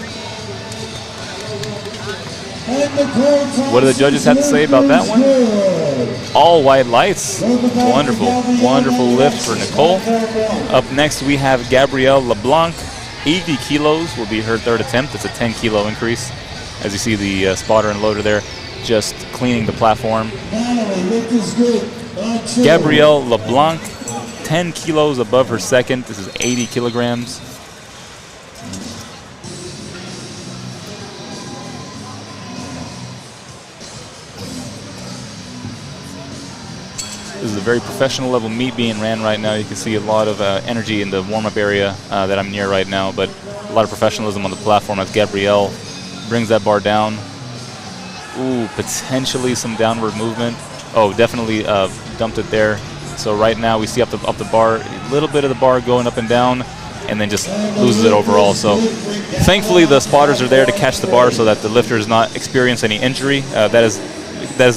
What do the judges have to say about that one? All white lights. Wonderful, wonderful lift for Nicole. Up next, we have Gabrielle LeBlanc. 80 kilos will be her third attempt. It's a 10 kilo increase. As you see the spotter and loader there, just cleaning the platform. Gabrielle LeBlanc, 10 kilos above her second. This is 80 kilograms. This is a very professional level meet being ran right now. You can see a lot of energy in the warm-up area that I'm near right now, but a lot of professionalism on the platform as Gabrielle brings that bar down. Ooh, potentially some downward movement. Oh, definitely dumped it there. So right now we see up the bar, a little bit of the bar going up and down, and then just loses it overall. So thankfully the spotters are there to catch the bar so that the lifter does not experience any injury. That is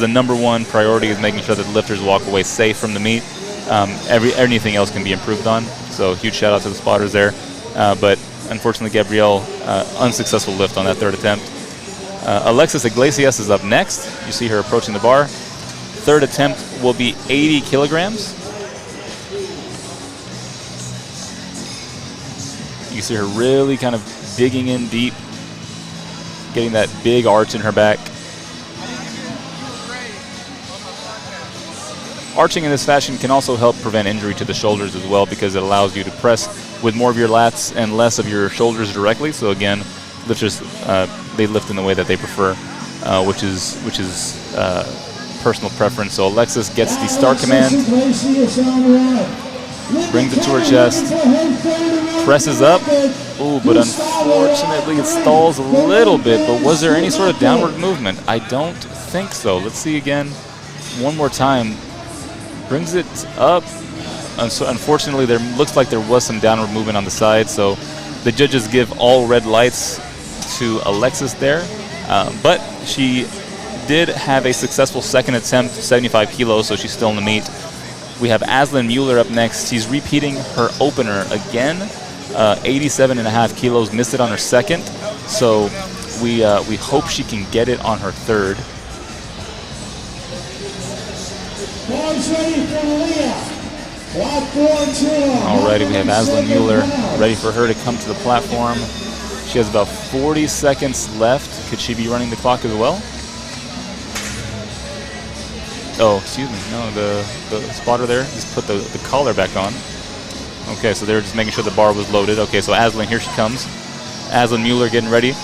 the #1 priority, is making sure that the lifters walk away safe from the meet. Anything else can be improved on. So huge shout out to the spotters there. But unfortunately, Gabrielle, unsuccessful lift on that third attempt. Alexis Iglesias is up next. You see her approaching the bar. Third attempt will be 80 kilograms. You see her really kind of digging in deep, getting that big arch in her back. Arching in this fashion can also help prevent injury to the shoulders as well, because it allows you to press with more of your lats and less of your shoulders directly. So again, lifters, they lift in the way that they prefer, which is personal preference. So Alexis gets the start command, brings it to her chest, presses up. Ooh, but unfortunately it stalls a little bit. But was there any sort of downward movement? I don't think so. Let's see again one more time. Brings it up. So unfortunately, there looks like there was some downward movement on the side, so the judges give all red lights to Alexis there. But she did have a successful second attempt, 75 kilos, so she's still in the meet. We have Aslan Mueller up next. She's repeating her opener again, 87.5 kilos, missed it on her second. So we hope she can get it on her third. Alrighty, we have Aslan Mueller ready for her to come to the platform. She has about 40 seconds left. Could she be running the clock as well? Oh, excuse me. No, the spotter there just put the collar back on. Okay, so they're just making sure the bar was loaded. Okay, so Aslan, here she comes. Aslan Mueller getting ready.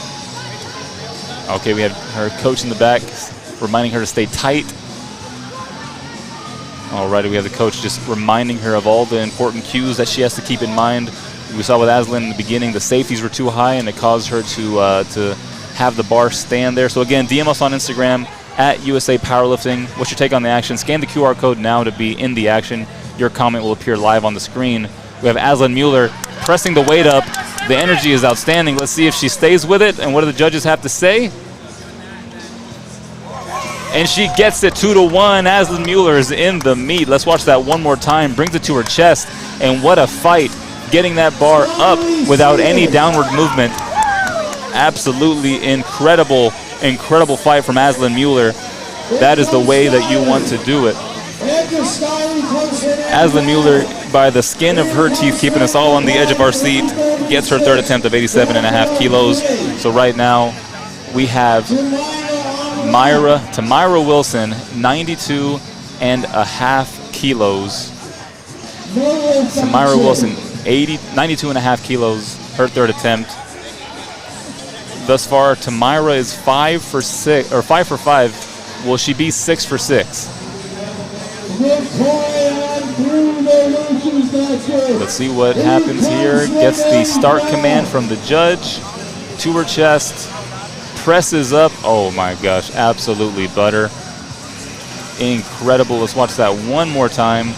Okay, we have her coach in the back reminding her to stay tight. Alrighty, we have the coach just reminding her of all the important cues that she has to keep in mind. We saw with Aslan in the beginning, the safeties were too high, and it caused her to have the bar stand there. So again, DM us on Instagram at USA Powerlifting. What's your take on the action? Scan the QR code now to be in the action. Your comment will appear live on the screen. We have Aslan Mueller pressing the weight up. The energy is outstanding. Let's see if she stays with it, and what do the judges have to say? And she gets it 2-1. Aslan Mueller is in the meet. Let's watch that one more time. Brings it to her chest, and what a fight. Getting that bar up without any downward movement. Absolutely incredible, incredible fight from Aslan Mueller. That is the way that you want to do it. Aslan Mueller, by the skin of her teeth, keeping us all on the edge of our seat, gets her third attempt of 87.5 kilos. So right now, we have Tamyra Wilson, 92.5 kilos. Tamyra Wilson 92.5 kilos, her third attempt. Thus far, Tamira is 5 for 6, or 5 for 5. Will she be 6 for 6? Let's see what happens here. Gets the start command from the judge to her chest, presses up. Oh my gosh, absolutely butter. Incredible. Let's watch that one more time.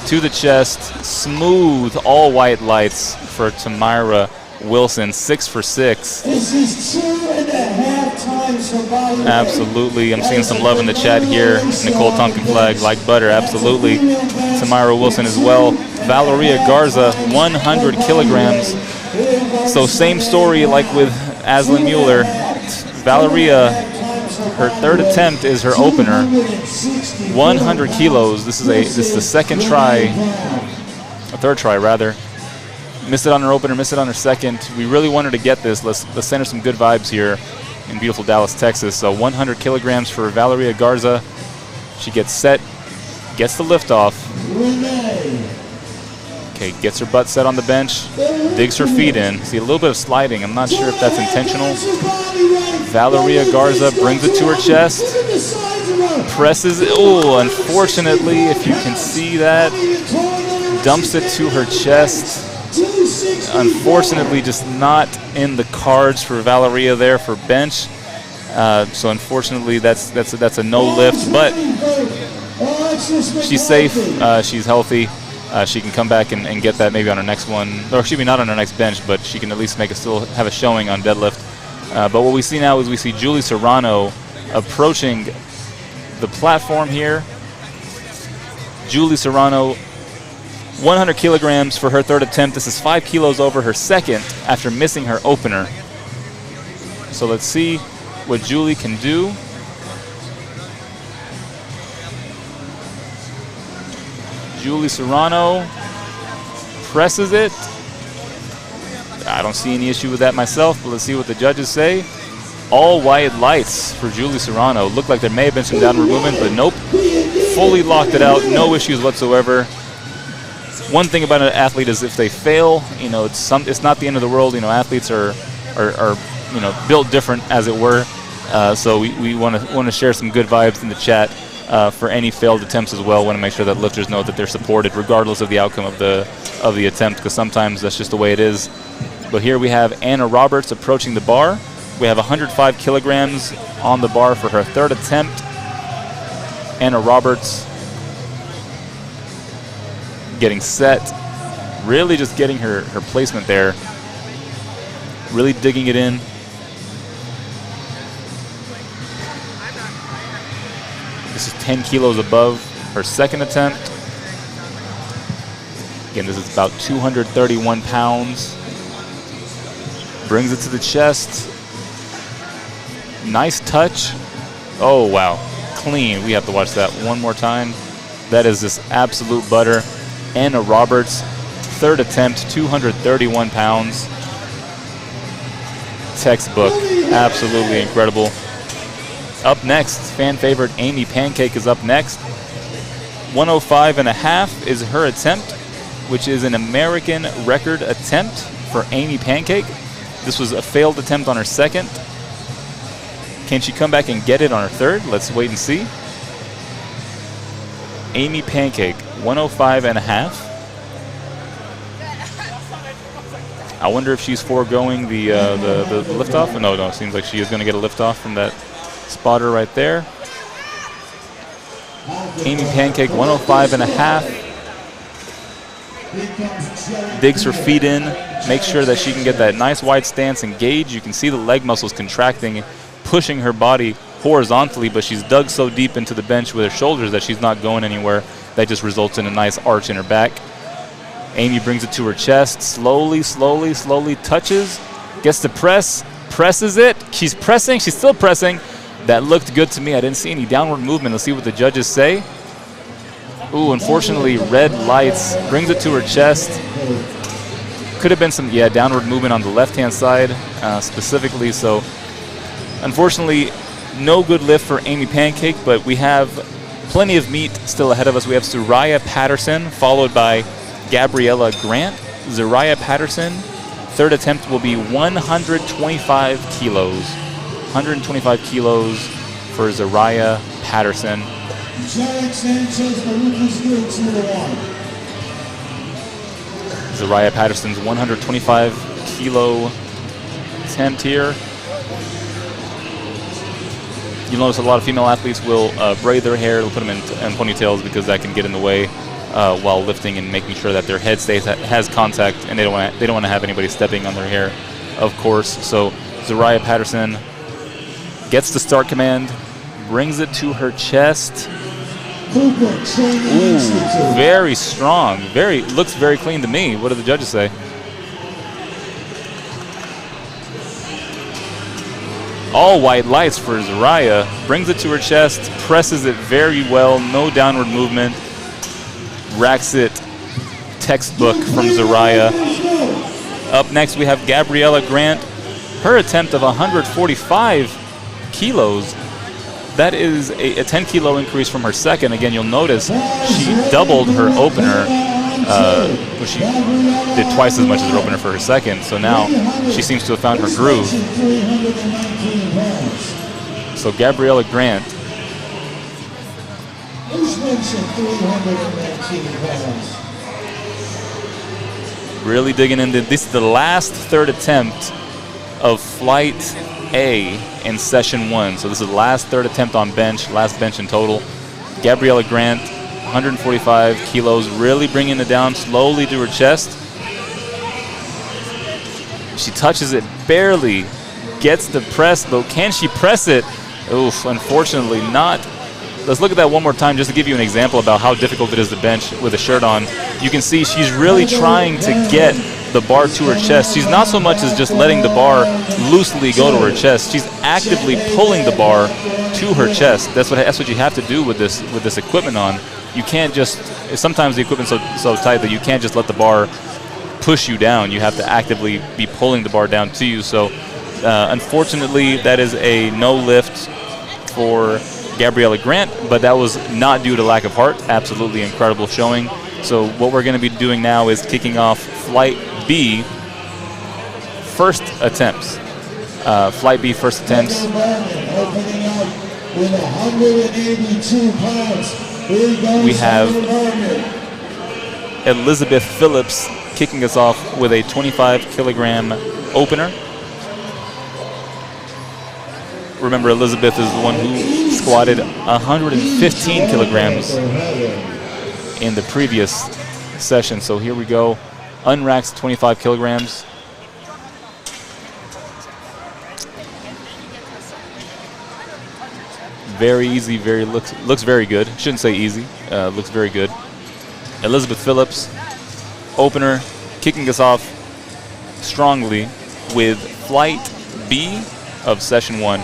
To the chest, smooth, all white lights for Tamira Wilson, 6 for 6. This is 2.5 times her body weight. Absolutely. I'm seeing some love in the chat here. Nicole Tonkin Flag, like butter, absolutely. Tamira Wilson as well. Valeria Garza, 100 kilograms. So same story like with Aslan Mueller. Valeria, her third attempt is her opener. 100 kilos. This is the second try, a third try rather. Missed it on her opener, missed it on her second. We really want her to get this. Let's send her some good vibes here in beautiful Dallas, Texas. So 100 kilograms for Valeria Garza. She gets set, gets the lift off. Okay, gets her butt set on the bench, digs her feet in. See a little bit of sliding. I'm not sure if that's intentional. Valeria Garza brings it to her chest, presses it. Oh, unfortunately, if you can see that, dumps it to her chest. Unfortunately, just not in the cards for Valeria there for bench. So unfortunately, that's a no lift. But she's safe. She's healthy. She can come back and get that maybe on her next one, or she be not on her next bench, but she can at least still have a showing on deadlift. But what we see now is we see Julie Serrano approaching the platform here. Julie Serrano, 100 kilograms for her third attempt. This is 5 kilos over her second after missing her opener. So let's see what Julie can do. Julie Serrano presses it. I don't see any issue with that myself, but let's see what the judges say. All white lights for Julie Serrano. Looked like there may have been some downward movement, but nope. Fully locked it out, no issues whatsoever. One thing about an athlete is if they fail, it's not the end of the world. Athletes are built different, as it were. So we want to share some good vibes in the chat for any failed attempts as well. Want to make sure that lifters know that they're supported regardless of the outcome of the attempt, because sometimes that's just the way it is. But here we have Anna Roberts approaching the bar. We have 105 kilograms on the bar for her third attempt. Anna Roberts getting set, really just getting her placement there, really digging it in. This is 10 kilos above her second attempt. Again, this is about 231 pounds. Brings it to the chest. Nice touch. Oh, wow. Clean. We have to watch that one more time. That is just absolute butter. Anna Roberts, third attempt, 231 pounds. Textbook. Absolutely incredible. Up next, fan favorite Amy Pancake is up next. 105.5 is her attempt, which is an American record attempt for Amy Pancake. This was a failed attempt on her second. Can she come back and get it on her third? Let's wait and see. Amy Pancake, 105.5. I wonder if she's foregoing the liftoff. No, it seems like she is going to get a liftoff from that spotter right there. Amy Pancake, 105.5. Digs her feet in, makes sure that she can get that nice wide stance engaged. You can see the leg muscles contracting, pushing her body horizontally, but she's dug so deep into the bench with her shoulders that she's not going anywhere. That just results in a nice arch in her back. Amy brings it to her chest, slowly touches, gets to press, presses it. She's pressing, she's still pressing. That looked good to me. I didn't see any downward movement. Let's see what the judges say. Ooh, unfortunately, red lights. Brings it to her chest. Could have been some, downward movement on the left-hand side specifically. So, unfortunately, no good lift for Amy Pancake, but we have plenty of meat still ahead of us. We have Soraya Patterson, followed by Gabriella Grant. Zariah Patterson. Third attempt will be 125 kilos. 125 kilos for Zariah Patterson. Zariah Patterson's 125 kilo attempt here. You'll notice a lot of female athletes will braid their hair, they'll put them in ponytails because that can get in the way while lifting and making sure that their head has contact, and they don't want to have anybody stepping on their hair, of course. So Zariah Patterson gets the start command, brings it to her chest. Ooh, very strong. Looks very clean to me. What do the judges say? All white lights for Zariah. Brings it to her chest, presses it very well, no downward movement. Racks it textbook from Zariah. Up next we have Gabriella Grant. Her attempt of 145 kilos. That is a 10 kilo increase from her second. Again, you'll notice she doubled her opener. She did twice as much as her opener for her second. So now she seems to have found her groove. So Gabriella Grant. Really digging into this. Is the last third attempt of flight A in session 1. So this is the last third attempt on bench, last bench in total. Gabriella Grant, 145 kilos, really bringing it down slowly to her chest. She touches it barely, gets the press, but can she press it? Oof, unfortunately not. Let's look at that one more time just to give you an example about how difficult it is to bench with a shirt on. You can see she's really trying to get the bar to her chest. She's not so much as just letting the bar loosely go to her chest. She's actively pulling the bar to her chest. That's what you have to do with this equipment on. You can't just, sometimes the equipment's so tight that you can't just let the bar push you down. You have to actively be pulling the bar down to you. So unfortunately, that is a no lift for Gabriella Grant, but that was not due to lack of heart. Absolutely incredible showing. So what we're going to be doing now is kicking off Flight B first attempts. Flight B first attempts. We have Elizabeth Phillips kicking us off with a 25 kilogram opener. Remember, Elizabeth is the one who squatted 115 kilograms in the previous session. So here we go. Unracks 25 kilograms. Very easy, looks very good. Shouldn't say easy, looks very good. Elizabeth Phillips, opener, kicking us off strongly with Flight B of session 1.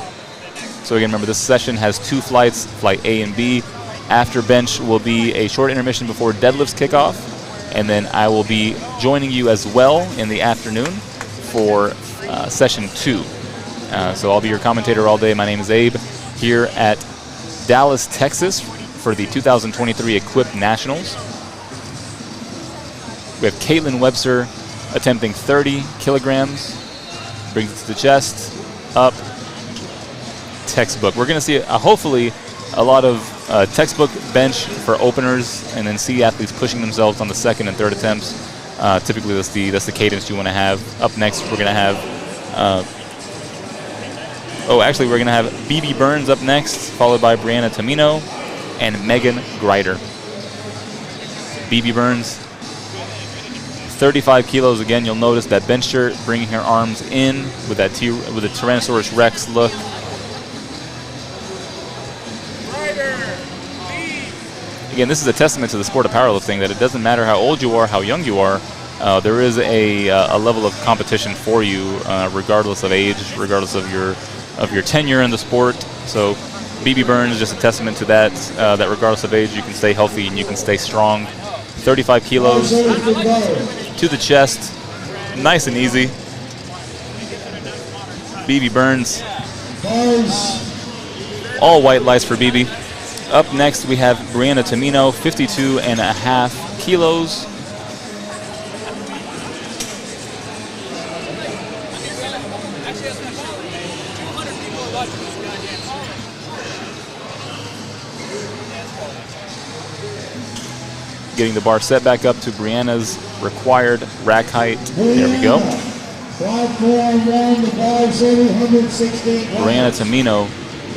So again, remember, this session has 2 flights, Flight A and B. After bench will be a short intermission before deadlifts kick off, and then I will be joining you as well in the afternoon for session 2. So I'll be your commentator all day. My name is Abe, here at Dallas, Texas for the 2023 Equipped Nationals. We have Caitlin Webster attempting 30 kilograms, brings it to the chest, up, textbook. We're going to see hopefully a lot of textbook bench for openers, and then see athletes pushing themselves on the second and third attempts. Typically that's the cadence you want to have. Up next we're going to have we're going to have BB Burns up next, followed by Brianna Tamino and Megan Greider. BB Burns, 35 kilos again. You'll notice that bench shirt, bringing her arms in with that with a Tyrannosaurus Rex look. Again, this is a testament to the sport of powerlifting, that it doesn't matter how old you are, how young you are, there is a level of competition for you, regardless of age, regardless of your tenure in the sport. So BB Burns is just a testament to that, that regardless of age, you can stay healthy and you can stay strong. 35 kilos to the chest, nice and easy. BB Burns, all white lights for BB. Up next, we have Brianna Tamino, 52.5 kilos. Getting the bar set back up to Brianna's required rack height. There we go. Brianna Tamino,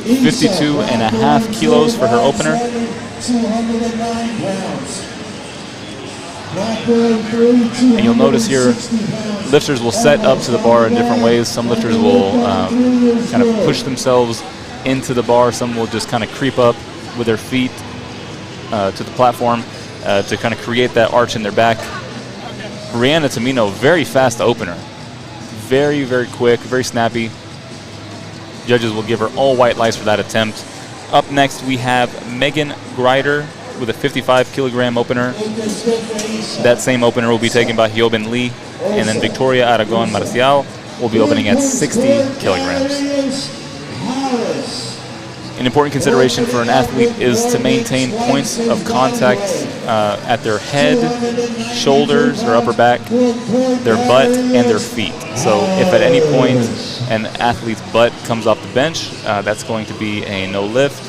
52.5 kilos for her opener. 209 pounds. And you'll notice here, lifters will set up to the bar in different ways. Some lifters will kind of push themselves into the bar. Some will just kind of creep up with their feet to the platform to kind of create that arch in their back. Brianna Tamino, very fast opener. Very, very quick, very snappy. Judges will give her all white lights for that attempt. Up next, we have Megan Greider with a 55-kilogram opener. That same opener will be taken by Hyobin Lee, and then Victoria Aragon Marcial will be opening at 60 kilograms. An important consideration for an athlete is to maintain points of contact at their head, shoulders, or upper back, their butt, and their feet. So if at any point an athlete's butt comes off the bench, that's going to be a no lift.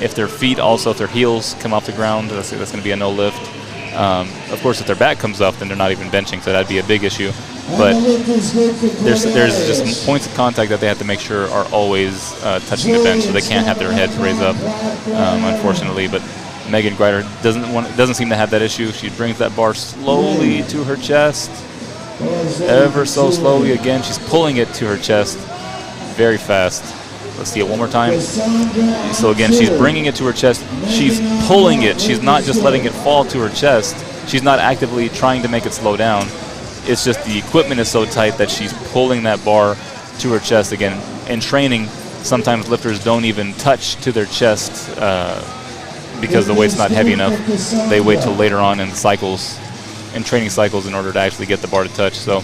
If their feet also, if their heels come off the ground, that's going to be a no lift. Of course, if their back comes up, then they're not even benching, so that'd be a big issue. But there's just points of contact that they have to make sure are always touching the bench, so they can't have their heads raised up, unfortunately. But Megan Greider doesn't seem to have that issue. She brings that bar slowly to her chest, ever so slowly. Again, she's pulling it to her chest very fast. Let's see it one more time. So again, she's bringing it to her chest. She's pulling it. She's not just letting it fall to her chest. She's not actively trying to make it slow down. It's just the equipment is so tight that she's pulling that bar to her chest. Again, in training, sometimes lifters don't even touch to their chest because the weight's not heavy enough. They wait till later on in cycles, in training cycles, in order to actually get the bar to touch. So,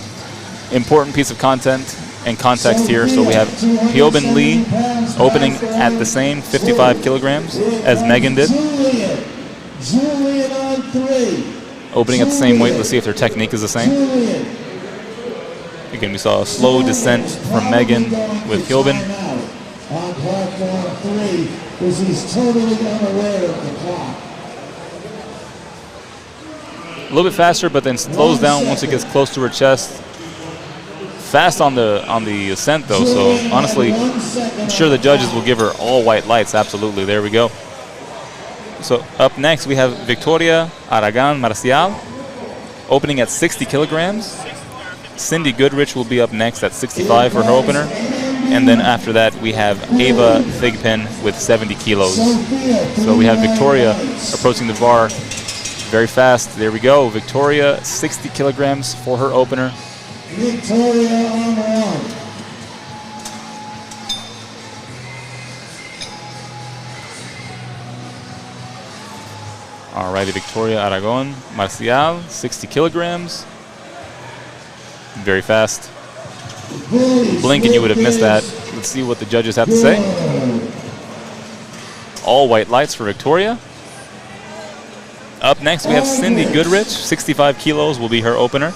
important piece of content and context here. So we have Hyobin Lee opening at the same 55 kilograms as Megan did. Julian on 3. Opening at the same weight. Let's see if their technique is the same. Again, we saw a slow descent from Megan with Hyobin. On platform 3, because he's totally unaware of the clock. A little bit faster, but then slows down once it gets close to her chest. Fast on the ascent though, so honestly, I'm sure the judges will give her all white lights. Absolutely, there we go. So up next we have Victoria Aragon Marcial opening at 60 kilograms. Cindy Goodrich will be up next at 65 for her opener. And then after that we have Ava Thigpen with 70 kilos. So we have Victoria approaching the bar very fast. There we go. Victoria, 60 kilograms for her opener. Victoria on 1. Alrighty, Victoria Aragon Marcial, 60 kilograms. Very fast. Blink and you would have missed that. Let's see what the judges have to say. All white lights for Victoria. Up next we have Cindy Goodrich, 65 kilos will be her opener.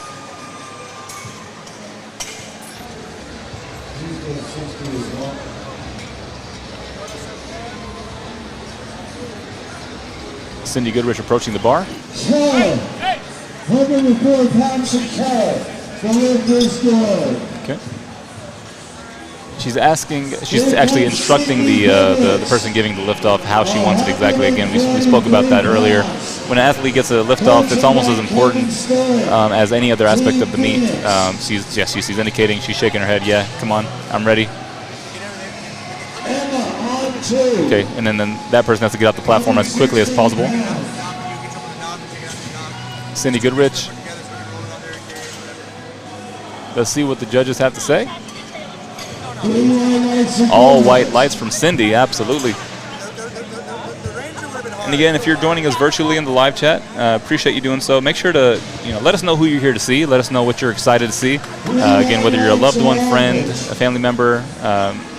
Cindy Goodrich approaching the bar. 104 pounds of carrot. The lift is good. Okay. She's actually instructing the person giving the lift off how she wants it exactly. Again, we spoke about that earlier. When an athlete gets a lift off, it's almost as important as any other aspect of the meet. She's indicating, she's shaking her head. Yeah, come on, I'm ready. Okay, and then that person has to get off the platform as quickly as possible. Cindy Goodrich. Let's see what the judges have to say. All white lights from Cindy, absolutely. And again, if you're joining us virtually in the live chat, appreciate you doing so. Make sure to let us know who you're here to see. Let us know what you're excited to see. Again, whether you're a loved one, friend, a family member,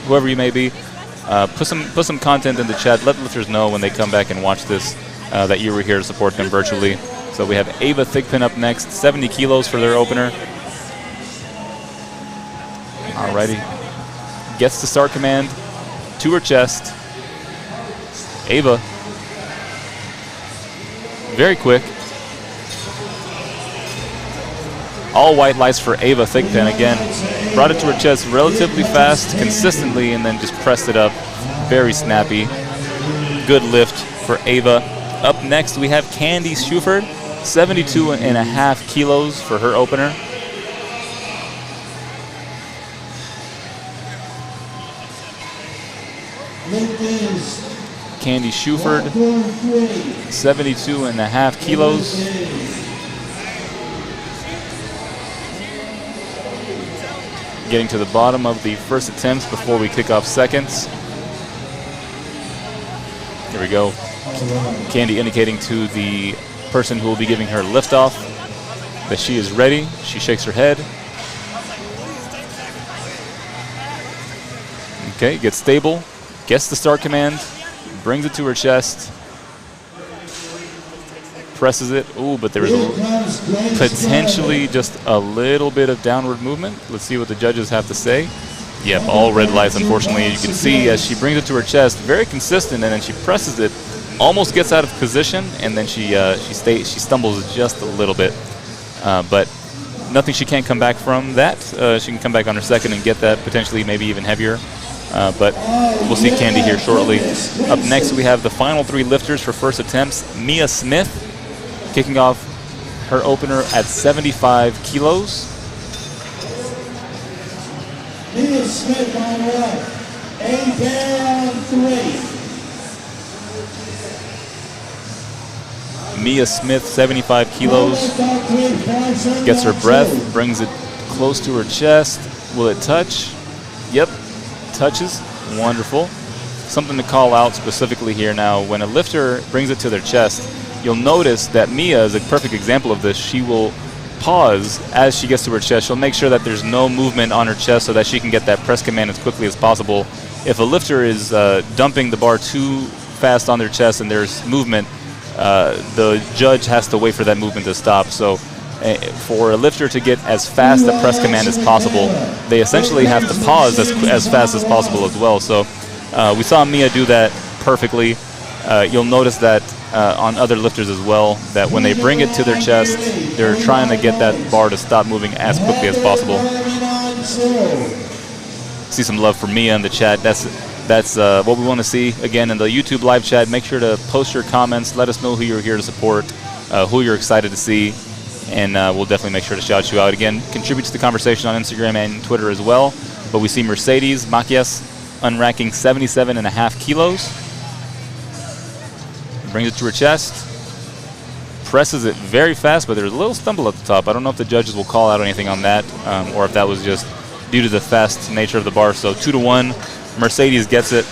whoever you may be. Put some content in the chat. Let lifters know when they come back and watch this that you were here to support them virtually. So we have Ava Thigpen up next, 70 kilos for their opener. Alrighty. gets the start command to her chest. Ava, very quick. All white lights for Ava Thigpen again. Brought it to her chest relatively fast, consistently, and then just pressed it up. Very snappy. Good lift for Ava. Up next, we have Candy Schuford, 72.5 kilos for her opener. Candy Schuford, 72.5 kilos. Getting to the bottom of the first attempts before we kick off seconds. Here we go. Candy indicating to the person who will be giving her liftoff that she is ready. She shakes her head. Okay, gets stable, gets the start command, brings it to her chest, presses it. Ooh, but there's potentially just a little bit of downward movement. Let's see what the judges have to say. Yep, all red lights, unfortunately. You can see as she brings it to her chest, very consistent, and then she presses it, almost gets out of position, and then she stumbles just a little bit. But nothing she can't come back from that. She can come back on her second and get that potentially maybe even heavier. But we'll see Candy here shortly. Up next, we have the final three lifters for first attempts. Mia Smith, kicking off her opener at 75 kilos. Mia Smith on one, A on 3. Mia Smith, 75 kilos. Gets her breath, brings it close to her chest. Will it touch? Yep, touches. Wonderful. Something to call out specifically here now. When a lifter brings it to their chest, you'll notice that Mia is a perfect example of this. She will pause as she gets to her chest. She'll make sure that there's no movement on her chest so that she can get that press command as quickly as possible. If a lifter is dumping the bar too fast on their chest and there's movement, the judge has to wait for that movement to stop. So for a lifter to get as fast a press command as possible, they essentially have to pause as fast as possible as well. So we saw Mia do that perfectly. You'll notice that on other lifters as well, that when they bring it to their chest, they're trying to get that bar to stop moving as quickly as possible. See some love for Mia in the chat. That's what we want to see. Again, in the YouTube live chat, make sure to post your comments. Let us know who you're here to support, who you're excited to see, and we'll definitely make sure to shout you out. Again, contribute to the conversation on Instagram and Twitter as well. But we see Mercedes Macias unracking 77.5 kilos. Brings it to her chest, presses it very fast, but there's a little stumble at the top. I don't know if the judges will call out anything on that, or if that was just due to the fast nature of the bar. So 2-1, Mercedes gets it.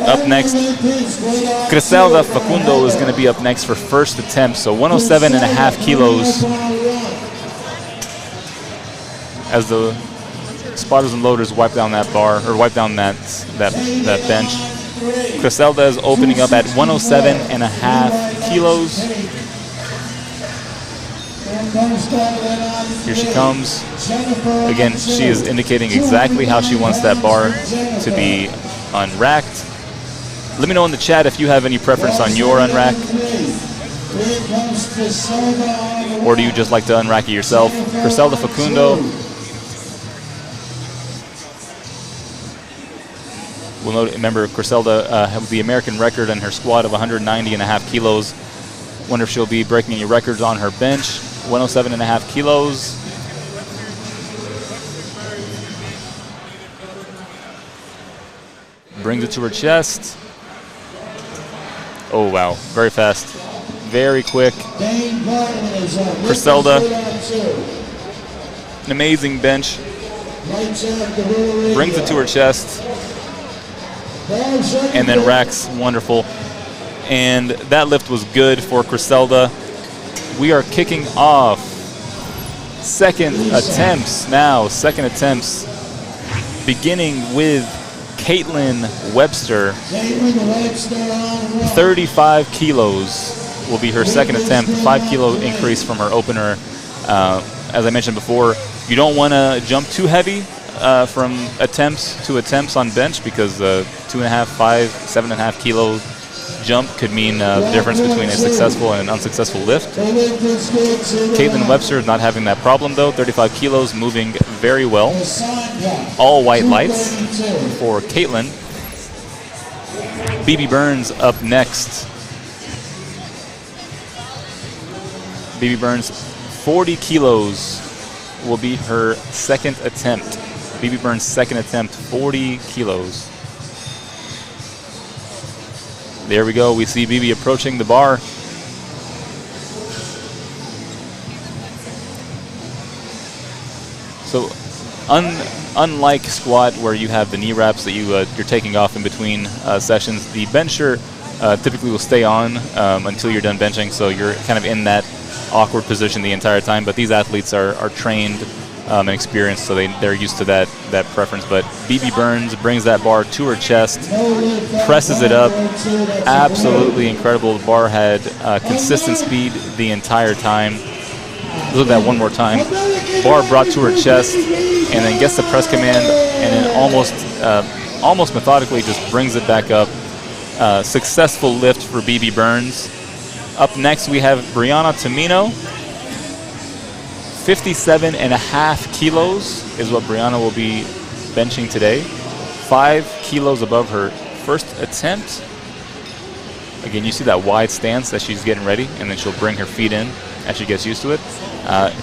Up next, Griselda Facundo is going to be up next for first attempt. So 107.5 kilos as the spotters and loaders wipe down that bar, or wipe down that bench. Griselda is opening up at 107.5 kilos. Here she comes. Again, she is indicating exactly how she wants that bar to be unracked. Let me know in the chat if you have any preference on your unrack. Or do you just like to unrack it yourself? Griselda Facundo. Remember, Griselda has the American record in her squat of 190.5 kilos. Wonder if she'll be breaking any records on her bench. 107.5 kilos. Brings it to her chest. Oh, wow. Very fast. Very quick. Griselda. An amazing bench. Brings it to her chest. And then racks. Wonderful. And that lift was good for Griselda. We are kicking off second attempts now. Second attempts. Beginning with Caitlin Webster. 35 kilos will be her second attempt. 5 kilo increase from her opener. As I mentioned before, you don't want to jump too heavy. from attempts to attempts on bench, because 2.5, 5, 7.5 kilo jump could mean the difference between a successful and an unsuccessful lift. Caitlin Webster is not having that problem though. 35 kilos, moving very well. All white lights for Caitlin. BB Burns up next. BB Burns, 40 kilos will be her second attempt. BB Burns' second attempt, 40 kilos. There we go. We see BB approaching the bar. So, unlike squat, where you have the knee wraps that you're taking off in between sessions, the bencher typically will stay on until you're done benching. So you're kind of in that awkward position the entire time. But these athletes are trained and experienced, so they're used to that preference. But BB Burns brings that bar to her chest, presses it up. Absolutely incredible. The bar had consistent speed the entire time. Look at that one more time. Bar brought to her chest, and then gets the press command, and then almost methodically just brings it back up. Successful lift for BB Burns. Up next we have Brianna Tamino. 57.5 kilos is what Brianna will be benching today. 5 kilos above her first attempt. Again, you see that wide stance as she's getting ready, and then she'll bring her feet in as she gets used to it.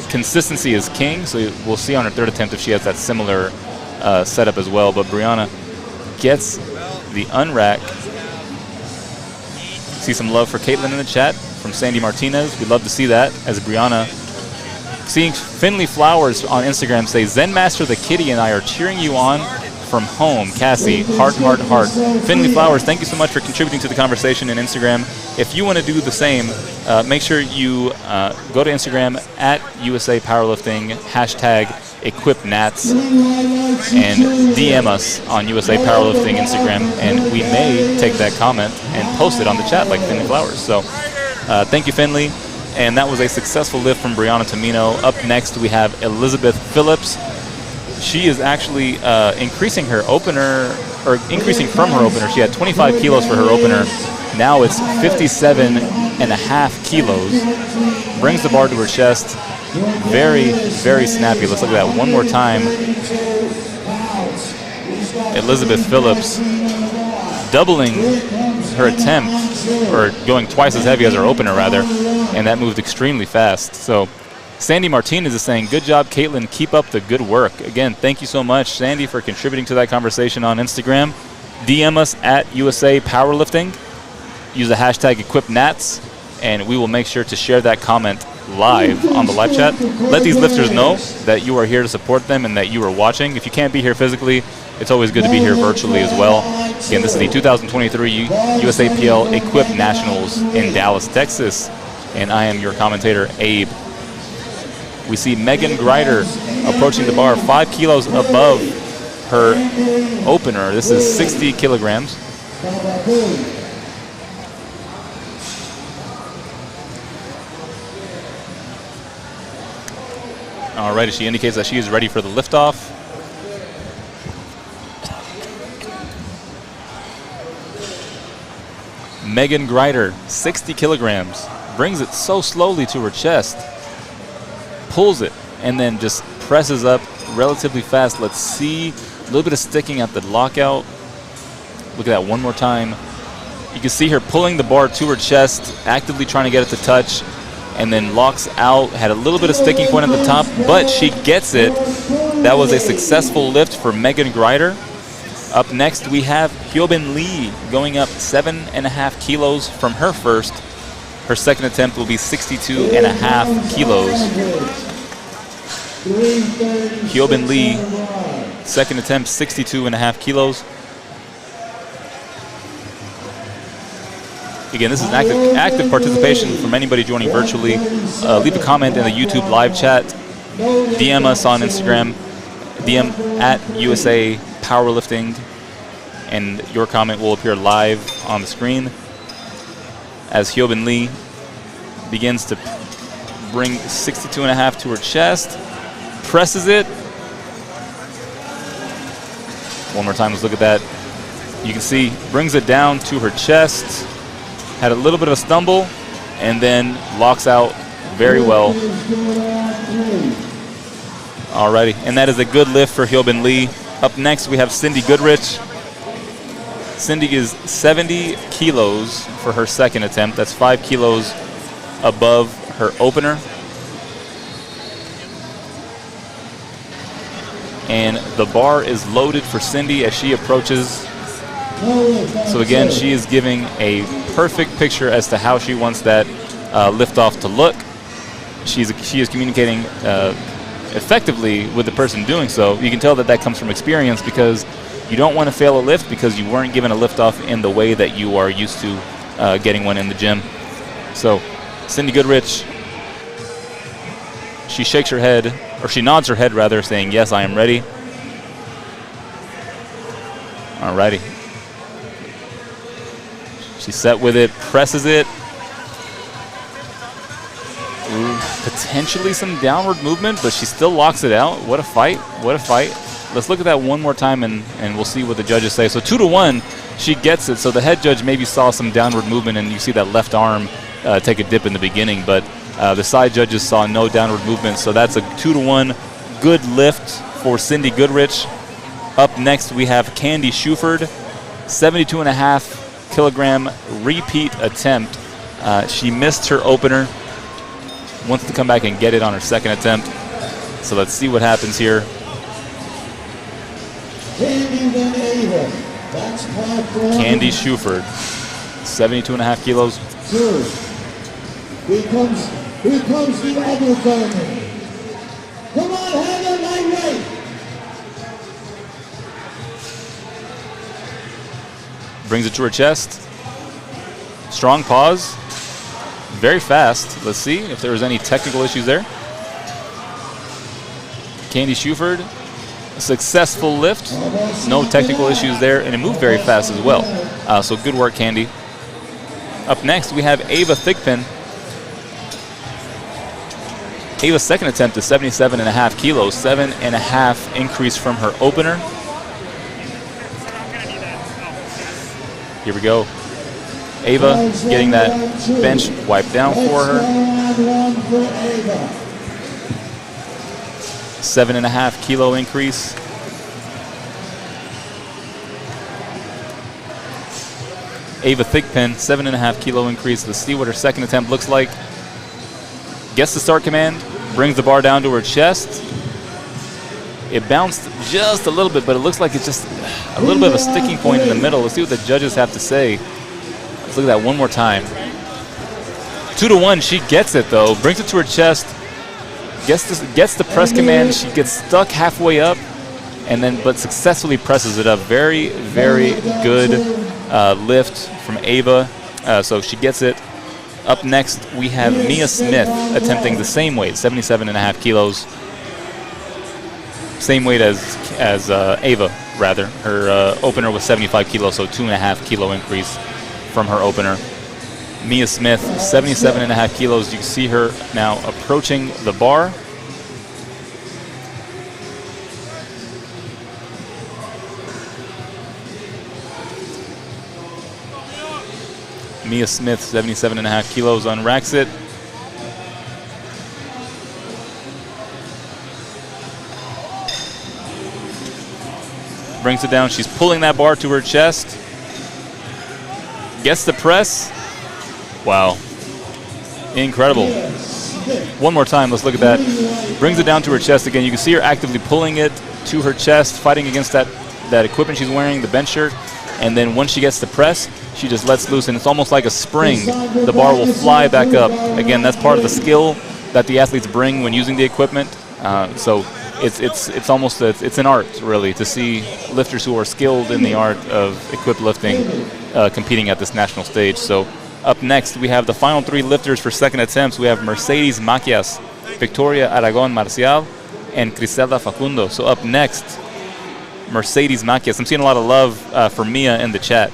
Consistency is king, so we'll see on her third attempt if she has that similar setup as well. But Brianna gets the unrack. See some love for Caitlin in the chat from Sandy Martinez. We'd love to see that as Brianna. Seeing Finley Flowers on Instagram say, Zen Master the Kitty and I are cheering you on from home. Cassie, heart, heart, heart. Finley Flowers, thank you so much for contributing to the conversation in Instagram. If you want to do the same, make sure you go to Instagram at USA Powerlifting, hashtag EquipNats, and DM us on USA Powerlifting Instagram, and we may take that comment and post it on the chat like Finley Flowers. So thank you, Finley. And that was a successful lift from Brianna Tamino. Up next, we have Elizabeth Phillips. She is actually increasing her opener, or increasing from her opener. She had 25 kilos for her opener. Now it's 57.5 kilos. Brings the bar to her chest. Very, very snappy. Let's look at that one more time. Elizabeth Phillips doubling her attempt, or going twice as heavy as her opener rather, and that moved extremely fast. So Sandy Martinez is saying, good job, Caitlin, keep up the good work. Again, thank you so much, Sandy, for contributing to that conversation on Instagram. DM us at USA Powerlifting. Use the hashtag EquipNats, and we will make sure to share that comment live on the live chat. Let these lifters know that you are here to support them and that you are watching. If you can't be here physically, it's always good to be here virtually as well. Again, this is the 2023 USAPL Equip Nationals in Dallas, Texas, and I am your commentator, Abe. We see Megan Greider approaching the bar, 5 kilos above her opener. This is 60 kilograms. All right, she indicates that she is ready for the liftoff. Megan Greider, 60 kilograms, brings it so slowly to her chest, pulls it, and then just presses up relatively fast. Let's see, a little bit of sticking at the lockout. Look at that one more time. You can see her pulling the bar to her chest, actively trying to get it to touch, and then locks out. Had a little bit of sticking point at the top, but she gets it. That was a successful lift for Megan Greider. Up next, we have Hyobin Lee going up 7.5 kilos from her first. Her second attempt will be 62.5 kilos. Hyobin Lee, second attempt, 62.5 kilos. Again, this is an active participation from anybody joining virtually. Leave a comment in the YouTube live chat. DM us on Instagram. DM at USA Powerlifting, and your comment will appear live on the screen as Hyobin Lee begins to bring 62.5 to her chest, presses it, One more time, let's look at that. You can see, brings it down to her chest, had a little bit of a stumble, and then locks out very well. Alrighty, and that is a good lift for Hyobin Lee. Up next, we have Cindy Goodrich. Cindy is 70 kilos for her second attempt. That's 5 kilos above her opener. And the bar is loaded for Cindy as she approaches. So again, she is giving a perfect picture as to how she wants that liftoff to look. She is communicating effectively with the person doing so. You can tell that comes from experience, because you don't want to fail a lift because you weren't given a liftoff in the way that you are used to getting one in the gym. So Cindy Goodrich, she shakes her head, or she nods her head rather, saying, yes, I am ready. Alrighty. She's set with it, presses it. Ooh, potentially some downward movement, but she still locks it out. What a fight, what a fight. Let's look at that one more time, and we'll see what the judges say. So 2-1, she gets it. So the head judge maybe saw some downward movement, and you see that left arm take a dip in the beginning, but the side judges saw no downward movement. So that's a 2-1 good lift for Cindy Goodrich. Up next, we have Candy Shuford, 72.5 kilogram repeat attempt. She missed her opener, wants to come back and get it on her second attempt. So let's see what happens here. Candy Shuford, 72.5 kilos. Here comes the other Bowman. Come on, Heather, lightweight. Brings it to her chest. Strong pause. Very fast. Let's see if there was any technical issues there. Candy Shuford, a successful lift. No technical issues there, and it moved very fast as well. So good work, Candy. Up next, we have Ava Thigpen. Ava's second attempt is 77.5 kilos, 7.5 increase from her opener. Here we go. Ava getting that bench wiped down for her. 7.5 kilo increase. Ava Thigpen, 7.5 kilo increase. Let's see what her second attempt looks like. Gets the start command, brings the bar down to her chest. It bounced just a little bit, but it looks like it's just a little bit of a sticking point in the middle. Let's see what the judges have to say. Let's look at that one more time. 2-1, she gets it though, brings it to her chest, gets the press command. She gets stuck halfway up, and then but successfully presses it up. Very, very good lift from Ava. So she gets it. Up next, we have Mia Smith attempting the same weight, 77.5 kilos. Same weight as Ava, rather. Her opener was 75 kilos, so 2.5 kilo increase from her opener. Mia Smith, 77.5 kilos. You can see her now approaching the bar. Mia Smith, 77.5 kilos, unracks it. Brings it down. She's pulling that bar to her chest. Gets the press. Wow. Incredible. One more time. Let's look at that. Brings it down to her chest again. You can see her actively pulling it to her chest, fighting against that equipment she's wearing, the bench shirt. And then once she gets the press, she just lets loose, and it's almost like a spring. The bar will fly back up. Again, that's part of the skill that the athletes bring when using the equipment. So it's almost it's an art, really, to see lifters who are skilled in the art of equipped lifting competing at this national stage. So up next, we have the final three lifters for second attempts. We have Mercedes Macias, Victoria Aragon Marcial, and Griselda Facundo. So up next, Mercedes Macias. I'm seeing a lot of love for Mia in the chat.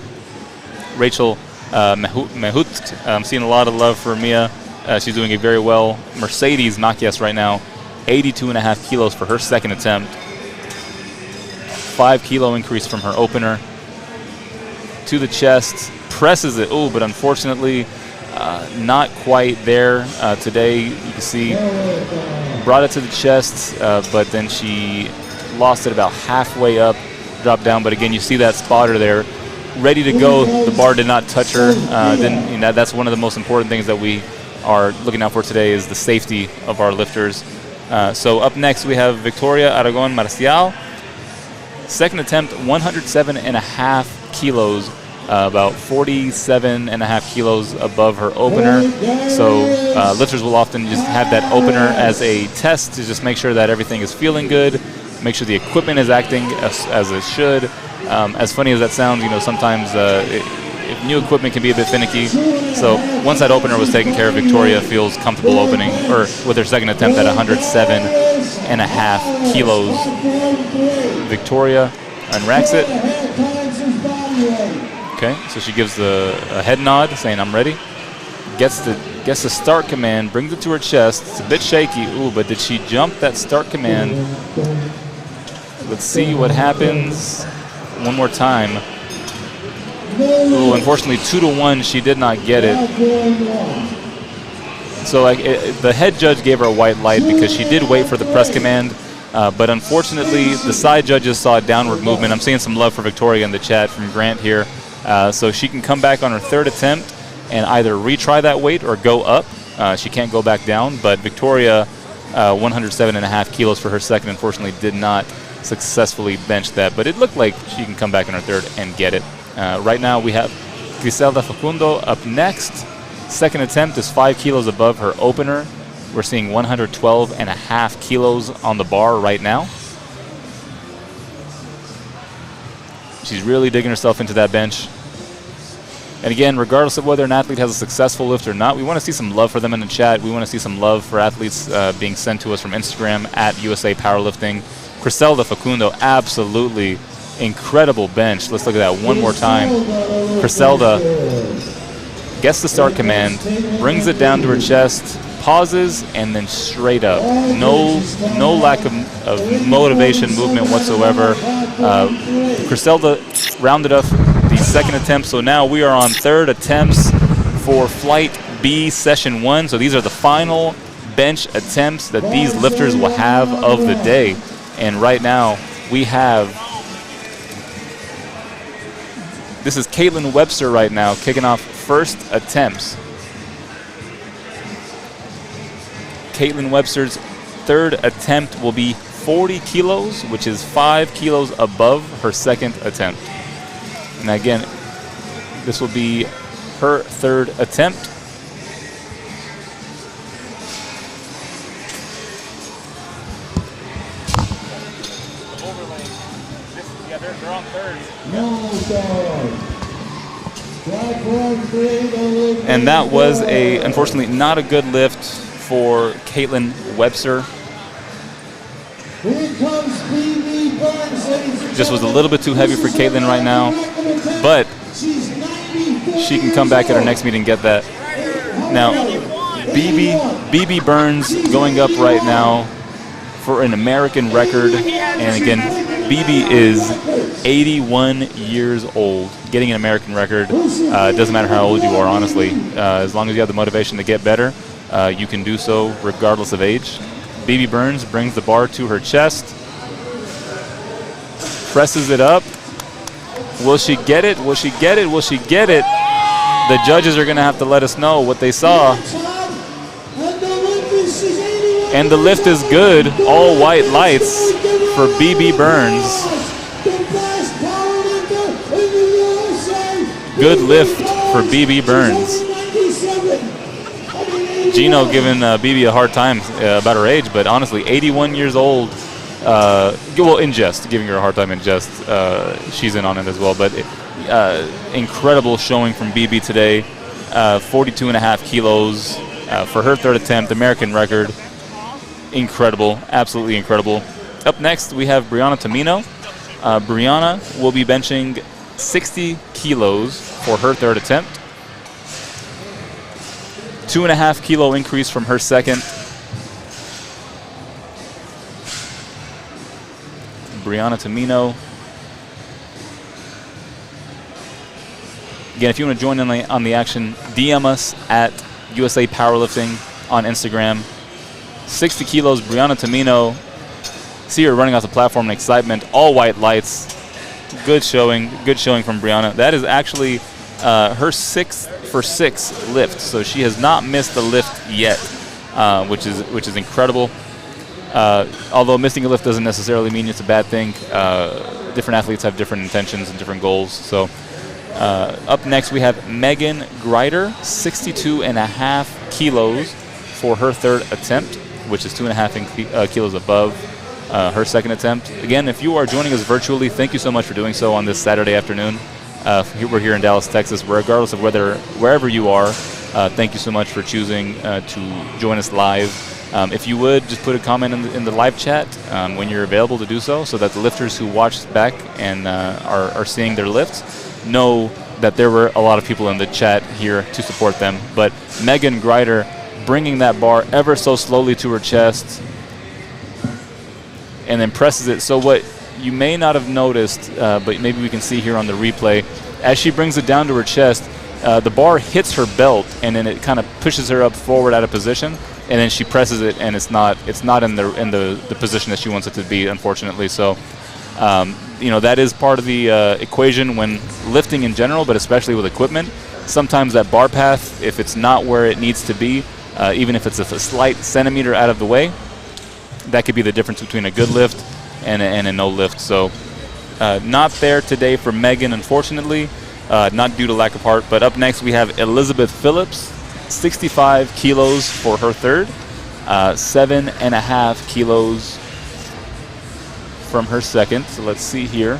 Rachel Mehut, I'm seeing a lot of love for Mia. She's doing it very well. Mercedes Macias right now, 82.5 kilos for her second attempt. 5 kilo increase from her opener. To the chest, presses it. Oh, but unfortunately, not quite there today. You can see, brought it to the chest, but then she lost it about halfway up, dropped down. But again, you see that spotter there, ready to go. The bar did not touch her. That's one of the most important things that we are looking out for today, is the safety of our lifters. So up next we have Victoria Aragon Marcial. Second attempt, 107.5 kilos, about 47.5 kilos above her opener. So lifters will often just have that opener as a test to just make sure that everything is feeling good, make sure the equipment is acting as it should. As funny as that sounds, sometimes if new equipment can be a bit finicky. So once that opener was taken care of, Victoria feels comfortable opening, or with her second attempt at 107.5 kilos. Victoria unracks it. Okay, so she gives a head nod, saying, "I'm ready." Gets the start command, brings it to her chest. It's a bit shaky. Ooh, but did she jump that start command? Let's see what happens. One more time. Ooh, unfortunately, 2-1, she did not get it. So the head judge gave her a white light because she did wait for the press command. But unfortunately, the side judges saw a downward movement. I'm seeing some love for Victoria in the chat from Grant here. So she can come back on her third attempt and either retry that weight or go up. She can't go back down. But Victoria, 107.5 kilos for her second, unfortunately did not successfully bench that. But it looked like she can come back on her third and get it. Right now we have Griselda Facundo up next. Second attempt is 5 kilos above her opener. We're seeing 112.5 kilos on the bar right now. She's really digging herself into that bench. And again, regardless of whether an athlete has a successful lift or not, we want to see some love for them in the chat. We want to see some love for athletes being sent to us from Instagram at USA Powerlifting. Griselda Facundo, absolutely incredible bench. Let's look at that one more time. Griselda gets the start command, brings it down to her chest, pauses, and then straight up. No lack of motivation, movement whatsoever. Griselda rounded up the second attempt, so now we are on third attempts for Flight B Session 1. So these are the final bench attempts that these lifters will have of the day. And right now we have, this is Caitlin Webster right now kicking off first attempts. Caitlin Webster's third attempt will be 40 kilos, which is 5 kilos above her second attempt. And again, this will be her third attempt. They're on third. And that was unfortunately not a good lift for Caitlin Webster. Just was a little bit too heavy for Caitlin right now, but she can come back at her next meeting and get that. Now, BB Burns going up right now for an American record, and again, BB is 81 years old. Getting an American record, doesn't matter how old you are, honestly. As long as you have the motivation to get better, you can do so regardless of age. BB Burns brings the bar to her chest, presses it up. Will she get it? Will she get it? Will she get it? The judges are going to have to let us know what they saw. And the lift is good. All white lights for BB Burns. Good lift for BB Burns. Gino giving BB a hard time about her age, but honestly, 81 years old. Well, in jest, giving her a hard time in jest. She's in on it as well, but incredible showing from BB today. 42.5 kilos for her third attempt, American record. Incredible, absolutely incredible. Up next, we have Brianna Tamino. Brianna will be benching 60 kilos for her third attempt. 2.5 kilo increase from her second. Brianna Tamino Again, if you want to join in on the action, DM us at USA Powerlifting on Instagram. 60 kilos, Brianna Tamino. See her running off the platform in excitement. All white lights. Good showing from Brianna. That is actually her 6 for 6 lift, so she has not missed the lift yet, which is incredible. Although missing a lift doesn't necessarily mean it's a bad thing. Different athletes have different intentions and different goals. So up next we have Megan Greider, 62.5 kilos for her third attempt, which is 2.5 kilos above her second attempt. Again, if you are joining us virtually, thank you so much for doing so on this Saturday afternoon. We're here in Dallas, Texas. Regardless of wherever you are, thank you so much for choosing to join us live. If you would, just put a comment in the live chat when you're available to do so that the lifters who watch back and are seeing their lifts know that there were a lot of people in the chat here to support them. But Megan Greider bringing that bar ever so slowly to her chest and then presses it. So what you may not have noticed, but maybe we can see here on the replay, as she brings it down to her chest, the bar hits her belt, and then it kind of pushes her up forward out of position, and then she presses it, and it's not in the position that she wants it to be, unfortunately. So that is part of the equation when lifting in general, but especially with equipment. Sometimes that bar path, if it's not where it needs to be, even if it's a slight centimeter out of the way, that could be the difference between a good lift and a no lift. So not there today for Megan, unfortunately, not due to lack of heart. But up next we have Elizabeth Phillips, 65 kilos for her third, 7.5 kilos from her second. So let's see here.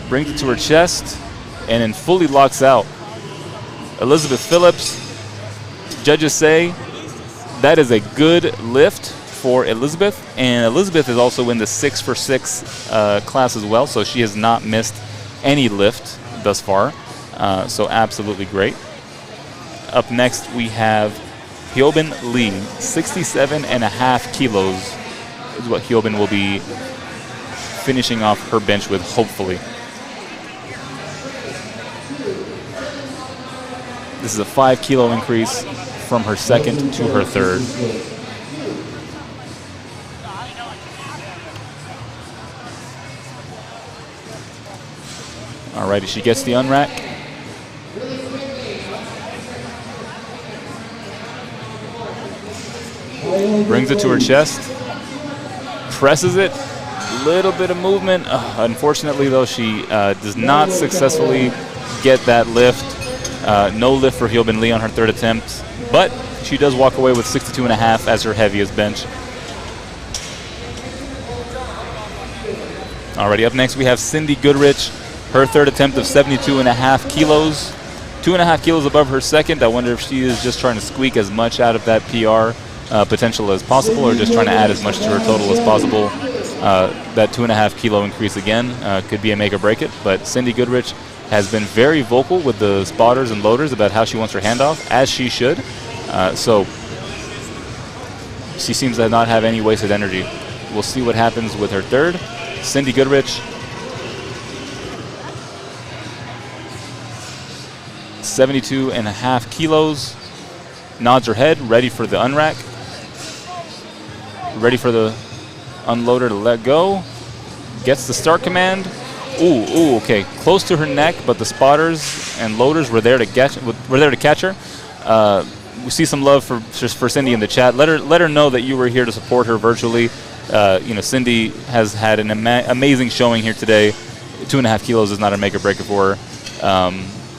Brings it to her chest and then fully locks out. Elizabeth Phillips, judges say that is a good lift for Elizabeth, and Elizabeth is also in the 6 for 6 class as well, so she has not missed any lift thus far, so absolutely great. Up next we have Hyobin Lee, 67.5 kilos is what Hyobin will be finishing off her bench with, hopefully. This is a 5 kilo increase from her second to her third. Alrighty, she gets the unrack. Brings it to her chest. Presses it. Little bit of movement. Unfortunately, though, she does not successfully get that lift. No lift for Hyobin Lee on her third attempt, but she does walk away with 62.5 as her heaviest bench. Alrighty, up next we have Cindy Goodrich, her third attempt of 72.5 kilos, 2.5 kilos above her second. I wonder if she is just trying to squeak as much out of that PR potential as possible, or just trying to add as much to her total as possible. That 2.5 kilo increase again could be a make or break it, but Cindy Goodrich has been very vocal with the spotters and loaders about how she wants her handoff, as she should. So she seems to not have any wasted energy. We'll see what happens with her third. Cindy Goodrich, 72.5 kilos, nods her head, ready for the unrack, ready for the unloader to let go, gets the start command. Ooh, okay, close to her neck, but the spotters and loaders were there to catch her. We see some love for Cindy in the chat. Let her know that you were here to support her virtually. Cindy has had an amazing showing here today. 2.5 kilos is not a make or breaker for her.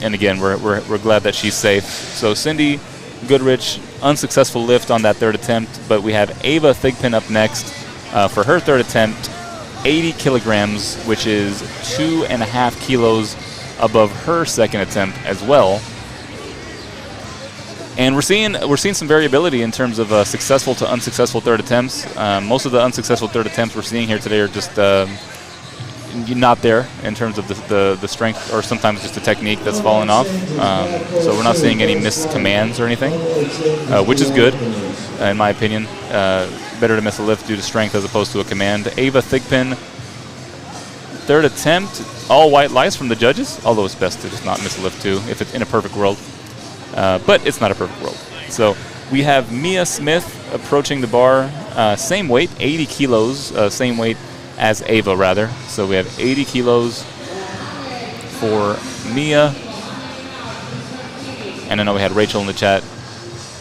And again, we're glad that she's safe. So Cindy Goodrich, unsuccessful lift on that third attempt, but we have Ava Thigpen up next for her third attempt. 80 kilograms, which is 2.5 kilos above her second attempt as well. And we're seeing some variability in terms of successful to unsuccessful third attempts. Most of the unsuccessful third attempts we're seeing here today are just not there in terms of the strength, or sometimes just the technique that's fallen off. So we're not seeing any missed commands or anything, which is good, in my opinion. Better to miss a lift due to strength as opposed to a command. Ava Thigpen third attempt, all white lights from the judges, although it's best to just not miss a lift too if it's in a perfect world. But it's not a perfect world. So we have Mia Smith approaching the bar, same weight, 80 kilos, same weight as Ava rather. So we have 80 kilos for Mia. And I know we had Rachel in the chat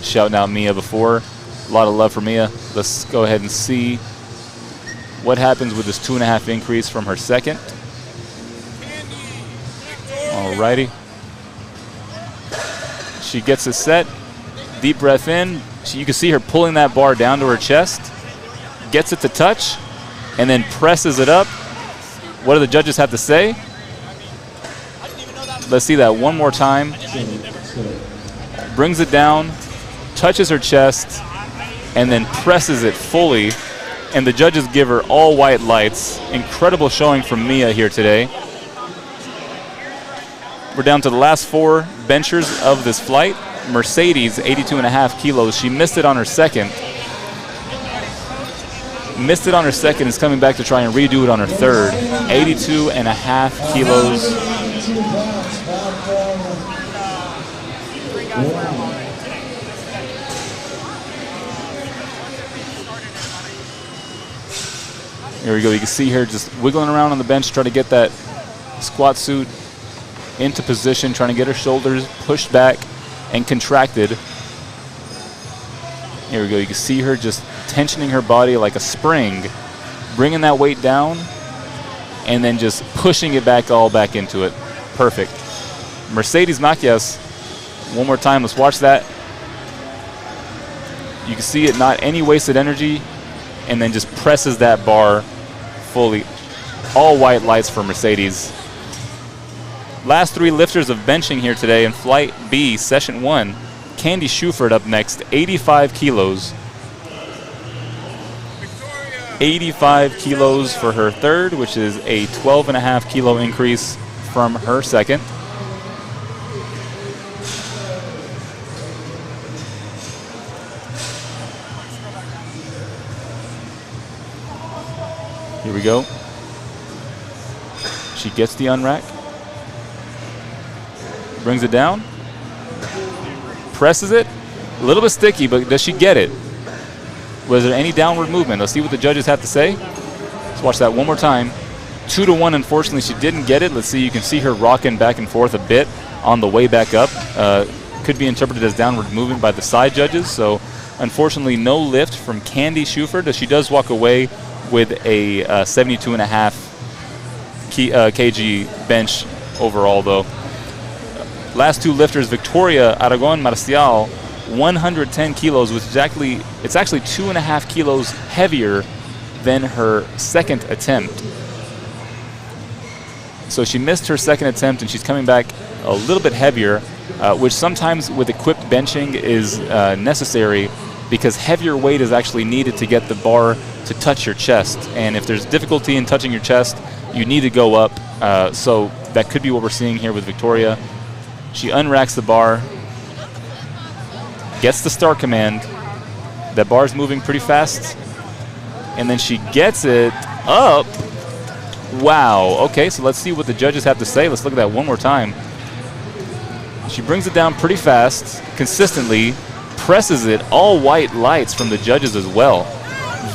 shouting out Mia before. A lot of love for Mia. Let's go ahead and see what happens with this 2.5 increase from her second. Alrighty. She gets it set. Deep breath in. You can see her pulling that bar down to her chest. Gets it to touch. And then presses it up. What do the judges have to say? Let's see that one more time. Brings it down. Touches her chest. And then presses it fully. And the judges give her all white lights. Incredible showing from Mia here today. We're down to the last 4 benchers of this flight. Mercedes, 82.5 kilos. She missed it on her second. Missed it on her second, is coming back to try and redo it on her third. 82.5 kilos. Here we go. You can see her just wiggling around on the bench, trying to get that squat suit into position, trying to get her shoulders pushed back and contracted. Here we go. You can see her just tensioning her body like a spring, bringing that weight down, and then just pushing it back all back into it. Perfect. Mercedes Macias, one more time. Let's watch that. You can see it, not any wasted energy, and then just presses that bar fully. All white lights for Mercedes. Last 3 lifters of benching here today in Flight B, Session 1. Candy Schufert up next, 85 kilos. 85 kilos for her third, which is a 12.5 kilo increase from her second. Here we go. She gets the unrack. Brings it down. Presses it. A little bit sticky, but does she get it? Was there any downward movement? Let's see what the judges have to say. Let's watch that one more time. 2-1, unfortunately, she didn't get it. Let's see, you can see her rocking back and forth a bit on the way back up. Could be interpreted as downward movement by the side judges. So, unfortunately, no lift from Candy Schufert. She does walk away with a 72.5 kg bench overall, though. Last 2 lifters, Victoria Aragon Marcial, 110 kilos, which is actually 2.5 kilos heavier than her second attempt. So she missed her second attempt, and she's coming back a little bit heavier, which sometimes with equipped benching is necessary, because heavier weight is actually needed to get the bar to touch your chest. And if there's difficulty in touching your chest, you need to go up. So that could be what we're seeing here with Victoria. She unracks the bar, gets the start command. That bar's moving pretty fast. And then she gets it up. Wow. Okay, so let's see what the judges have to say. Let's look at that one more time. She brings it down pretty fast, consistently, presses it. All white lights from the judges as well.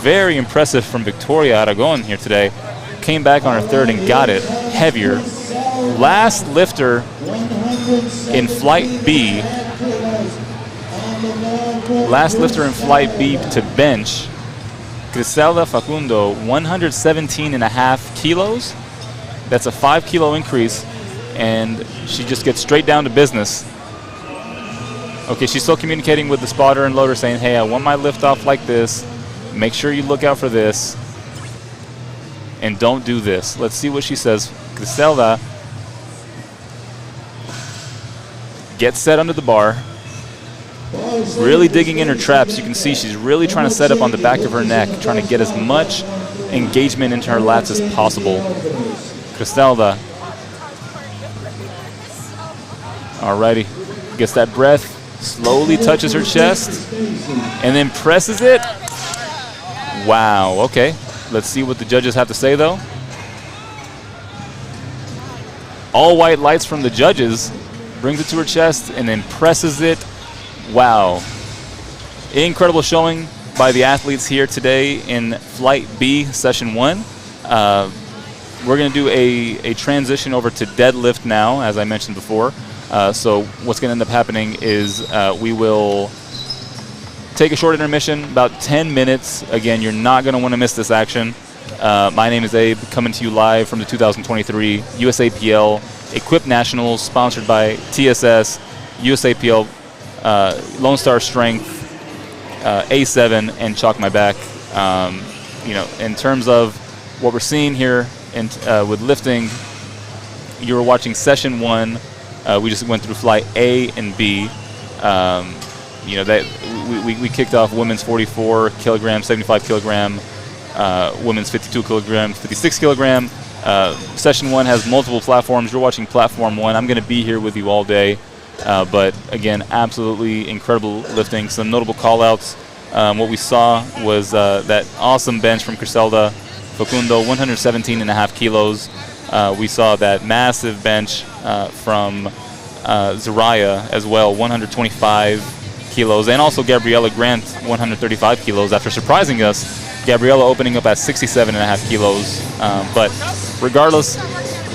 Very impressive from Victoria Aragon here today. Came back on her third and got it heavier. Last lifter in Flight B. Last lifter in Flight B to bench. Griselda Facundo, 117.5 kilos. That's a 5 kilo increase, and she just gets straight down to business. Okay, she's still communicating with the spotter and loader saying, hey, I want my lift off like this. Make sure you look out for this. And don't do this. Let's see what she says. Griselda gets set under the bar. Really digging in her traps. You can see she's really trying to set up on the back of her neck, trying to get as much engagement into her lats as possible. Griselda. Alrighty. Gets that breath. Slowly touches her chest. And then presses it. Wow. Okay. Let's see what the judges have to say, though. All white lights from the judges. Brings it to her chest and then presses it. Wow. Incredible showing by the athletes here today in Flight B, Session 1. We're going to do a transition over to deadlift now, as I mentioned before. So what's going to end up happening is we will take a short intermission, about 10 minutes. Again, you're not going to want to miss this action. My name is Abe, coming to you live from the 2023 USAPL Equip Nationals, sponsored by TSS, USAPL, Lone Star Strength, A7, and Chalk My Back. You know, in terms of what we're seeing here with lifting, you were watching Session 1. We just went through Flight A and B. You know, that we kicked off women's 44 kilogram, 75 kilogram, women's 52 kilogram, 56 kilogram. Session 1 has multiple platforms. You're watching Platform 1. I'm going to be here with you all day. But again, absolutely incredible lifting. Some notable call-outs. What we saw was that awesome bench from Criselda Facundo, 117.5 kilos. We saw that massive bench from Zaraya as well, 125 kilos. And also Gabriella Grant, 135 kilos. After surprising us, Gabriella opening up at 67.5 kilos. But regardless,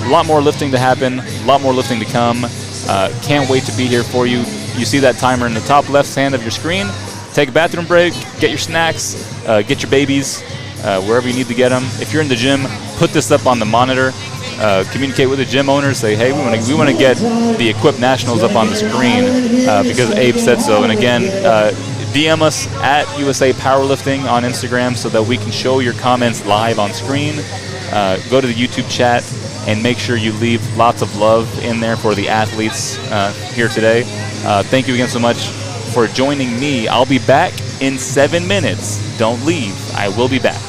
a lot more lifting to happen, a lot more lifting to come. Can't wait to be here for you. You see that timer in the top left hand of your screen. Take a bathroom break, get your snacks, get your babies, wherever you need to get them. If you're in the gym, put this up on the monitor. Communicate with the gym owner. Say, hey, we want to get the Equip Nationals up on the screen because Abe said so. And again, DM us at USA Powerlifting on Instagram so that we can show your comments live on screen. Go to the YouTube chat and make sure you leave lots of love in there for the athletes here today. Thank you again so much for joining me. I'll be back in 7 minutes. Don't leave. I will be back.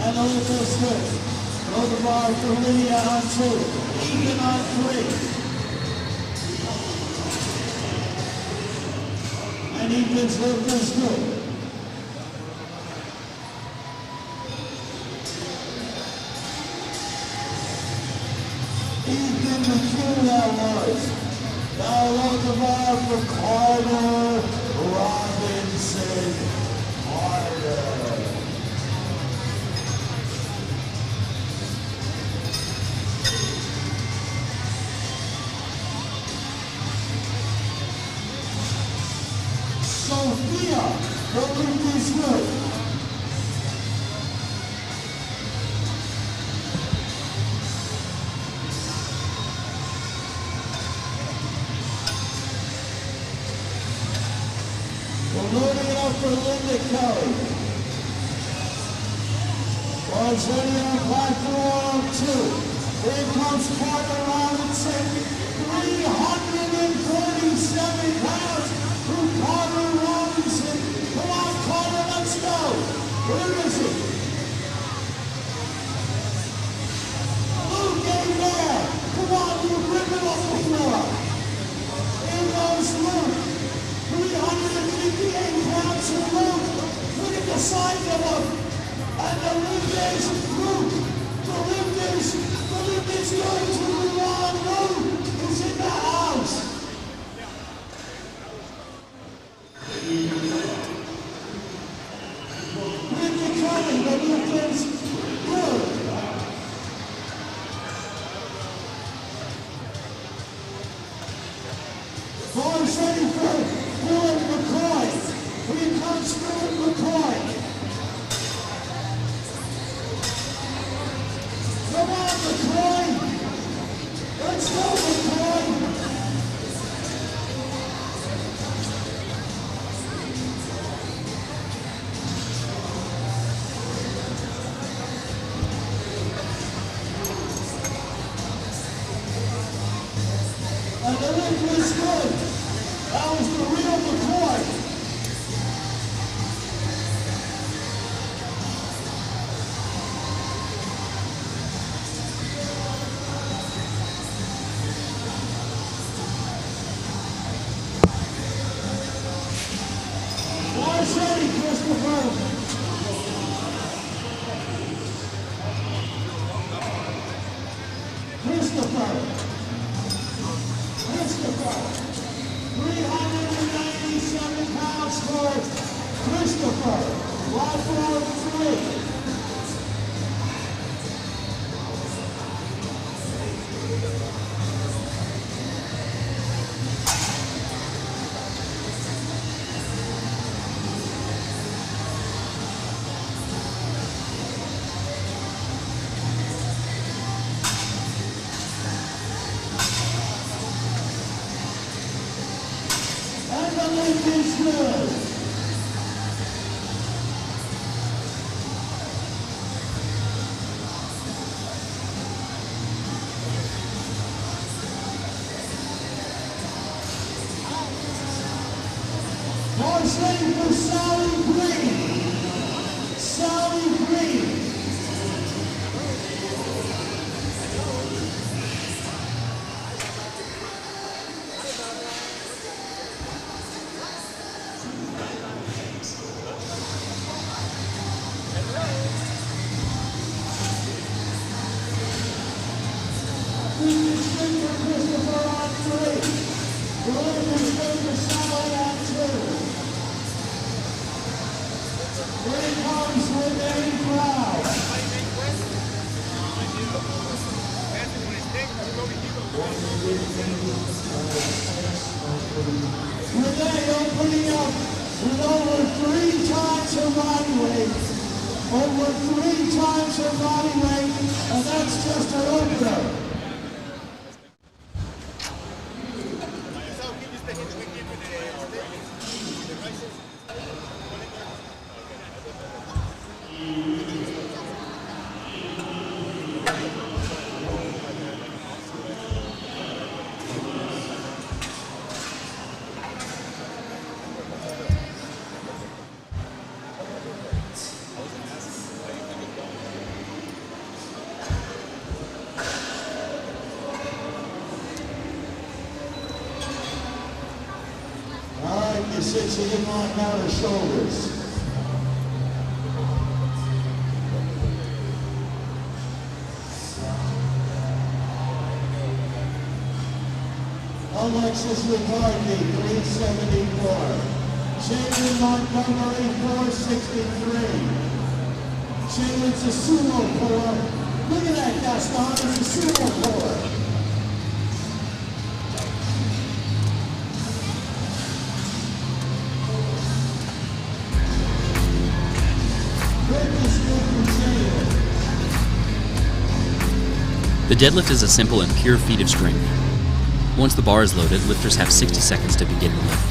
And a little switch. Low the bar for Lydia on 2. Ethan on 3. And Ethan's lift is good. Ethan, the cue that was. Now low the bar for Carter Robinson. Carter. Sophia, the lift is good. We're loading it up for Linda Kelly. Ball's ready on platform 2. Here comes Carter Robinson, 347 pounds. Carter Robinson. Come on, Carter, let's go. Where is he? Luke ain't there. Come on, Luke, rip it off the floor. In goes Luke. 358 pounds of Luke. Look at the size of him. And the lift is Luke. The lift is going to move on. Luke is in the house. Ready for McCoy. March ready, Christopher. Christopher. 397 pounds for Christopher. Right forward 3. And the lift is good. March ready for Sally Green. Sally Green. Christopher on 3. The lift is good for Sally on 2. Here he comes with Eddie Brown. Renee opening up with over 3 times her body weight. Over 3 times her body weight, and that's just her opener. You sit so you mark out her shoulders. Alexis McCarthy, 374. Jalen Montgomery, 463. Jalen's a sumo puller. Look at that, Gaston, it's a sumo puller. The deadlift is a simple and pure feat of strength. Once the bar is loaded, lifters have 60 seconds to begin the lift.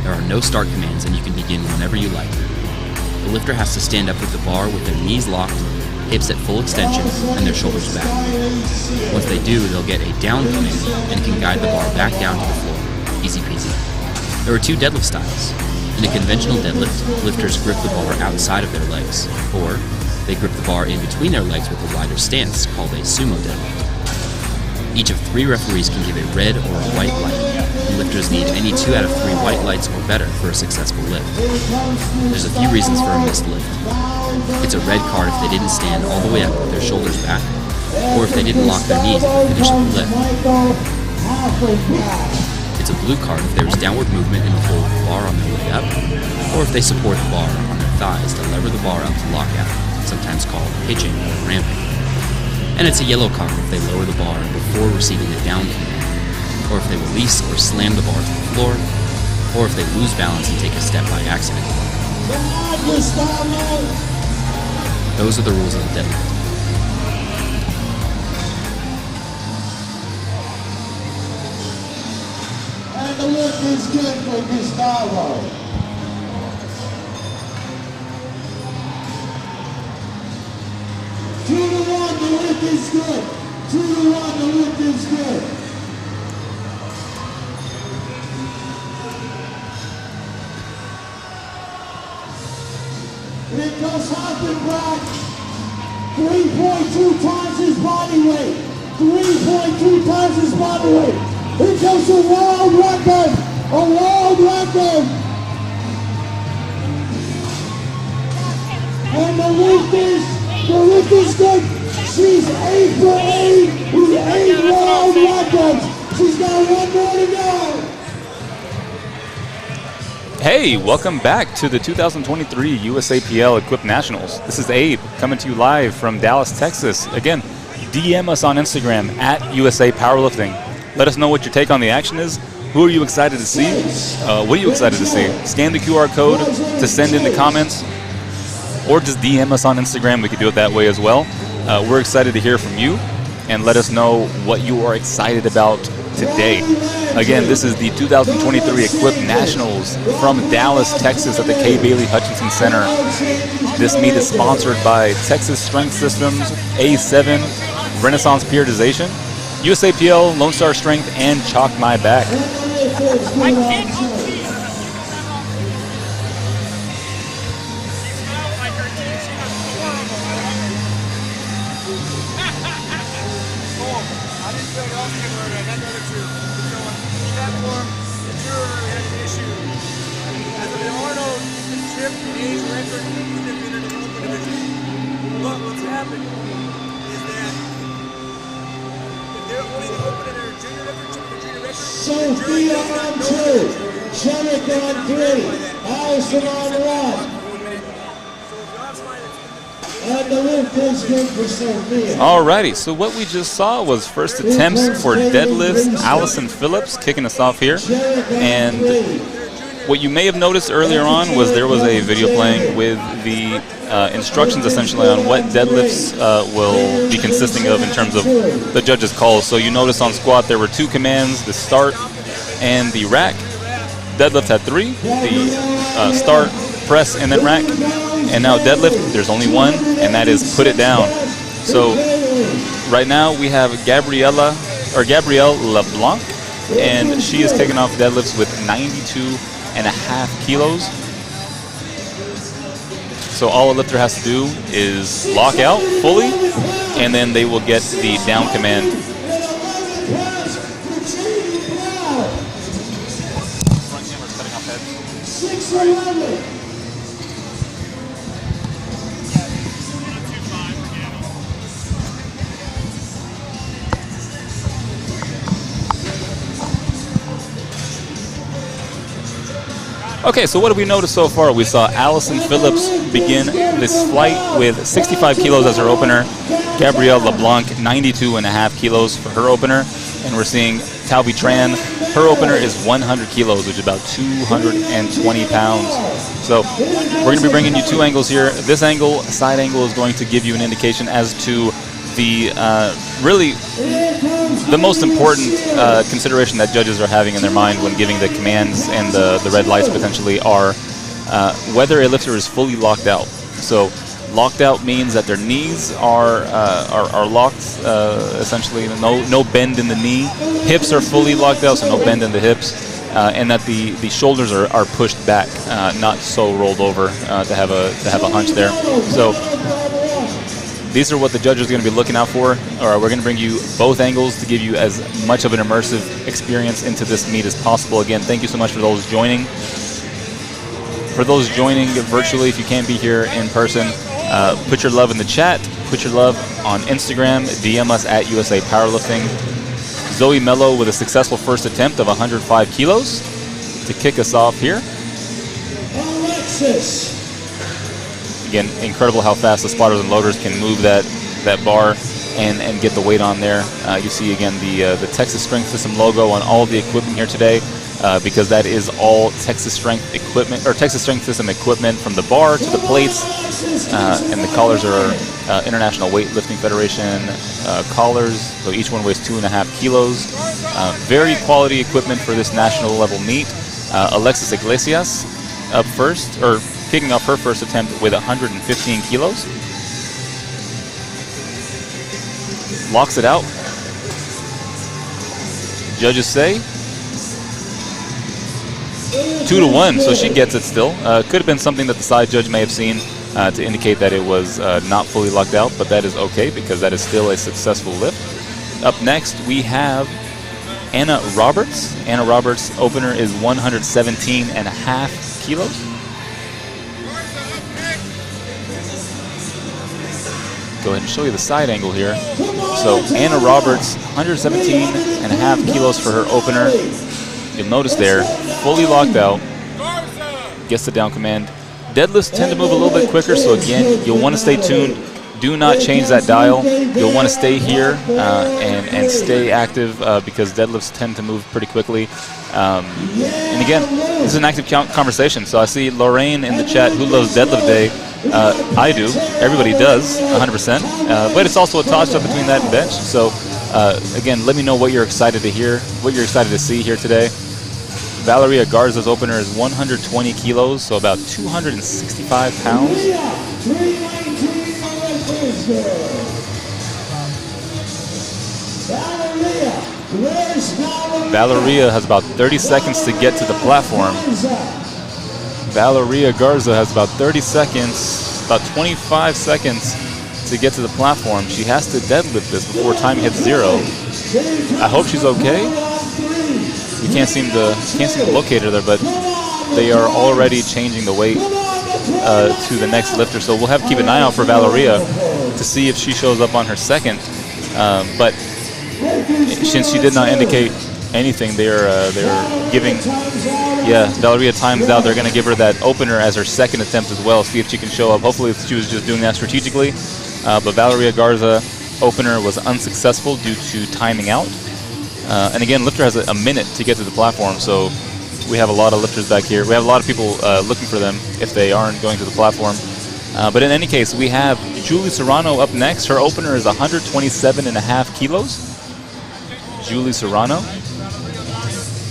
There are no start commands and you can begin whenever you like. The lifter has to stand up with the bar with their knees locked, hips at full extension, and their shoulders back. Once they do, they'll get a down command and can guide the bar back down to the floor. Easy peasy. There are 2 deadlift styles. In a conventional deadlift, lifters grip the bar outside of their legs, or they grip the bar in between their legs with a wider stance called a sumo deadlift. Each of 3 referees can give a red or a white light, and lifters need any 2 out of 3 white lights or better for a successful lift. There's a few reasons for a missed lift. It's a red card if they didn't stand all the way up with their shoulders back, or if they didn't lock their knees at the finish of the lift. It's a blue card if there was downward movement in the hold of the bar on their way up, or if they support the bar on their thighs to lever the bar up to lockout, sometimes called pitching or ramping. And it's a yellow card if they lower the bar before receiving the down command, or if they release or slam the bar to the floor, or if they lose balance and take a step by accident. Those are the rules of the deadlift. And the lift is good for Gustavo. Two to one, the lift is good. 2 to 1, the lift is good. Here goes Hoppenbrock. 3.2 times his body weight. 3.2 times his body weight. Here goes a world record. A world record. And the lift is good. She's 8 for 8 with 8 world records. She's got 1 more to go. Hey, welcome back to the 2023 USAPL Equipped Nationals. This is Abe coming to you live from Dallas, Texas. Again, DM us on Instagram at USA Powerlifting. Let us know what your take on the action is. Who are you excited to see? What are you excited to see? Scan the QR code to send in the comments, or just DM us on Instagram. We could do it that way as well. We're excited to hear from you, and let us know what you are excited about today. Again, this is the 2023 Equipped Nationals from Dallas, Texas at the K. Bailey Hutchinson Center. This meet is sponsored by Texas Strength Systems, A7, Renaissance Periodization, USAPL, Lone Star Strength, and Chalk My Back. What's happened is that if they're only open in their junior record, Sophia on 2, Jenica on 3, Allison on 1. And the lift is good for Sophia. Alrighty, so what we just saw was first attempts for deadlifts. Allison Phillips kicking us off here. And what you may have noticed earlier on was there was a video playing with the instructions essentially on what deadlifts will be consisting of in terms of the judges' calls. So you notice on squat there were 2 commands, the start and the rack. Deadlift had 3, the start, press, and then rack. And now deadlift, there's only 1, and that is put it down. So right now we have Gabrielle LeBlanc, and she is kicking off deadlifts with 92.5 kilos. So all a lifter has to do is lock out fully, and then they will get the down command. Front hammer's cutting off heads. Okay, so what did we notice so far? We saw Allison Phillips begin this flight with 65 kilos as her opener. Gabrielle LeBlanc, 92.5 kilos for her opener. And we're seeing Talvi Tran, her opener is 100 kilos, which is about 220 pounds. So we're going to be bringing you 2 angles here. This angle, side angle, is going to give you an indication as to the really the most important consideration that judges are having in their mind when giving the commands and the red lights potentially are whether a lifter is fully locked out. So locked out means that their knees are locked, essentially no bend in the knee. Hips are fully locked out, so no bend in the hips, and that the shoulders are pushed back, not so rolled over to have a hunch there. So these are what the judges are going to be looking out for. We're going to bring you both angles to give you as much of an immersive experience into this meet as possible. Again, thank you so much for those joining. For those joining virtually, if you can't be here in person, put your love in the chat. Put your love on Instagram. DM us at USA Powerlifting. Zoe Mello with a successful first attempt of 105 kilos to kick us off here. Alexis. Again, incredible how fast the spotters and loaders can move that bar and get the weight on there. You see again the Texas Strength System logo on all the equipment here today, because that is all Texas Strength equipment or Texas Strength System equipment, from the bar to the plates, and the collars are International Weightlifting Federation collars. So each one weighs 2.5 kilos. Very quality equipment for this national level meet. Alexis Iglesias up first, or kicking off her first attempt with 115 kilos. Locks it out. Judges say 2-1, so she gets it still. Could have been something that the side judge may have seen to indicate that it was not fully locked out, but that is okay because that is still a successful lift. Up next, we have Anna Roberts. Anna Roberts' opener is 117.5 kilos. go ahead and show you the side angle here. So Anna Roberts, 117.5 kilos for her opener. You'll notice there, fully locked out, gets the down command. Deadlifts tend to move a little bit quicker, so again, you'll want to stay tuned. Do not change that dial. You'll want to stay here and stay active because deadlifts tend to move pretty quickly. And again, this is an active conversation. So I see Lorraine in the chat, who loves deadlift day. I do. Everybody does, 100%. But it's also a toss-up between that and bench. So again, let me know what you're excited to hear, what you're excited to see here today. Valeria Garza's opener is 120 kilos, so about 265 pounds. Valeria has about 30 seconds to get to the platform. Valeria Garza has about 30 seconds, about 25 seconds to get to the platform. She has to deadlift this before time hits 0. I hope she's okay. We can't seem to locate her there, but they are already changing the weight to the next lifter. So we'll have to keep an eye out for Valeria to see if she shows up on her second. But since she did not indicate anything, they're giving, Valeria times out. They're going to give her that opener as her second attempt as well, see if she can show up. Hopefully she was just doing that strategically. But Valeria Garza opener was unsuccessful due to timing out. And again, lifter has a minute to get to the platform, so we have a lot of lifters back here. We have a lot of people looking for them if they aren't going to the platform. But in any case, we have Julie Serrano up next. Her opener is 127.5 kilos. Julie Serrano.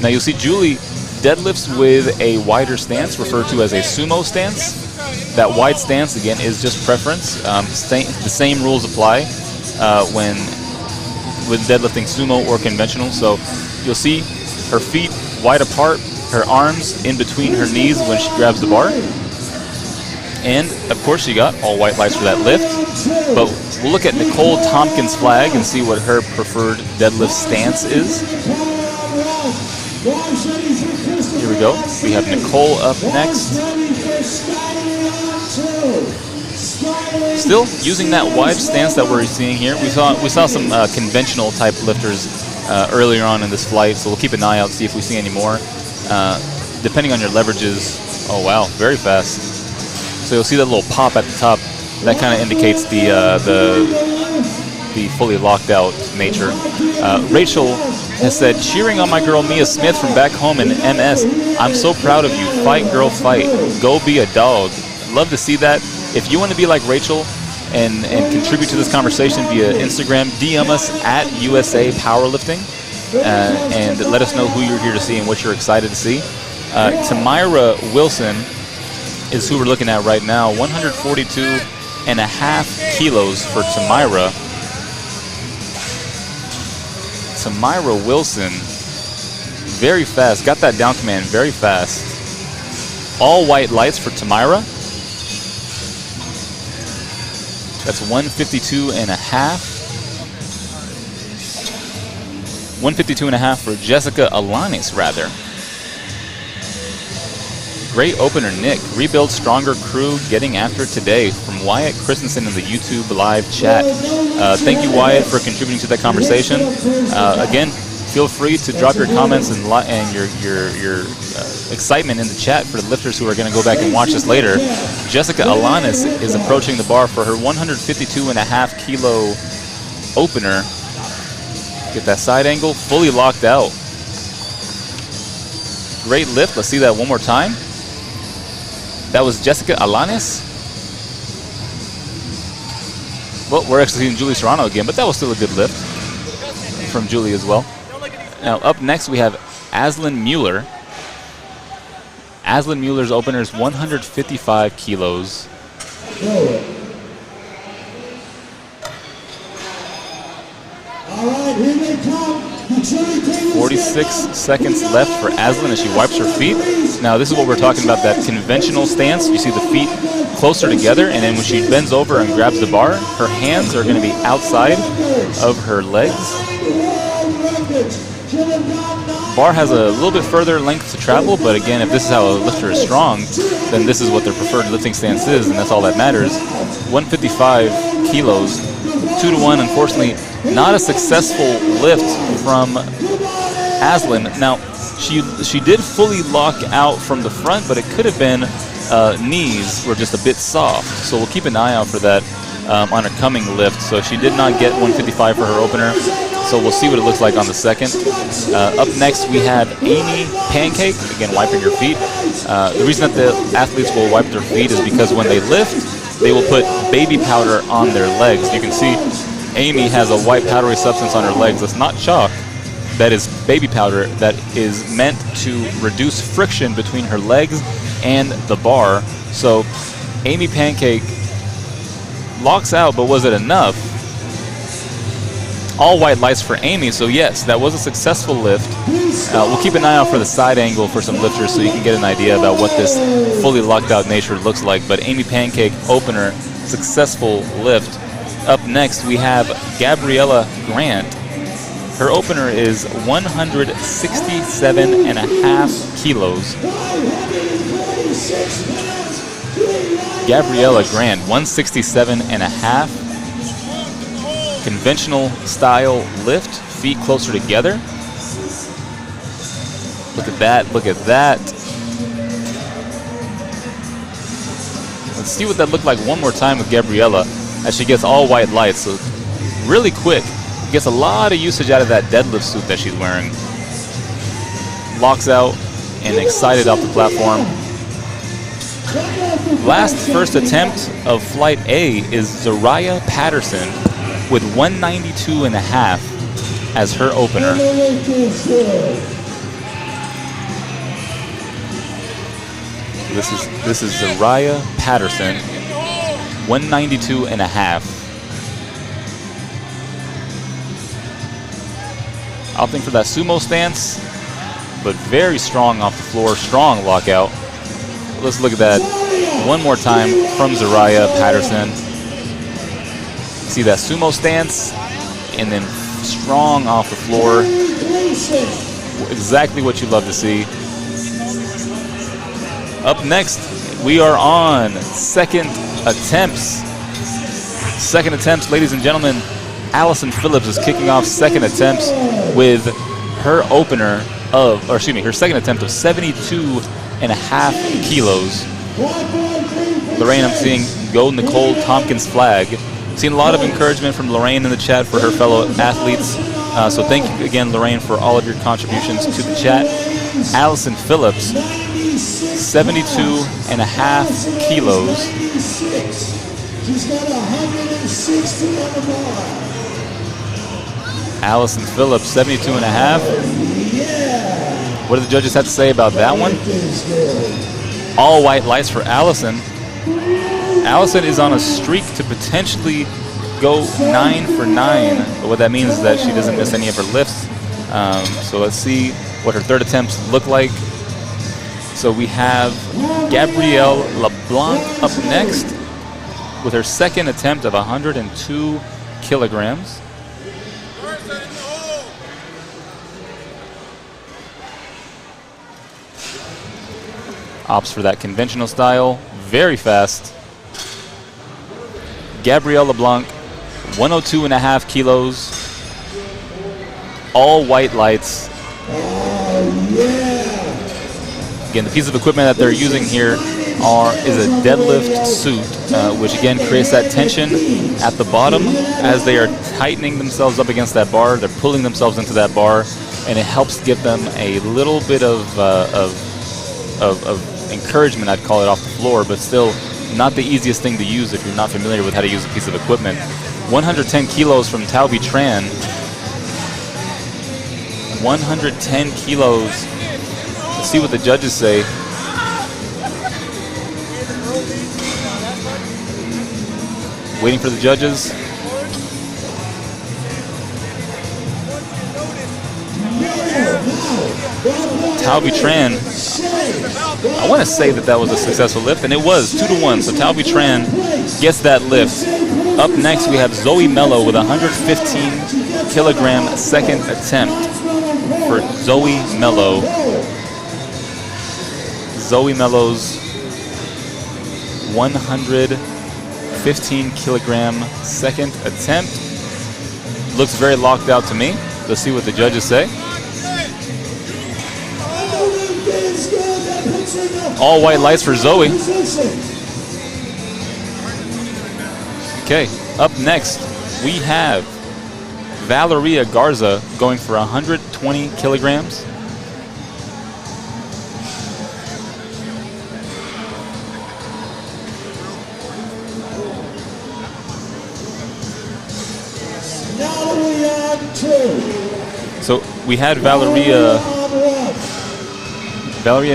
Now you'll see Julie deadlifts with a wider stance, referred to as a sumo stance. That wide stance, again, is just preference. The same rules apply when with deadlifting sumo or conventional. So you'll see her feet wide apart, her arms in between her knees when she grabs the bar. And of course she got all white lights for that lift. But we'll look at Nicole Tompkins' flag and see what her preferred deadlift stance is. Here we go. We have Nicole up next. Still using that wide stance that we're seeing here. We saw some conventional type lifters earlier on in this flight, so we'll keep an eye out, see if we see any more. Depending on your leverages, oh wow, very fast. So you'll see that little pop at the top. That kind of indicates the fully locked out nature. Rachel has said, cheering on my girl Mia Smith from back home in MS. I'm so proud of you. Fight, girl, fight. Go be a dog. Love to see that. If you want to be like Rachel and contribute to this conversation via Instagram, DM us at USA Powerlifting and let us know who you're here to see and what you're excited to see. Tamira Wilson is who we're looking at right now. 142.5 kilos for Tamira. Tamira Wilson, very fast. Got that down command very fast. All white lights for Tamira. That's 152.5. 152.5 for Jessica Alanis, rather. Great opener, Nick. Rebuild Stronger Crew getting after it today from Wyatt Christensen in the YouTube live chat. Thank you, Wyatt, for contributing to that conversation. Again, feel free to drop your comments and your excitement in the chat for the lifters who are going to go back and watch this later. Jessica Alanis is approaching the bar for her 152.5 kilo opener. Get that side angle, fully locked out. Great lift. Let's see that one more time. That was Jessica Alanis. Well, we're actually seeing Julie Serrano again, but that was still a good lift from Julie as well. Now, up next, we have Aslan Mueller. Aslan Mueller's opener is 155 kilos. All right, here they come. 46 seconds left for Aslan as she wipes her feet. Now, this is what we're talking about, that conventional stance. You see the feet closer together, and then when she bends over and grabs the bar, her hands are going to be outside of her legs. bar has a little bit further length to travel, but again, if this is how a lifter is strong, then this is what their preferred lifting stance is, and that's all that matters. 155 kilos, 2-to-1. Unfortunately, not a successful lift from Aslan. Now, she did fully lock out from the front, but it could have been knees were just a bit soft. So we'll keep an eye out for that on her coming lift. So she did not get 155 for her opener. So we'll see what it looks like on the second. Up next, we have Amy Pancake. Again, wiping her feet. The reason that the athletes will wipe their feet is because when they lift, they will put baby powder on their legs. You can see Amy has a white powdery substance on her legs. That's not chalk. That is baby powder that is meant to reduce friction between her legs and the bar. So Amy Pancake locks out, but was it enough? All white lights for Amy, so yes, that was a successful lift. We'll keep an eye out for the side angle for some lifters so you can get an idea about what this fully locked out nature looks like. But Amy Pancake opener, successful lift. Up next, we have Gabriella Grant. Her opener is 167.5 kilos. Gabriella Grant, 167.5. Conventional style lift, feet closer together. Look at that, look at that. Let's see what that looked like one more time with Gabriella as she gets all white lights. So really quick, gets a lot of usage out of that deadlift suit that she's wearing. Locks out and excited off the platform. Last first attempt of flight A is Zariah Patterson with 192.5 as her opener. This is Zariah Patterson, 192.5. Opting for that sumo stance, but very strong off the floor, strong lockout. Let's look at that one more time from Zariah Patterson. See that sumo stance, and then strong off the floor. Exactly what you love to see. Up next, we are on second attempts. Second attempts, ladies and gentlemen. Allison Phillips is kicking off second attempts with her opener of, or excuse me, her second attempt of 72.5 kilos. Lorraine, I'm seeing Go Nicole Tompkins flag. Seen a lot of encouragement from Lorraine in the chat for her fellow athletes. So thank you again, Lorraine, for all of your contributions to the chat. Allison Phillips, 72.5 kilos. She's got 160 on the bar. Allison Phillips, 72.5. What do the judges have to say about that one? All white lights for Allison. Allison is on a streak to potentially go 9 for 9. But what that means is that she doesn't miss any of her lifts. So let's see what her third attempts look like. So we have Gabrielle LeBlanc up next with her second attempt of 102 kilograms. Opts for that conventional style, very fast. Gabrielle LeBlanc, 102.5 kilos, all white lights. Again, the piece of equipment that they're using here is a deadlift suit, which again creates that tension at the bottom as they are tightening themselves up against that bar. They're pulling themselves into that bar, and it helps give them a little bit of encouragement, I'd call it, off the floor, but still not the easiest thing to use if you're not familiar with how to use a piece of equipment. 110 kilos from Talvi Tran. 110 kilos. Let's see what the judges say. Waiting for the judges. Talvi Tran, I want to say that was a successful lift, and it was 2-to-1. So Talvi Tran gets that lift. Up next, we have Zoe Mello with 115 kilogram second attempt for for Zoe Mello. Zoe Mello's 115 kilogram second attempt. Looks very locked out to me. Let's see what the judges say. All white lights for Zoe. Okay, up next we have Valeria Garza going for 120 kilograms. So we had Valeria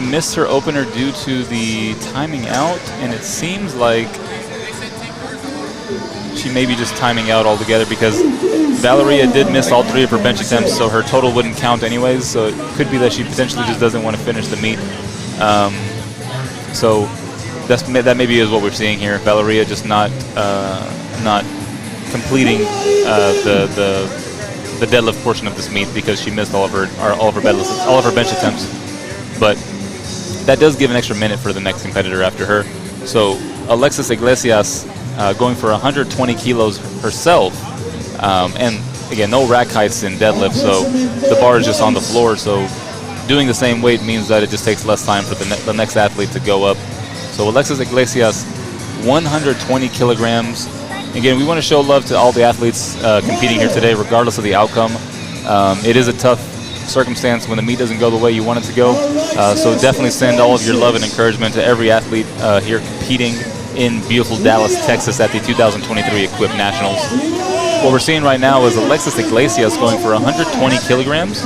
missed her opener due to the timing out, and it seems like she may be just timing out altogether because Valeria did miss all 3 of her bench attempts, so her total wouldn't count anyways, so it could be that she potentially just doesn't want to finish the meet. So that maybe is what we're seeing here. Valeria just not completing the deadlift portion of this meet because she missed all of her bench attempts. But that does give an extra minute for the next competitor after her. So Alexis Iglesias going for 120 kilos herself, and again, no rack heights in deadlift, so the bar is just on the floor. So doing the same weight means that it just takes less time for the next athlete to go up. So Alexis Iglesias, 120 kilograms. Again, we want to show love to all the athletes competing here today, regardless of the outcome. It is a tough circumstance when the meet doesn't go the way you want it to go. So definitely send all of your love and encouragement to every athlete here competing in beautiful Dallas, Texas at the 2023 Equip Nationals. What we're seeing right now is Alexis Iglesias going for 120 kilograms.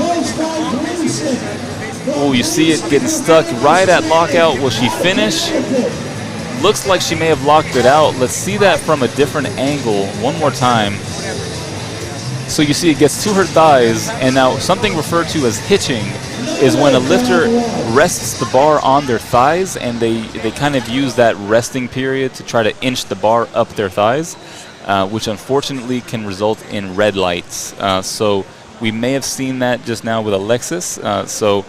Oh, you see it getting stuck right at lockout. Will she finish? Looks like she may have locked it out. Let's see that from a different angle one more time. So you see it gets to her thighs, and now something referred to as hitching is when a lifter rests the bar on their thighs, and they kind of use that resting period to try to inch the bar up their thighs, which unfortunately can result in red lights. So we may have seen that just now with Alexis. So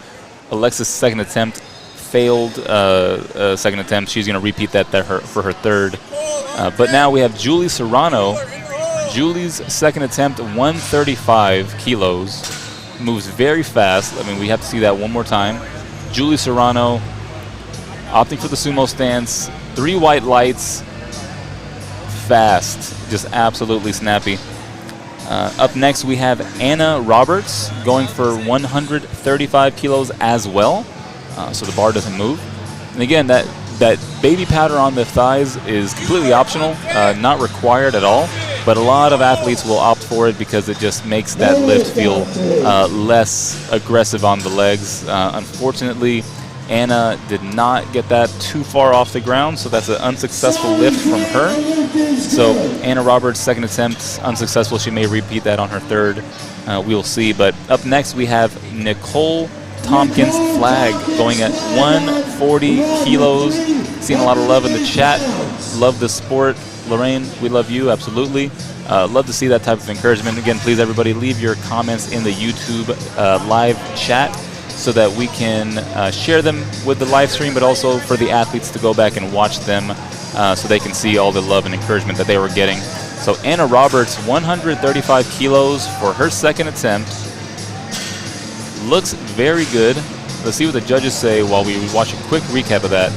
Alexis' second attempt failed second attempt. She's going to repeat that for her third. But now we have Julie Serrano. Julie's second attempt, 135 kilos. Moves very fast. I mean, we have to see that one more time. Julie Serrano opting for the sumo stance. 3 white lights. Fast. Just absolutely snappy. Up next, we have Anna Roberts going for 135 kilos as well. So the bar doesn't move. And again, that baby powder on the thighs is completely optional, not required at all. But a lot of athletes will opt for it because it just makes that lift feel less aggressive on the legs. Unfortunately, Anna did not get that too far off the ground, so that's an unsuccessful lift from her. So Anna Roberts' second attempt, unsuccessful. She may repeat that on her third. We'll see. But up next, we have Nicole Tompkins Flag going at 140 kilos. Seeing a lot of love in the chat. Love the sport. Lorraine, we love you, absolutely. Love to see that type of encouragement. Again, please, everybody, leave your comments in the YouTube live chat so that we can share them with the live stream, but also for the athletes to go back and watch them so they can see all the love and encouragement that they were getting. So Anna Roberts, 135 kilos for her second attempt. Looks very good. Let's see what the judges say while we watch a quick recap of that.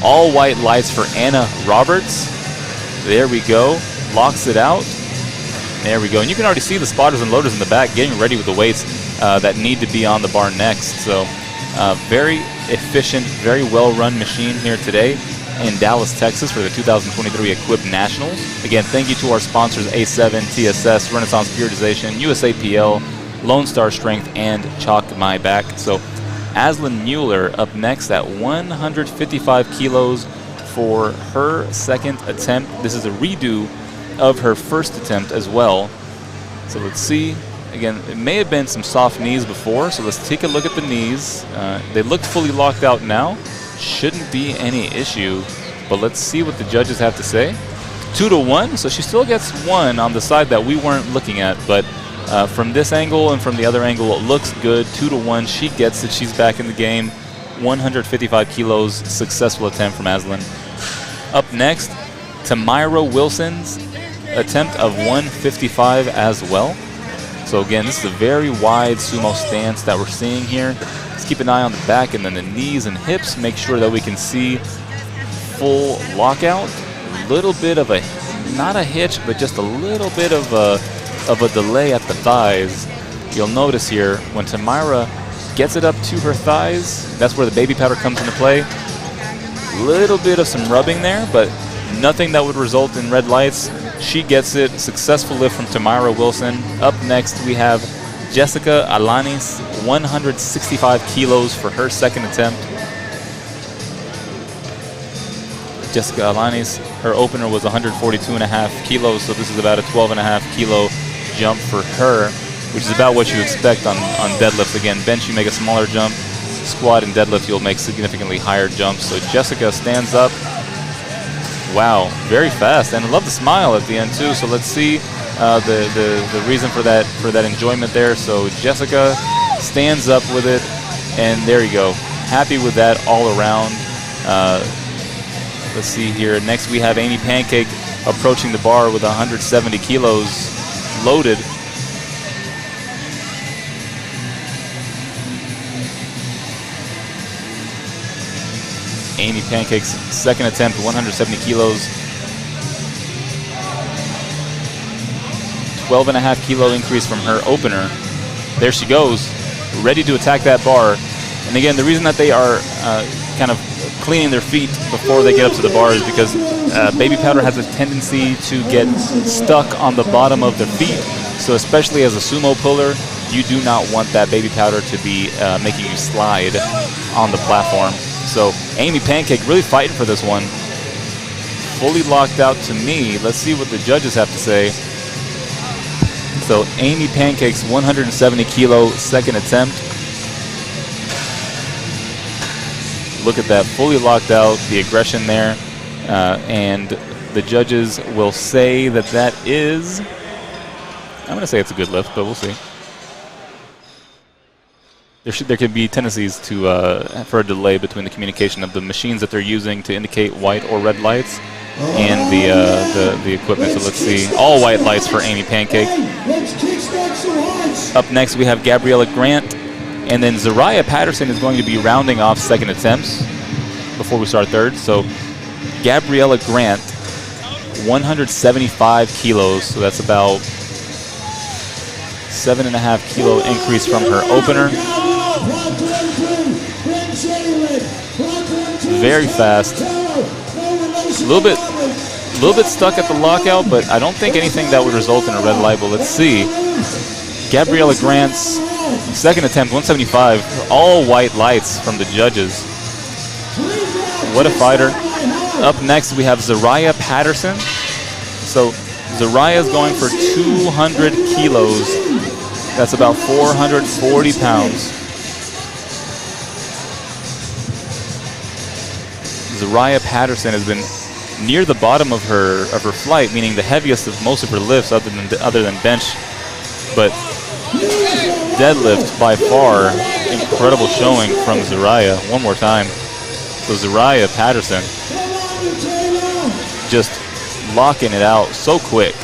All white lights for Anna Roberts. There we go. Locks it out. There we go. And you can already see the spotters and loaders in the back getting ready with the weights that need to be on the bar next. So very efficient, very well-run machine here today in Dallas, Texas for the 2023 Equip Nationals. Again, thank you to our sponsors A7, TSS, Renaissance Periodization, USAPL, Lone Star Strength, and Chalk My Back. So Aslan Mueller up next at 155 kilos for her second attempt. This is a redo of her first attempt as well. So let's see. Again, it may have been some soft knees before, so let's take a look at the knees. They look fully locked out now. Shouldn't be any issue, but let's see what the judges have to say. 2-1, so she still gets 1 on the side that we weren't looking at, but From this angle and from the other angle, it looks good. 2-1. She gets it. She's back in the game. 155 kilos. Successful attempt from Aslan. Up next, Tamira Wilson's attempt of 155 as well. So again, this is a very wide sumo stance that we're seeing here. Let's keep an eye on the back and then the knees and hips. Make sure that we can see full lockout. A little bit of a, not a hitch, but just a little bit of a delay at the thighs. You'll notice here when Tamira gets it up to her thighs, that's where the baby powder comes into play. Little bit of some rubbing there, but nothing that would result in red lights. She gets it. Successful lift from Tamira Wilson. Up next, we have Jessica Alanis, 165 kilos for her second attempt. Jessica Alanis, her opener was 142.5 kilos, so this is about a 12.5 kilo jump for her, which is about what you expect on deadlifts. Again, bench you make a smaller jump, squat and deadlift you'll make significantly higher jumps. So Jessica stands up. Wow, very fast, and I love the smile at the end too. So let's see the reason for that enjoyment there. So Jessica stands up with it, and there you go. Happy with that all around. Let's see here. Next we have Amy Pancake approaching the bar with 170 kilos loaded. Amy Pancake's second attempt, 170 kilos. 12.5 kilo increase from her opener. There she goes, ready to attack that bar. And again, the reason that they are kind of cleaning their feet before they get up to the bar is because baby powder has a tendency to get stuck on the bottom of their feet. So especially as a sumo puller, you do not want that baby powder to be making you slide on the platform. So Amy Pancake really fighting for this one. Fully locked out to me. Let's see what the judges have to say. So Amy Pancake's 170 kilo second attempt. Look at that, fully locked out, the aggression there. And the judges will say that that is, I'm going to say it's a good lift, but we'll see. There could be tendencies for a delay between the communication of the machines that they're using to indicate white or red lights and the equipment. So let's see, all white lights for Amy Pancake. Up next we have Gabriella Grant, and then Zariah Patterson is going to be rounding off second attempts before we start third. So Gabriella Grant, 175 kilos, so that's about 7.5 kilo increase from her opener. Very fast. A little bit stuck at the lockout, but I don't think anything that would result in a red light. But let's see. Gabriella Grant's second attempt, 175. All white lights from the judges. What a fighter. Up next, we have Zariah Patterson. So Zariah is going for 200 kilos. That's about 440 pounds. Zariah Patterson has been near the bottom of her flight, meaning the heaviest of most of her lifts other than bench. But deadlift by far, incredible showing from Zariah. One more time. So Zariah Patterson just locking it out so quick.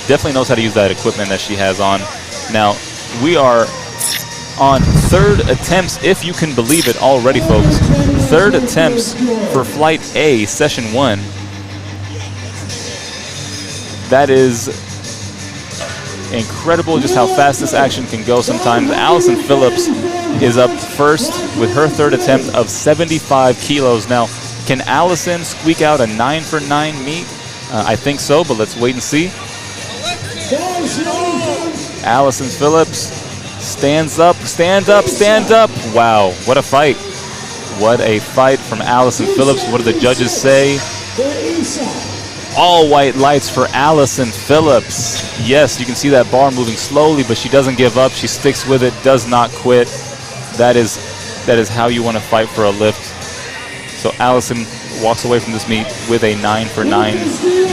Definitely knows how to use that equipment that she has on. Now, we are on third attempts, if you can believe it already, folks. Third attempts for Flight A, Session 1. That is incredible just how fast this action can go sometimes. Allison Phillips is up first with her third attempt of 75 kilos. Now, can Allison squeak out a 9-for-9 meet? I think so, but let's wait and see. Allison Phillips stands up, stand up, stand up. Wow, what a fight. What a fight from Allison Phillips. What do the judges say? All white lights for Allison Phillips. Yes, you can see that bar moving slowly, but she doesn't give up. She sticks with it, does not quit. That is how you want to fight for a lift. So Allison walks away from this meet with a 9-for-9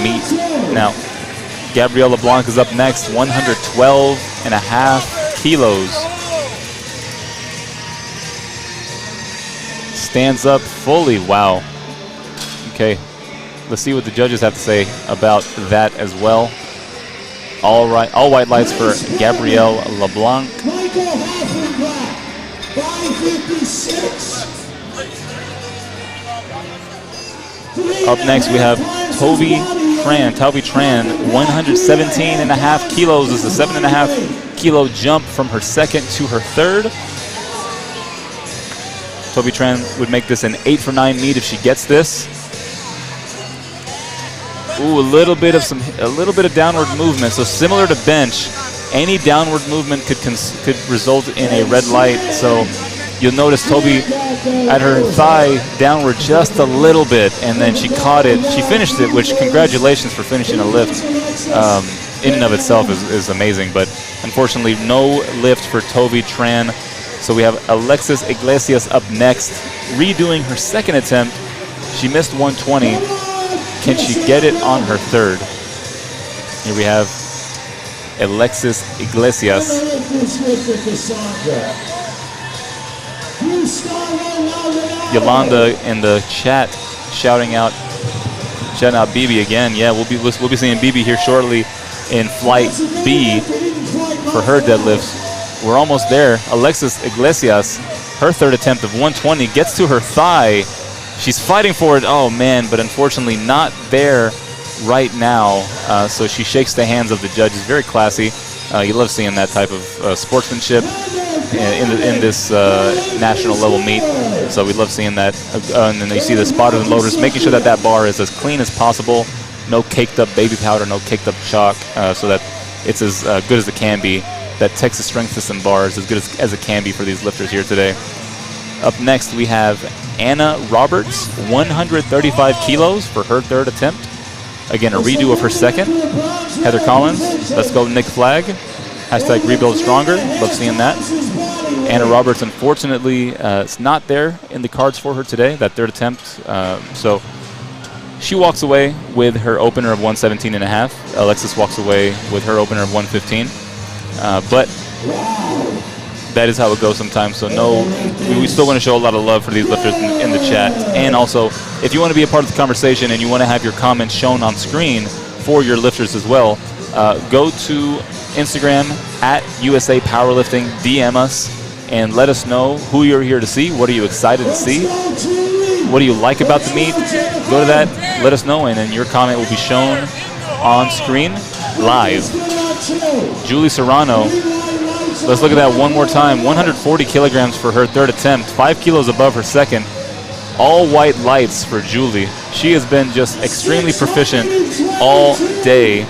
meet. Now, Gabrielle LeBlanc is up next, 112.5 kilos. Stands up fully. Wow. Okay. Let's see what the judges have to say about that as well. All right. All white lights for Gabrielle LeBlanc. Michael Hoffenbach, 556. Up next, we have Toby Tran. 117.5 kilos. This is a 7.5 kilo jump from her second to her third. Toby Tran would make this an 8 for 9 meet if she gets this. Ooh, a little bit of downward movement. So similar to bench, any downward movement could result in a red light. So you'll notice Toby at her thigh downward just a little bit, and then she caught it. She finished it, which congratulations for finishing a lift. In and of itself is amazing, but unfortunately no lift for Toby Tran. So we have Alexis Iglesias up next, redoing her second attempt. She missed 120. Can she get it on her third? Here we have Alexis Iglesias. Yolanda in the chat shouting out BB again. Yeah, we'll be seeing BB here shortly in flight B for her deadlifts. We're almost there. Alexis Iglesias, her third attempt of 120, gets to her thigh. She's fighting for it. Oh, man, but unfortunately not there right now. So she shakes the hands of the judges. Very classy. You love seeing that type of sportsmanship in this national level meet. So we love seeing that. And then you see the spotters and loaders making sure that that bar is as clean as possible. No caked up baby powder, no caked up chalk, so that it's as good as it can be. That Texas Strength System bar is as good as it can be for these lifters here today. Up next, we have Anna Roberts, 135 kilos for her third attempt. Again, a redo of her second. Heather Collins, let's go Nick Flagg. Hashtag rebuild stronger. Love seeing that. Anna Roberts, unfortunately, it's not there in the cards for her today, that third attempt. So she walks away with her opener of 117.5. Alexis walks away with her opener of 115. But that is how it goes sometimes. So we still want to show a lot of love for these lifters in the chat. And also, if you want to be a part of the conversation and you want to have your comments shown on screen for your lifters as well, go to Instagram at USA Powerlifting, DM us, and let us know who you're here to see. What are you excited to see? What do you like about the meet? Go to that, let us know, and then your comment will be shown on screen live. Julie Serrano, let's look at that one more time. 140 kilograms for her third attempt, 5 kilos above her second. All white lights for Julie. She has been just extremely proficient all day,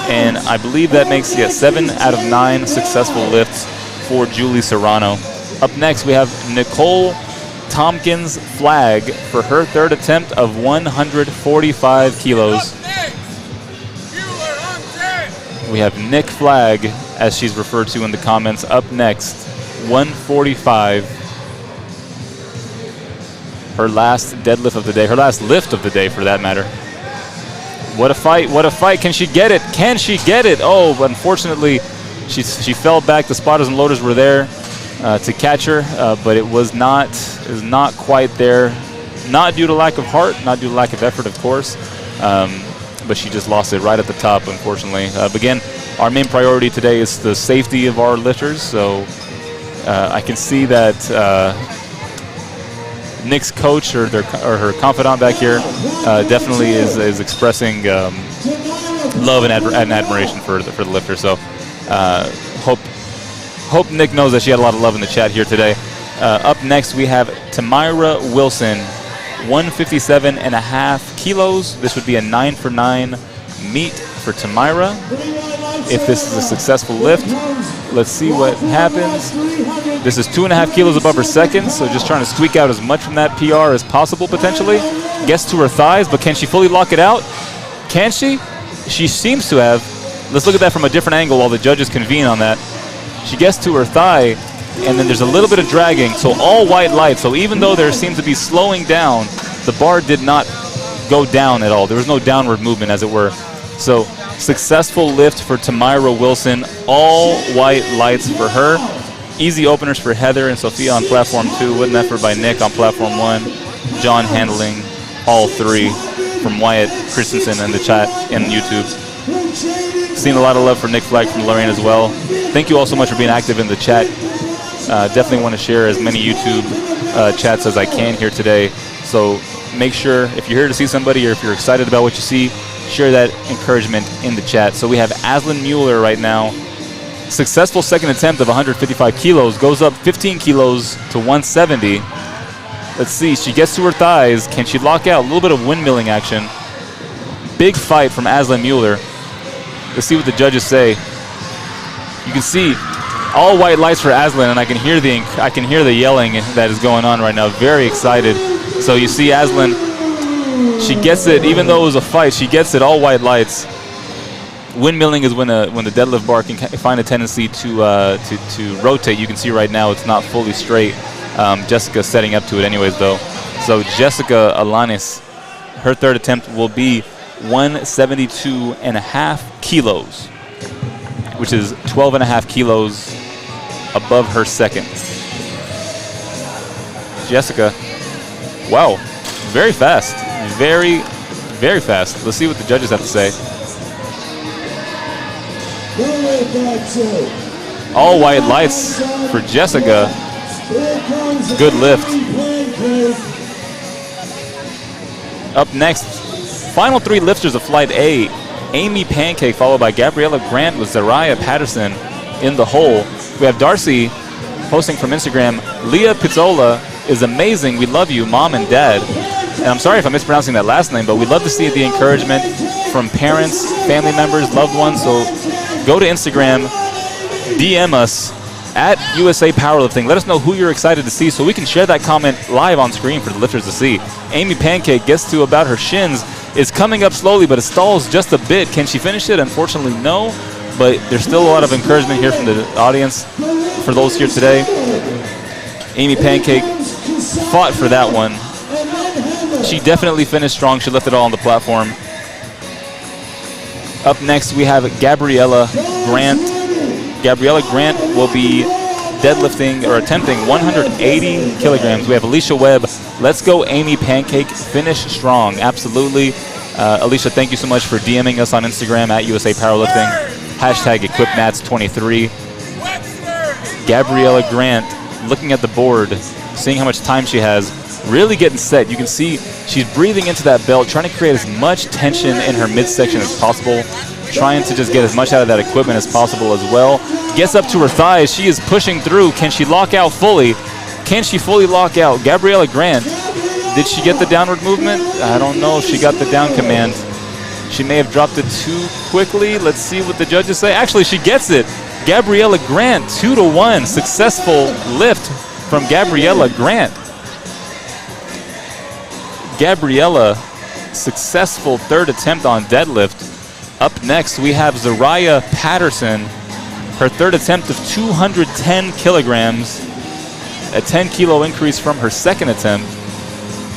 and I believe that makes 7 out of 9 successful lifts for Julie Serrano. Up next, we have Nicole Tompkins Flagg for her third attempt of 145 kilos. We have Nick Flagg, as she's referred to in the comments, up next, 145. Her last deadlift of the day, her last lift of the day for that matter. What a fight, what a fight. Can she get it? Can she get it? Oh, unfortunately, she fell back. The spotters and loaders were there to catch her, but it was not quite there. Not due to lack of heart, not due to lack of effort, of course. But she just lost it right at the top, unfortunately. But again, our main priority today is the safety of our lifters. So I can see that Nick's coach or her confidant back here definitely is expressing love and admiration for the lifter. So hope Nick knows that she had a lot of love in the chat here today. Up next, we have Tamira Wilson, 157.5 kilos. This would be a 9 for 9 meet for Tamira. If this is a successful lift, let's see what happens. This is 2.5 kilos above her second, so just trying to squeak out as much from that PR as possible, potentially. Gets to her thighs, but can she fully lock it out? Can she? She seems to have. Let's look at that from a different angle while the judges convene on that. She gets to her thigh, and then there's a little bit of dragging, so all white light. So even though there seems to be slowing down, the bar did not go down at all. There was no downward movement, as it were. So Successful lift for Tamira Wilson. All white lights for her. Easy openers for Heather and Sophia on platform 2. Wooden effort by Nick on platform 1. John handling all 3 from Wyatt Christensen in the chat and YouTube. Seen a lot of love for Nick Fleck from Lorraine as well. Thank you all so much for being active in the chat. Definitely want to share as many YouTube chats as I can here today. So make sure, if you're here to see somebody or if you're excited about what you see, share that encouragement in the chat. So we have Aslan Mueller right now. Successful second attempt of 155 kilos. Goes up 15 kilos to 170. Let's see. She gets to her thighs. Can she lock out? A little bit of windmilling action. Big fight from Aslan Mueller. Let's see what the judges say. You can see all white lights for Aslan, and I can hear the yelling that is going on right now. Very excited. So you see Aslan, she gets it. Even though it was a fight, she gets it. All white lights. Windmilling is when the deadlift bar can find a tendency to rotate. You can see right now it's not fully straight. Jessica's setting up to it anyways, though. So Jessica Alanis, her third attempt will be 172.5 kilos, which is 12.5 kilos above her second. Jessica, wow, very fast. Very, very fast. Let's see what the judges have to say. All white lights for Jessica. Good lift. Up next, final 3 lifters of Flight A. Amy Pancake, followed by Gabriella Grant with Zariah Patterson in the hole. We have Darcy posting from Instagram. Leah Pizzola is amazing. We love you, Mom and Dad. And I'm sorry if I'm mispronouncing that last name, but we'd love to see the encouragement from parents, family members, loved ones. So go to Instagram, DM us at USA Powerlifting. Let us know who you're excited to see so we can share that comment live on screen for the lifters to see. Amy Pancake gets to about her shins, is coming up slowly, but it stalls just a bit. Can she finish it? Unfortunately, no. But there's still a lot of encouragement here from the audience for those here today. Amy Pancake fought for that one. She definitely finished strong. She left it all on the platform. Up next, we have Gabriella Grant. Gabriella Grant will be deadlifting or attempting 180 kilograms. We have Alicia Webb. Let's go, Amy Pancake. Finish strong. Absolutely. Alicia, thank you so much for DMing us on Instagram at USA Powerlifting. Hashtag EquipMats23. Gabriella Grant, looking at the board, seeing how much time she has, really getting set. You can see she's breathing into that belt, trying to create as much tension in her midsection as possible, trying to just get as much out of that equipment as possible as well. Gets up to her thighs. She is pushing through. Can she lock out fully? Can she fully lock out? Gabriella Grant, did she get the downward movement? I don't know if she got the down command. She may have dropped it too quickly. Let's see what the judges say. Actually, she gets it. Gabriella Grant, 2-1. Successful lift from Gabriella Grant. Gabriella, successful third attempt on deadlift. Up next, we have Zariah Patterson. Her third attempt of 210 kilograms. A 10 kilo increase from her second attempt.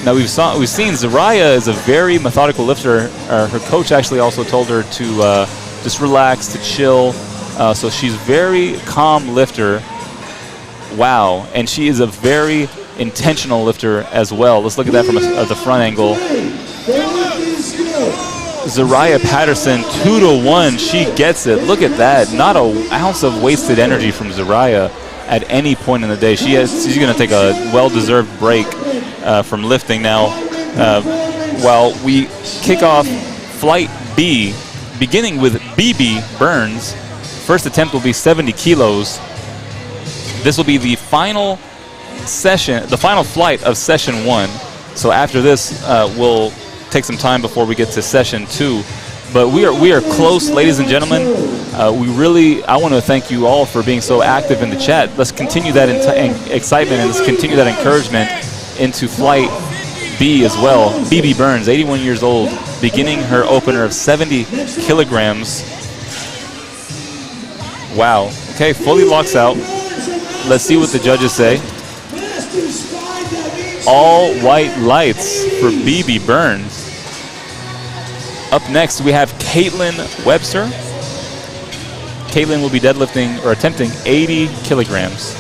Now we've seen Zariah is a very methodical lifter. Her coach actually also told her to just relax, to chill. So she's very calm lifter. Wow, and she is a very intentional lifter as well. Let's look at that from the front angle. Zariah Patterson, 2-1. She gets it. Look at that. Not an ounce of wasted energy from Zariah at any point in the day. She's going to take a well-deserved break from lifting now. While we kick off Flight B, beginning with BB Burns. First attempt will be 70 kilos. This will be the final session, the final flight of session 1. So after this, we'll take some time before we get to session 2. But we are close, ladies and gentlemen. I want to thank you all for being so active in the chat. Let's continue that excitement and let's continue that encouragement into Flight B as well. BB Burns, 81 years old, beginning her opener of 70 kilograms. Wow. Okay, fully locks out. Let's see what the judges say. All white lights for BB Burns. Up next, we have Caitlin Webster. Caitlin will be deadlifting or attempting 80 kilograms.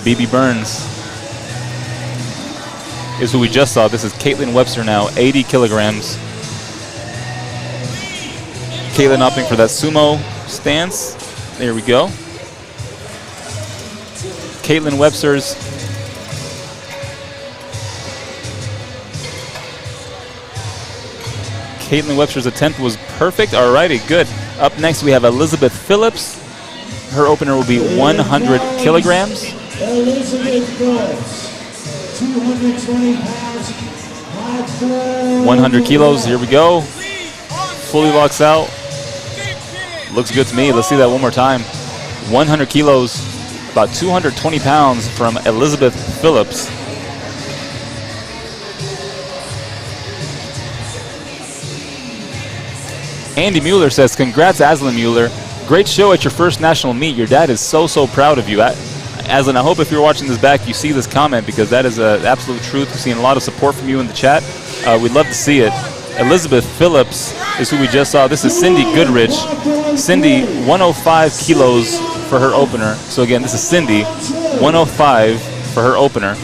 BB Burns is who we just saw. This is Caitlin Webster now, 80 kilograms. Caitlin opting for that sumo stance. There we go. Caitlin Webster's attempt was perfect. Alrighty, good. Up next, we have Elizabeth Phillips. Her opener will be 100 kilograms. Elizabeth Phillips, 220 pounds, 100 kilos, here we go. Fully locks out. Looks good to me. Let's see that one more time. 100 kilos, about 220 pounds from Elizabeth Phillips. Andy Mueller says, congrats, Aslan Mueller. Great show at your first national meet. Your dad is so proud of you. Aslan, I hope if you're watching this back, you see this comment, because that is absolute truth. We're seeing a lot of support from you in the chat. We'd love to see it. Elizabeth Phillips is who we just saw. This is Cindy Goodrich. Cindy, 105 kilos for her opener. So again, this is Cindy, 105 for her opener.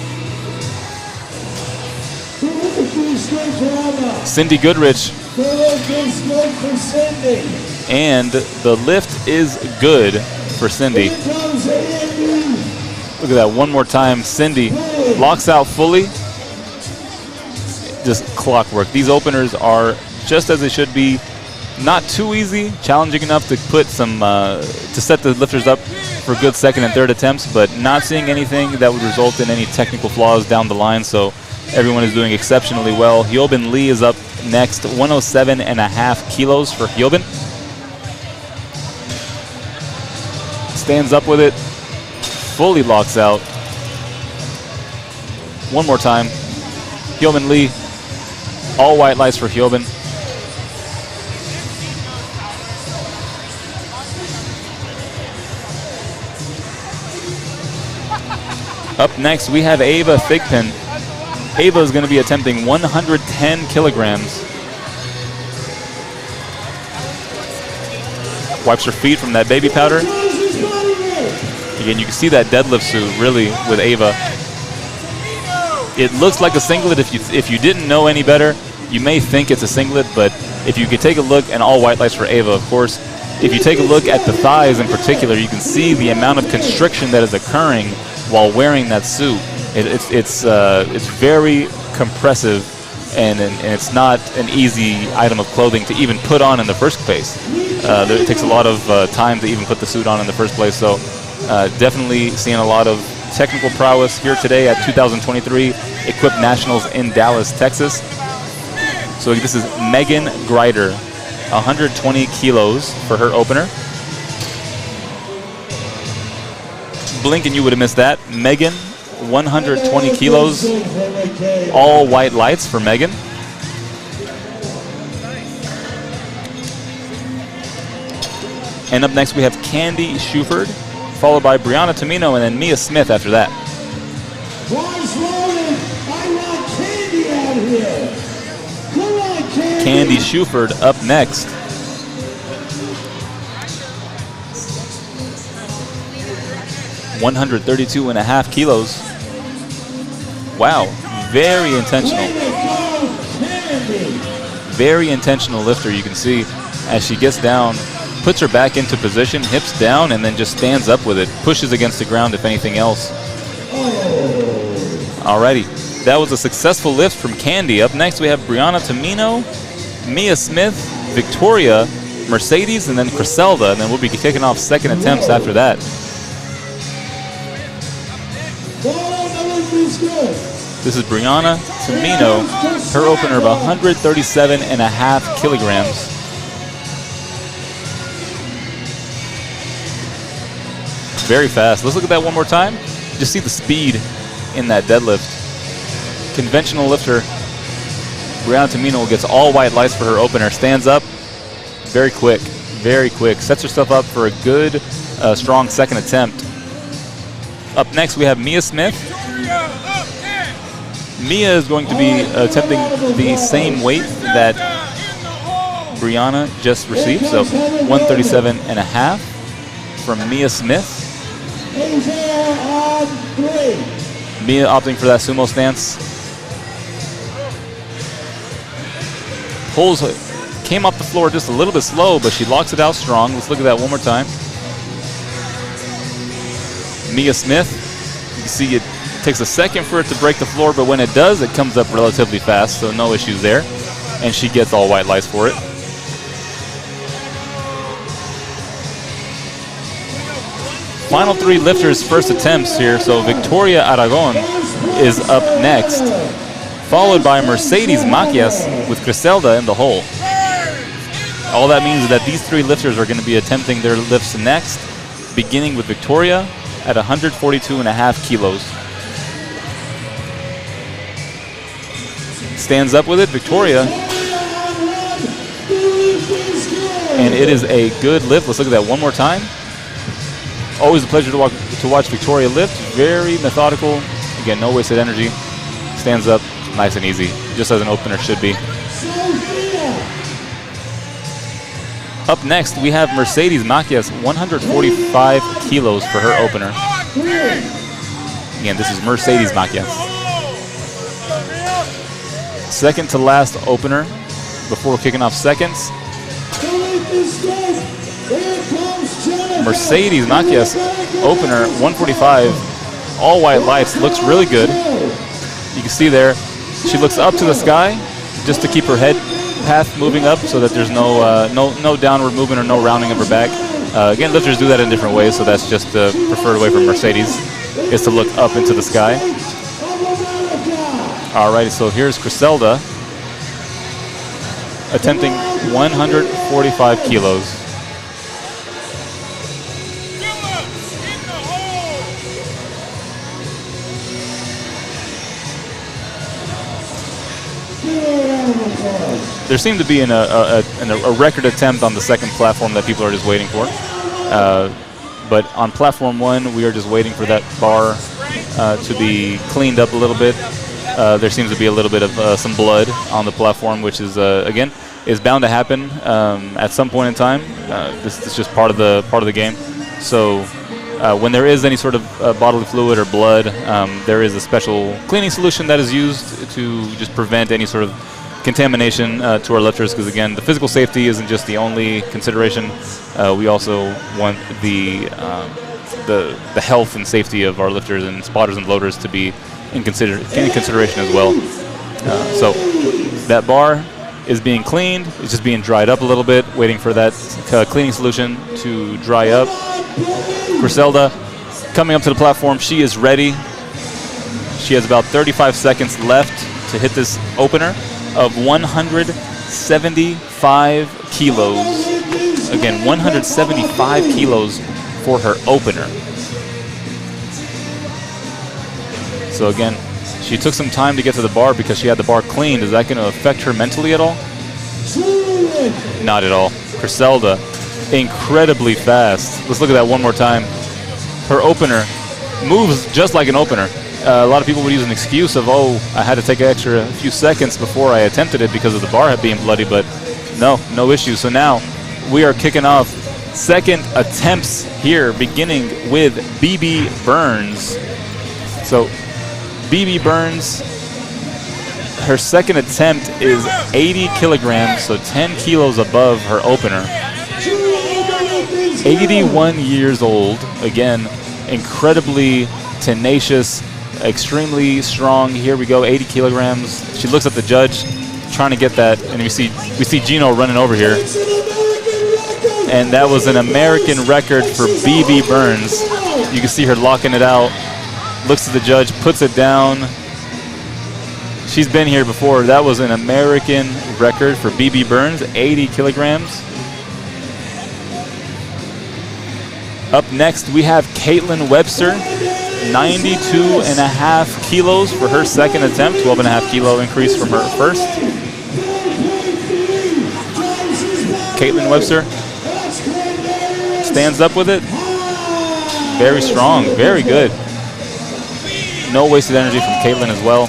Cindy Goodrich. And the lift is good for Cindy. Look at that one more time. Cindy locks out fully. Just clockwork. These openers are just as they should be. Not too easy, challenging enough to put some to set the lifters up for good second and third attempts, but not seeing anything that would result in any technical flaws down the line. So everyone is doing exceptionally well. Hyobin Lee is up next, 107.5 kilos for Hyobin. Stands up with it, fully locks out. One more time. Hyobin Lee, all white lights for Hyobin. Up next, we have Ava Thigpen. Ava is going to be attempting 110 kilograms. Wipes her feet from that baby powder. Again, you can see that deadlift suit really with Ava. It looks like a singlet. If you didn't know any better, you may think it's a singlet, but if you could take a look, and all white lights for Ava, of course. If you take a look at the thighs in particular, you can see the amount of constriction that is occurring while wearing that suit. It's very compressive, and it's not an easy item of clothing to even put on in the first place. It takes a lot of time to even put the suit on in the first place. So definitely seeing a lot of technical prowess here today at 2023 Equipped Nationals in Dallas, Texas. So this is Megan Greider, 120 kilos for her opener. Blink and you would have missed that. Megan, 120 kilos, all white lights for Megan. And up next we have Candy Shuford, followed by Brianna Tamino, and then Mia Smith after that. Candy Shuford up next. $132.5 kilos. Wow, very intentional. Very intentional lifter, you can see as she gets down, puts her back into position, hips down, and then just stands up with it. Pushes against the ground if anything else. Alrighty, that was a successful lift from Candy. Up next we have Brianna Tamino, Mia Smith, Victoria, Mercedes, and then Criselda, and then we'll be kicking off second attempts after that. This is Brianna Tamino, her opener of 137.5 kilograms. Very fast. Let's look at that one more time. Just see the speed in that deadlift. Conventional lifter, Brianna Tamino gets all white lights for her opener. Stands up, very quick, very quick. Sets herself up for a good, strong second attempt. Up next, we have Mia Smith. Mia is going to be attempting the same weight that Brianna just received, so 137.5 from Mia Smith. Mia opting for that sumo stance. Pulls, came off the floor just a little bit slow, but she locks it out strong. Let's look at that one more time. Mia Smith, you can see it takes a second for it to break the floor, but when it does, it comes up relatively fast, so no issues there. And she gets all white lights for it. Final three lifters' first attempts here. So Victoria Aragon is up next, followed by Mercedes Macias with Griselda in the hole. All that means is that these three lifters are going to be attempting their lifts next, beginning with Victoria at 142.5 kilos. Stands up with it, Victoria. And it is a good lift. Let's look at that one more time. Always a pleasure to watch Victoria lift. Very methodical. Again, no wasted energy. Stands up nice and easy, just as an opener should be. Up next, we have Mercedes Macias, 145 kilos for her opener. Again, this is Mercedes Macias. Second to last opener before kicking off seconds. Mercedes Macias opener, 145, all white lights, looks really good. You can see there, she looks up to the sky just to keep her head path moving up so that there's no downward movement or no rounding of her back. Again, lifters do that in different ways, so that's just the preferred way for Mercedes, is to look up into the sky. Alrighty, so here's Griselda attempting 145 kilos. There seemed to be a record attempt on the second platform that people are just waiting for. But on platform 1, we are just waiting for that bar to be cleaned up a little bit. There seems to be a little bit of some blood on the platform, which is again is bound to happen at some point in time. This is just part of the game. So when there is any sort of bodily fluid or blood, there is a special cleaning solution that is used to just prevent any sort of contamination to our lifters, because again, the physical safety isn't just the only consideration. We also want the health and safety of our lifters and spotters and loaders to be in consideration as well. So that bar is being cleaned. It's just being dried up a little bit, waiting for that cleaning solution to dry up. Griselda coming up to the platform. She is ready. She has about 35 seconds left to hit this opener of 175 kilos. Again, 175 kilos for her opener. So again, she took some time to get to the bar because she had the bar cleaned. Is that going to affect her mentally at all? Not at all. Griselda, incredibly fast. Let's look at that one more time. Her opener moves just like an opener. A lot of people would use an excuse of, oh, I had to take an extra few seconds before I attempted it because of the bar being bloody, but no issue. So now we are kicking off second attempts here, beginning with BB Burns. So BB Burns, her second attempt is 80 kilograms, so 10 kilos above her opener. 81 years old, again, incredibly tenacious, extremely strong. Here we go, 80 kilograms. She looks at the judge, trying to get that, and we see Gino running over here. And that was an American record for BB Burns. You can see her locking it out. Looks at the judge, puts it down. She's been here before. That was an American record for BB Burns, 80 kilograms. Up next, we have Caitlin Webster, 92.5 kilos for her second attempt, 12.5 kilo increase from her first. Caitlin Webster stands up with it. Very strong, very good. No wasted energy from Caitlin as well.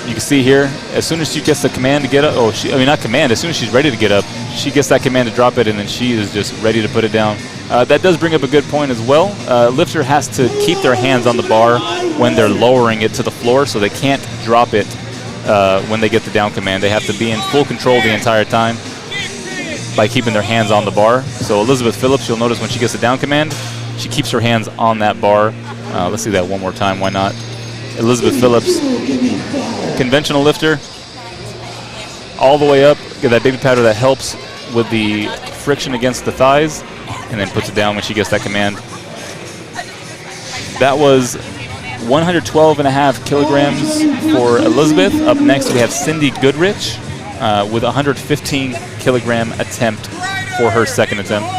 You can see here, as soon as she gets the command to get up, not command, as soon as she's ready to get up, she gets that command to drop it, and then she is just ready to put it down. That does bring up a good point as well. Lifter has to keep their hands on the bar when they're lowering it to the floor, so they can't drop it when they get the down command. They have to be in full control the entire time by keeping their hands on the bar. So Elizabeth Phillips, you'll notice when she gets the down command, she keeps her hands on that bar. Let's see that one more time, why not? Elizabeth Phillips, conventional lifter, all the way up, get that baby powder that helps with the friction against the thighs, and then puts it down when she gets that command. That was 112.5 kilograms for Elizabeth. Up next we have Cindy Goodrich with 115 kilogram attempt for her second attempt.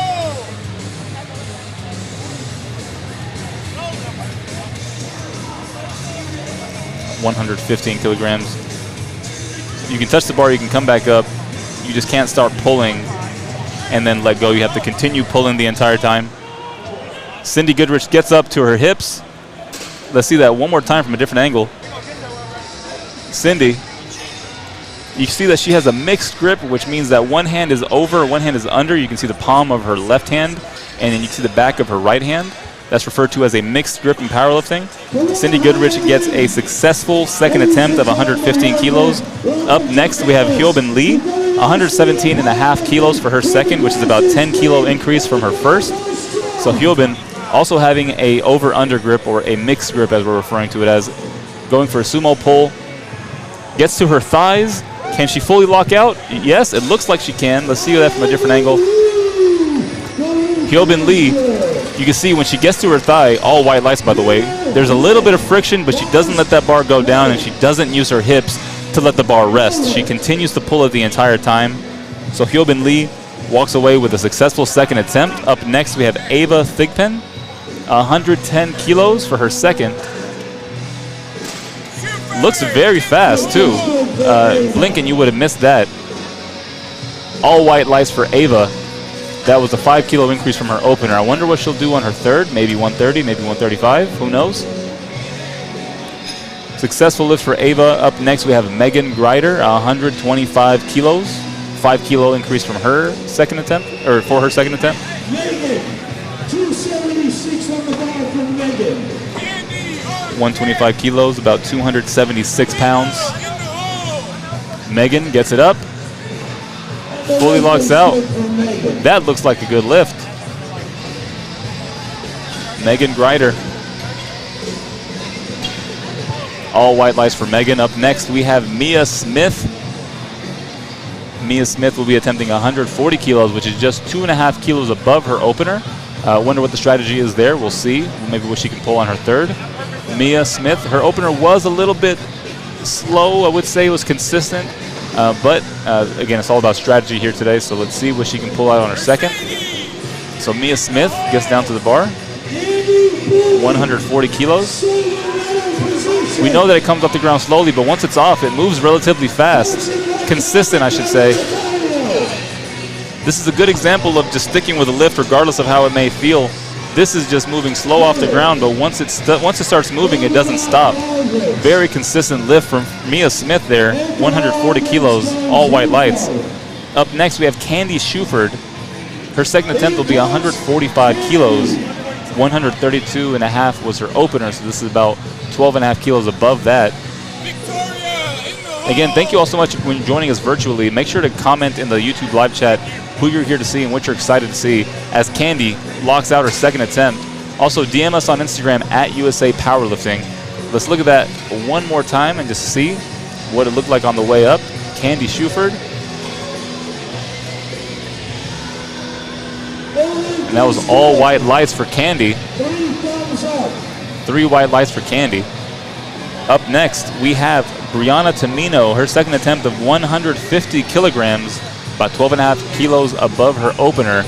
$115 kilograms. You can touch the bar, you can come back up. You just can't start pulling and then let go. You have to continue pulling the entire time. Cindy Goodrich gets up to her hips. Let's see that one more time from a different angle. Cindy, you see that she has a mixed grip, which means that one hand is over, one hand is under. You can see the palm of her left hand, and then you can see the back of her right hand. That's referred to as a mixed grip in powerlifting. Cindy Goodrich gets a successful second attempt of 115 kilos. Up next, we have Hyobin Lee, 117.5 kilos for her second, which is about 10 kilo increase from her first. So Hyobin also having a over-under grip, or a mixed grip as we're referring to it as, going for a sumo pull. Gets to her thighs. Can she fully lock out? Yes, it looks like she can. Let's see that from a different angle. Hyobin Lee, you can see when she gets to her thigh, all white lights by the way, there's a little bit of friction, but she doesn't let that bar go down, and she doesn't use her hips to let the bar rest. She continues to pull it the entire time. So Hyobin Lee walks away with a successful second attempt. Up next we have Ava Thigpen, 110 kilos for her second. Looks very fast too. Blinking, you would have missed that. All white lights for Ava. That was a 5 kilo increase from her opener. I wonder what she'll do on her third. Maybe 130, maybe 135. Who knows? Successful lift for Ava. Up next, we have Megan Greider, 125 kilos. 5 kilo increase from her second attempt, or for her second attempt. Megan, 276 on the bar from Megan. 125 kilos, about 276 pounds. Megan gets it up. Fully locks out. That looks like a good lift. Megan Greider. All white lights for Megan. Up next, we have Mia Smith. Mia Smith will be attempting 140 kilos, which is just 2.5 kilos above her opener. Wonder what the strategy is there. We'll see. Maybe what she can pull on her third. Mia Smith, her opener was a little bit slow. I would say it was consistent. But again, it's all about strategy here today, so let's see what she can pull out on her second. So Mia Smith gets down to the bar, 140 kilos. We know that it comes off the ground slowly, but once it's off, it moves relatively fast. Consistent, I should say. This is a good example of just sticking with a lift regardless of how it may feel. This is just moving slow off the ground, but once it starts moving, it doesn't stop. Very consistent lift from Mia Smith there, 140 kilos, all white lights. Up next, we have Candy Shuford. Her second attempt will be 145 kilos. 132.5 was her opener, so this is about 12.5 kilos above that. Again, thank you all so much for joining us virtually. Make sure to comment in the YouTube live chat who you're here to see and what you're excited to see as Candy locks out her second attempt. Also, DM us on Instagram at USA Powerlifting. Let's look at that one more time and just see what it looked like on the way up. Candy Shuford. And that was all white lights for Candy. 3 white lights for Candy. Up next, we have Brianna Tamino, her second attempt of 150 kilograms, about 12.5 kilos above her opener.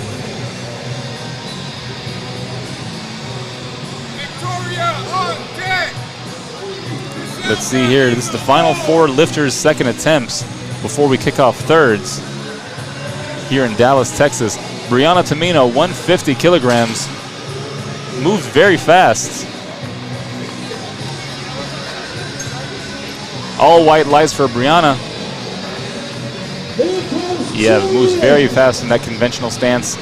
Let's see here. This is the final 4 lifters' second attempts before we kick off thirds here in Dallas, Texas. Brianna Tamino, 150 kilograms. Moves very fast. All white lights for Brianna. Yeah, moves very fast in that conventional stance.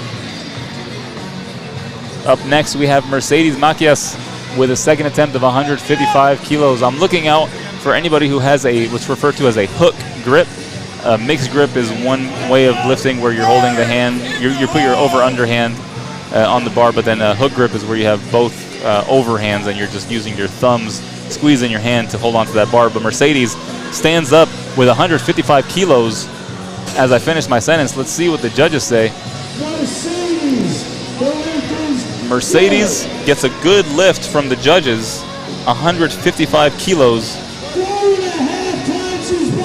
Up next, we have Mercedes Macias with a second attempt of 155 kilos. I'm looking out for anybody who has what's referred to as a hook grip. A mixed grip is one way of lifting where you're holding the hand, you put your over-underhand on the bar, but then a hook grip is where you have both overhands and you're just using your thumbs, squeezing your hand to hold onto that bar. But Mercedes stands up with 155 kilos. As I finish my sentence, let's see what the judges say. Mercedes gets a good lift from the judges, 155 kilos.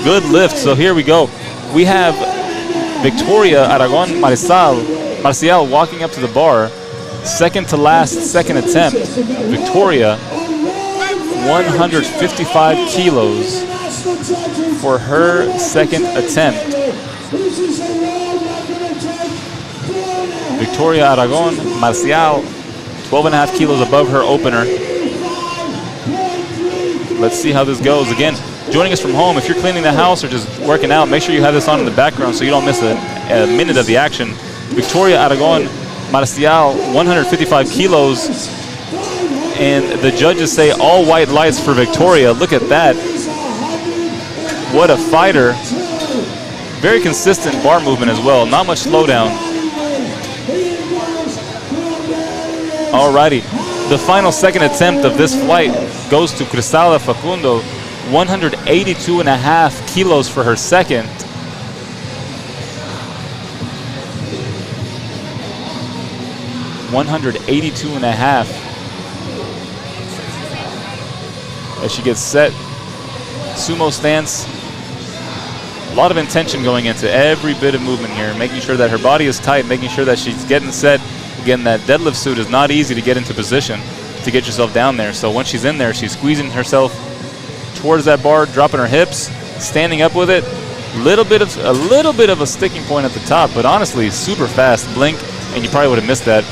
Good lift. So here we go. We have Victoria Aragon Marcial walking up to the bar. Second to last, second attempt. Victoria, 155 kilos for her second attempt. Victoria Aragon Marcial, 12.5 kilos above her opener. Let's see how this goes. Again, joining us from home, if you're cleaning the house or just working out, make sure you have this on in the background so you don't miss a minute of the action. Victoria Aragon Marcial, 155 kilos. And the judges say all white lights for Victoria. Look at that. What a fighter. Very consistent bar movement as well. Not much slowdown. Alrighty. The final second attempt of this flight goes to Cristalda Facundo. 182.5 kilos for her second. $182.5 as she gets set. Sumo stance. A lot of intention going into every bit of movement here, making sure that her body is tight, making sure that she's getting set. Again, that deadlift suit is not easy to get into position to get yourself down there. So once she's in there, she's squeezing herself towards that bar, dropping her hips, standing up with it. A little bit of a sticking point at the top, but honestly, super fast. Blink, and you probably would have missed that.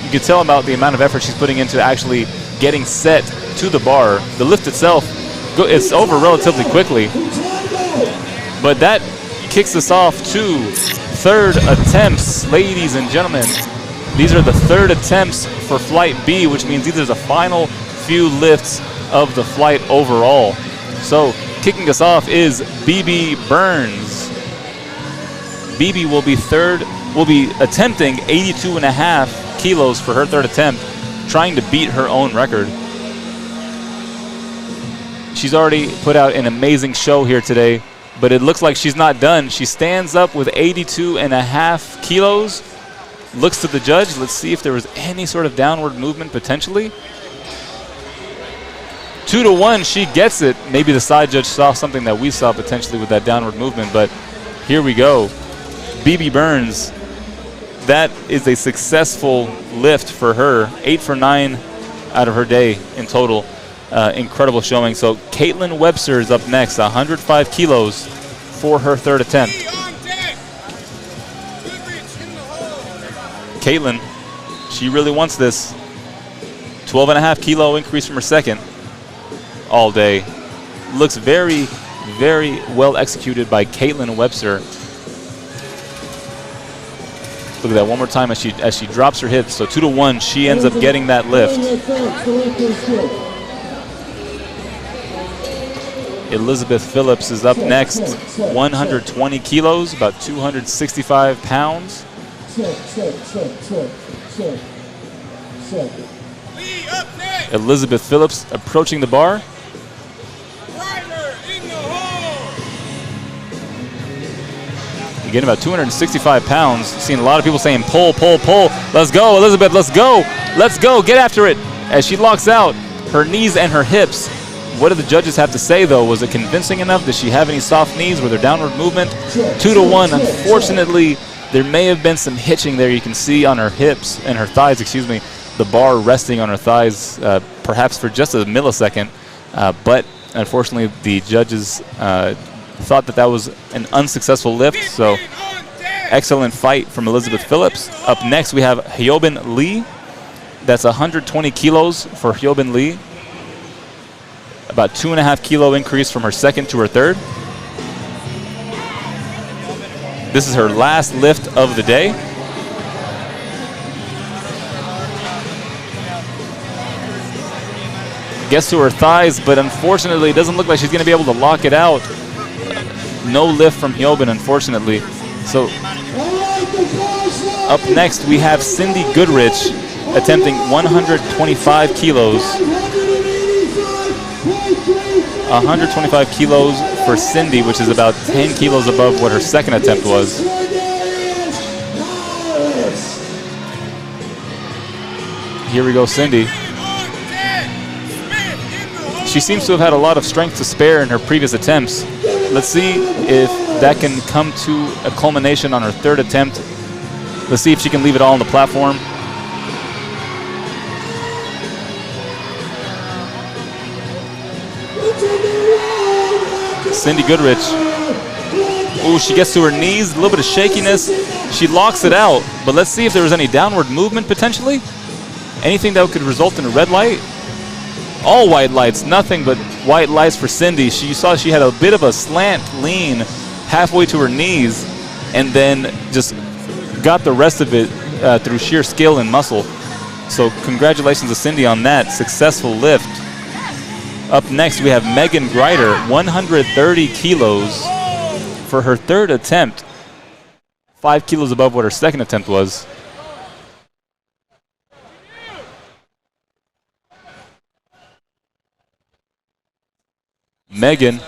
You could tell about the amount of effort she's putting into actually getting set to the bar. The lift itself, it's over relatively quickly. But that kicks us off to third attempts, ladies and gentlemen. These are the third attempts for Flight B, which means these are the final few lifts of the flight overall. So kicking us off is BB Burns. BB will be attempting 82.5 kilos for her third attempt, trying to beat her own record. She's already put out an amazing show here today, but it looks like she's not done. She stands up with 82.5 kilos, looks to the judge. Let's see if there was any sort of downward movement potentially. 2-1, she gets it. Maybe the side judge saw something that we saw potentially with that downward movement, but here we go. BB Burns, that is a successful lift for her. 8 for 9 out of her day in total. Incredible showing. So Caitlin Webster is up next, 105 kilos for her third attempt. Caitlin, she really wants this. 12.5 kilo increase from her second all day. Looks very, very well executed by Caitlin Webster. Look at that one more time as she drops her hips. So 2-1, she ends up getting that lift. Elizabeth Phillips is up next, 120 kilos, about 265 pounds. Elizabeth Phillips approaching the bar. Again, about 265 pounds. Seen a lot of people saying pull, pull, pull. Let's go, Elizabeth, let's go. Let's go, get after it. As she locks out her knees and her hips. What did the judges have to say, though? Was it convincing enough? Did she have any soft knees? Were there downward movement? 2-1. Unfortunately, there may have been some hitching there. You can see on her hips and her thighs, excuse me, the bar resting on her thighs, perhaps for just a millisecond. But unfortunately, the judges thought that was an unsuccessful lift. So excellent fight from Elizabeth Phillips. Up next, we have Hyobin Lee That's 120 kilos for Hyobin Lee. About 2.5 kilo increase from her second to her third. This is her last lift of the day. Gets to her thighs, but unfortunately it doesn't look like she's going to be able to lock it out. No lift from Hyobin, unfortunately. So up next we have Cindy Goodrich attempting 125 kilos. 125 kilos for Cindy, which is about 10 kilos above what her second attempt was. Here we go, Cindy. She seems to have had a lot of strength to spare in her previous attempts. Let's see if that can come to a culmination on her third attempt. Let's see if she can leave it all on the platform. Cindy Goodrich. Ooh, she gets to her knees, a little bit of shakiness. She locks it out, but let's see if there was any downward movement potentially. Anything that could result in a red light. All white lights, nothing but white lights for Cindy. You saw she had a bit of a slant lean halfway to her knees and then just got the rest of it through sheer skill and muscle. So congratulations to Cindy on that successful lift. Up next we have Megan Greider, 130 kilos for her third attempt. 5 kilos above what her second attempt was. Megan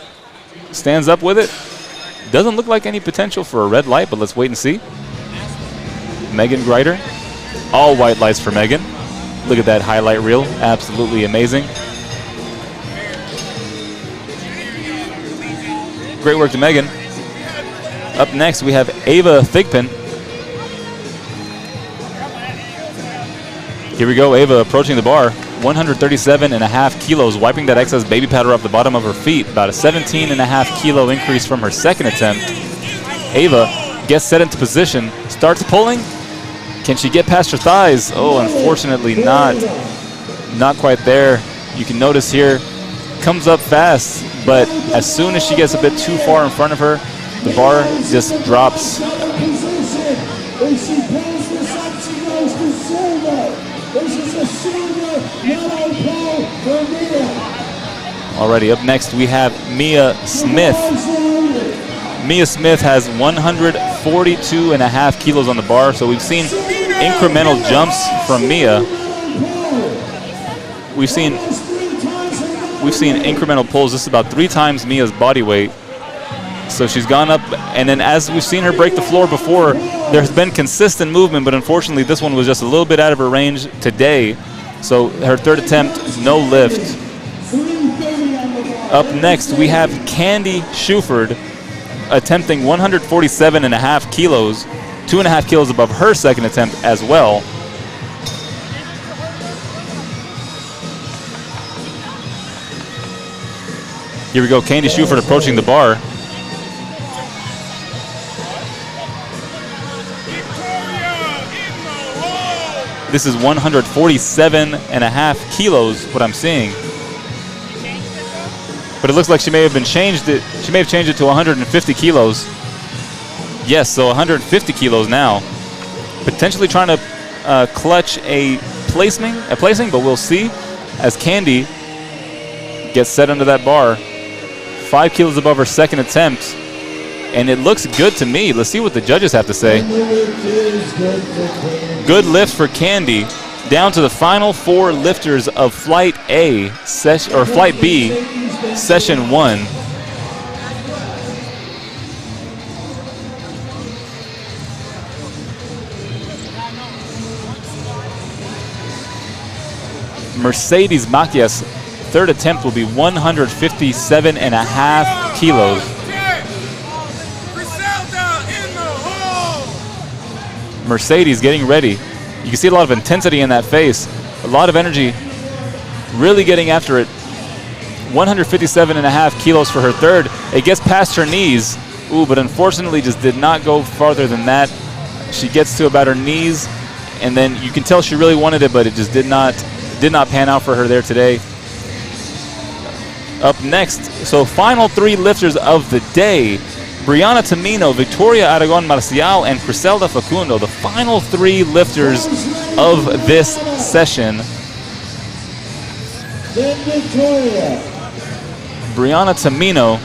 stands up with it. Doesn't look like any potential for a red light, but let's wait and see. Megan Greider. All white lights for Megan. Look at that highlight reel. Absolutely amazing. Great work to Megan. Up next, we have Ava Thigpen. Here we go, Ava approaching the bar. 137.5 kilos, wiping that excess baby powder off the bottom of her feet. About a 17.5 kilo increase from her second attempt. Ava gets set into position, starts pulling. Can she get past her thighs? Oh, unfortunately not. Not quite there. You can notice here, comes up fast, but as soon as she gets a bit too far in front of her, the bar just drops. Alrighty, up next we have Mia Smith. Mia Smith has 142.5 kilos on the bar, so we've seen incremental jumps from Mia. We've seen incremental pulls. This is about 3 times Mia's body weight. So she's gone up, and then as we've seen her break the floor before, there's been consistent movement, but unfortunately this one was just a little bit out of her range today. So her third attempt, no lift. Up next, we have Candy Shuford attempting 147.5 kilos, 2.5 kilos above her second attempt as well. Here we go, Candy Shuford approaching the bar. This is 147.5 kilos, what I'm seeing. But it looks like she may have changed it to 150 kilos. Yes, so 150 kilos now. Potentially trying to clutch a placing, but we'll see as Candy gets set under that bar. 5 kilos above her second attempt. And it looks good to me. Let's see what the judges have to say. Good lift for Candy. Down to the final 4 lifters of Flight A, or Flight B, Session 1. Mercedes Macias, third attempt will be 157.5 kilos. Mercedes getting ready. You can see a lot of intensity in that face, a lot of energy, really getting after it. 157.5 kilos for her third. It gets past her knees. Ooh, but unfortunately just did not go farther than that. She gets to about her knees And then you can tell she really wanted it, but it just did not pan out for her there today. Up next, so final 3 lifters of the day. Brianna Tamino, Victoria Aragon Marcial, and Criselda Facundo, the final 3 lifters of this session. Then Victoria. Brianna Tamino,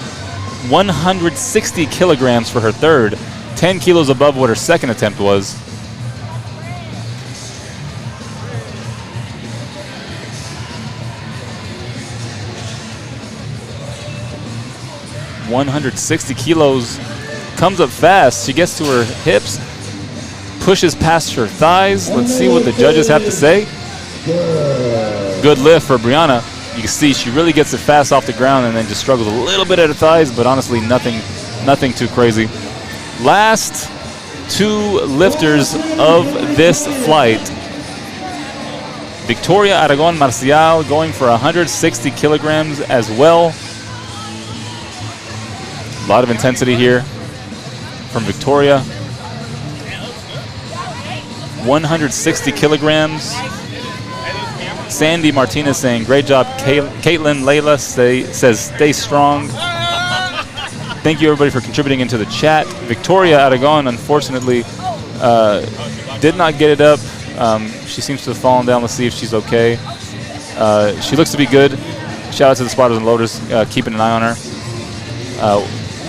160 kilograms for her third, 10 kilos above what her second attempt was. ...160 kilos, comes up fast. She gets to her hips, pushes past her thighs. Let's see what the judges have to say. Good lift for Brianna. You can see she really gets it fast off the ground and then just struggles a little bit at her thighs, but honestly nothing too crazy. Last 2 lifters of this flight. Victoria Aragon Marcial going for 160 kilograms as well. A lot of intensity here from Victoria. 160 kilograms. Sandy Martinez saying, great job, Caitlin. Layla says, stay strong. Thank you, everybody, for contributing into the chat. Victoria Aragon, unfortunately, did not get it up. She seems to have fallen down. Let's see if she's okay. She looks to be good. Shout out to the spotters and loaders, keeping an eye on her.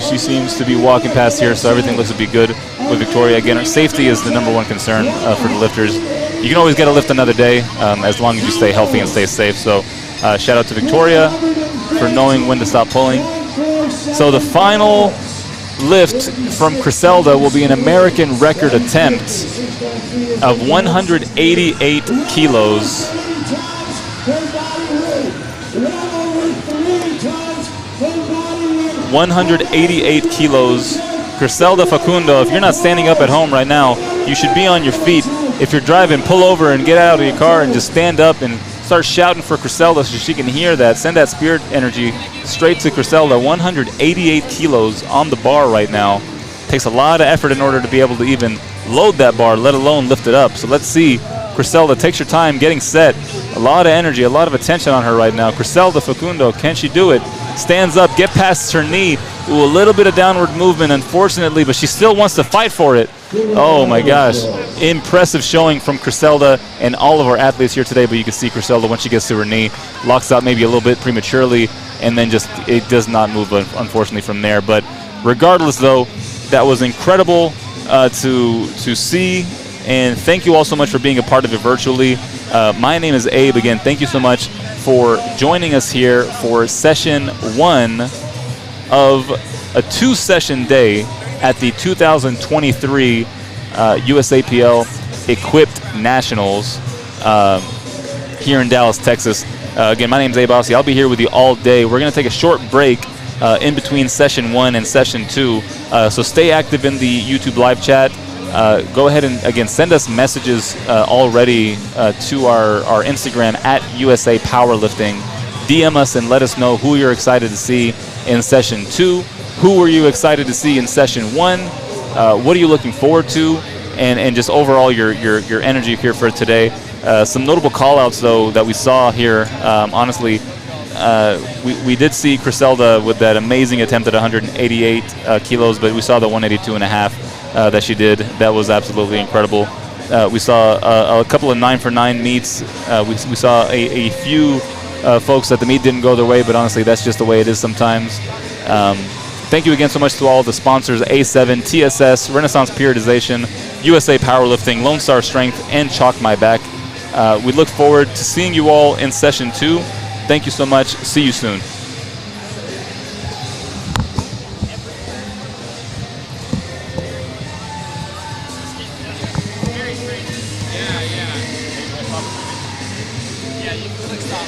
She seems to be walking past here, so everything looks to be good with Victoria. Again, her safety is the #1 concern for the lifters. You can always get a lift another day as long as you stay healthy and stay safe. So shout out to Victoria for knowing when to stop pulling. So the final lift from Criselda will be an American record attempt of 188 kilos. 188 kilos. Criselda Facundo, if you're not standing up at home right now, you should be on your feet. If you're driving, pull over and get out of your car and just stand up and start shouting for Criselda so she can hear that. Send that spirit energy straight to Criselda. 188 kilos on the bar right now. Takes a lot of effort in order to be able to even load that bar, let alone lift it up. So let's see. Criselda takes her time getting set. A lot of energy, a lot of attention on her right now. Criselda Facundo, can she do it? Stands up, get past her knee. Ooh, a little bit of downward movement, unfortunately, but she still wants to fight for it. Oh my gosh. Impressive showing from Criselda and all of our athletes here today, but you can see Criselda, once she gets to her knee, locks out maybe a little bit prematurely, and then just, it does not move, unfortunately, from there. But regardless, though, that was incredible to see. And thank you all so much for being a part of it virtually. My name is Abe. Again, thank you so much for joining us here for session 1 of a 2-session day at the 2023 USAPL Equipped Nationals here in Dallas, Texas. Again, my name is Abe Ossie. I'll be here with you all day. We're going to take a short break in between session 1 and session 2. So stay active in the YouTube live chat. Go ahead and, again, send us messages already to our Instagram at USA Powerlifting. DM us and let us know who you're excited to see in session 2. Who were you excited to see in session 1? What are you looking forward to? And just overall your energy here for today. Some notable call-outs, though, that we saw here. Honestly, we did see Criselda with that amazing attempt at 188 kilos, but we saw the 182.5 that she did. That was absolutely incredible. We saw a couple of 9-for-9 meets. We saw a few folks that the meet didn't go their way, but honestly, that's just the way it is sometimes. Thank you again so much to all the sponsors: A7, TSS, Renaissance Periodization, USA Powerlifting, Lone Star Strength, and Chalk My Back. We look forward to seeing you all in session 2. Thank you so much. See you soon. Yeah, you can click stop.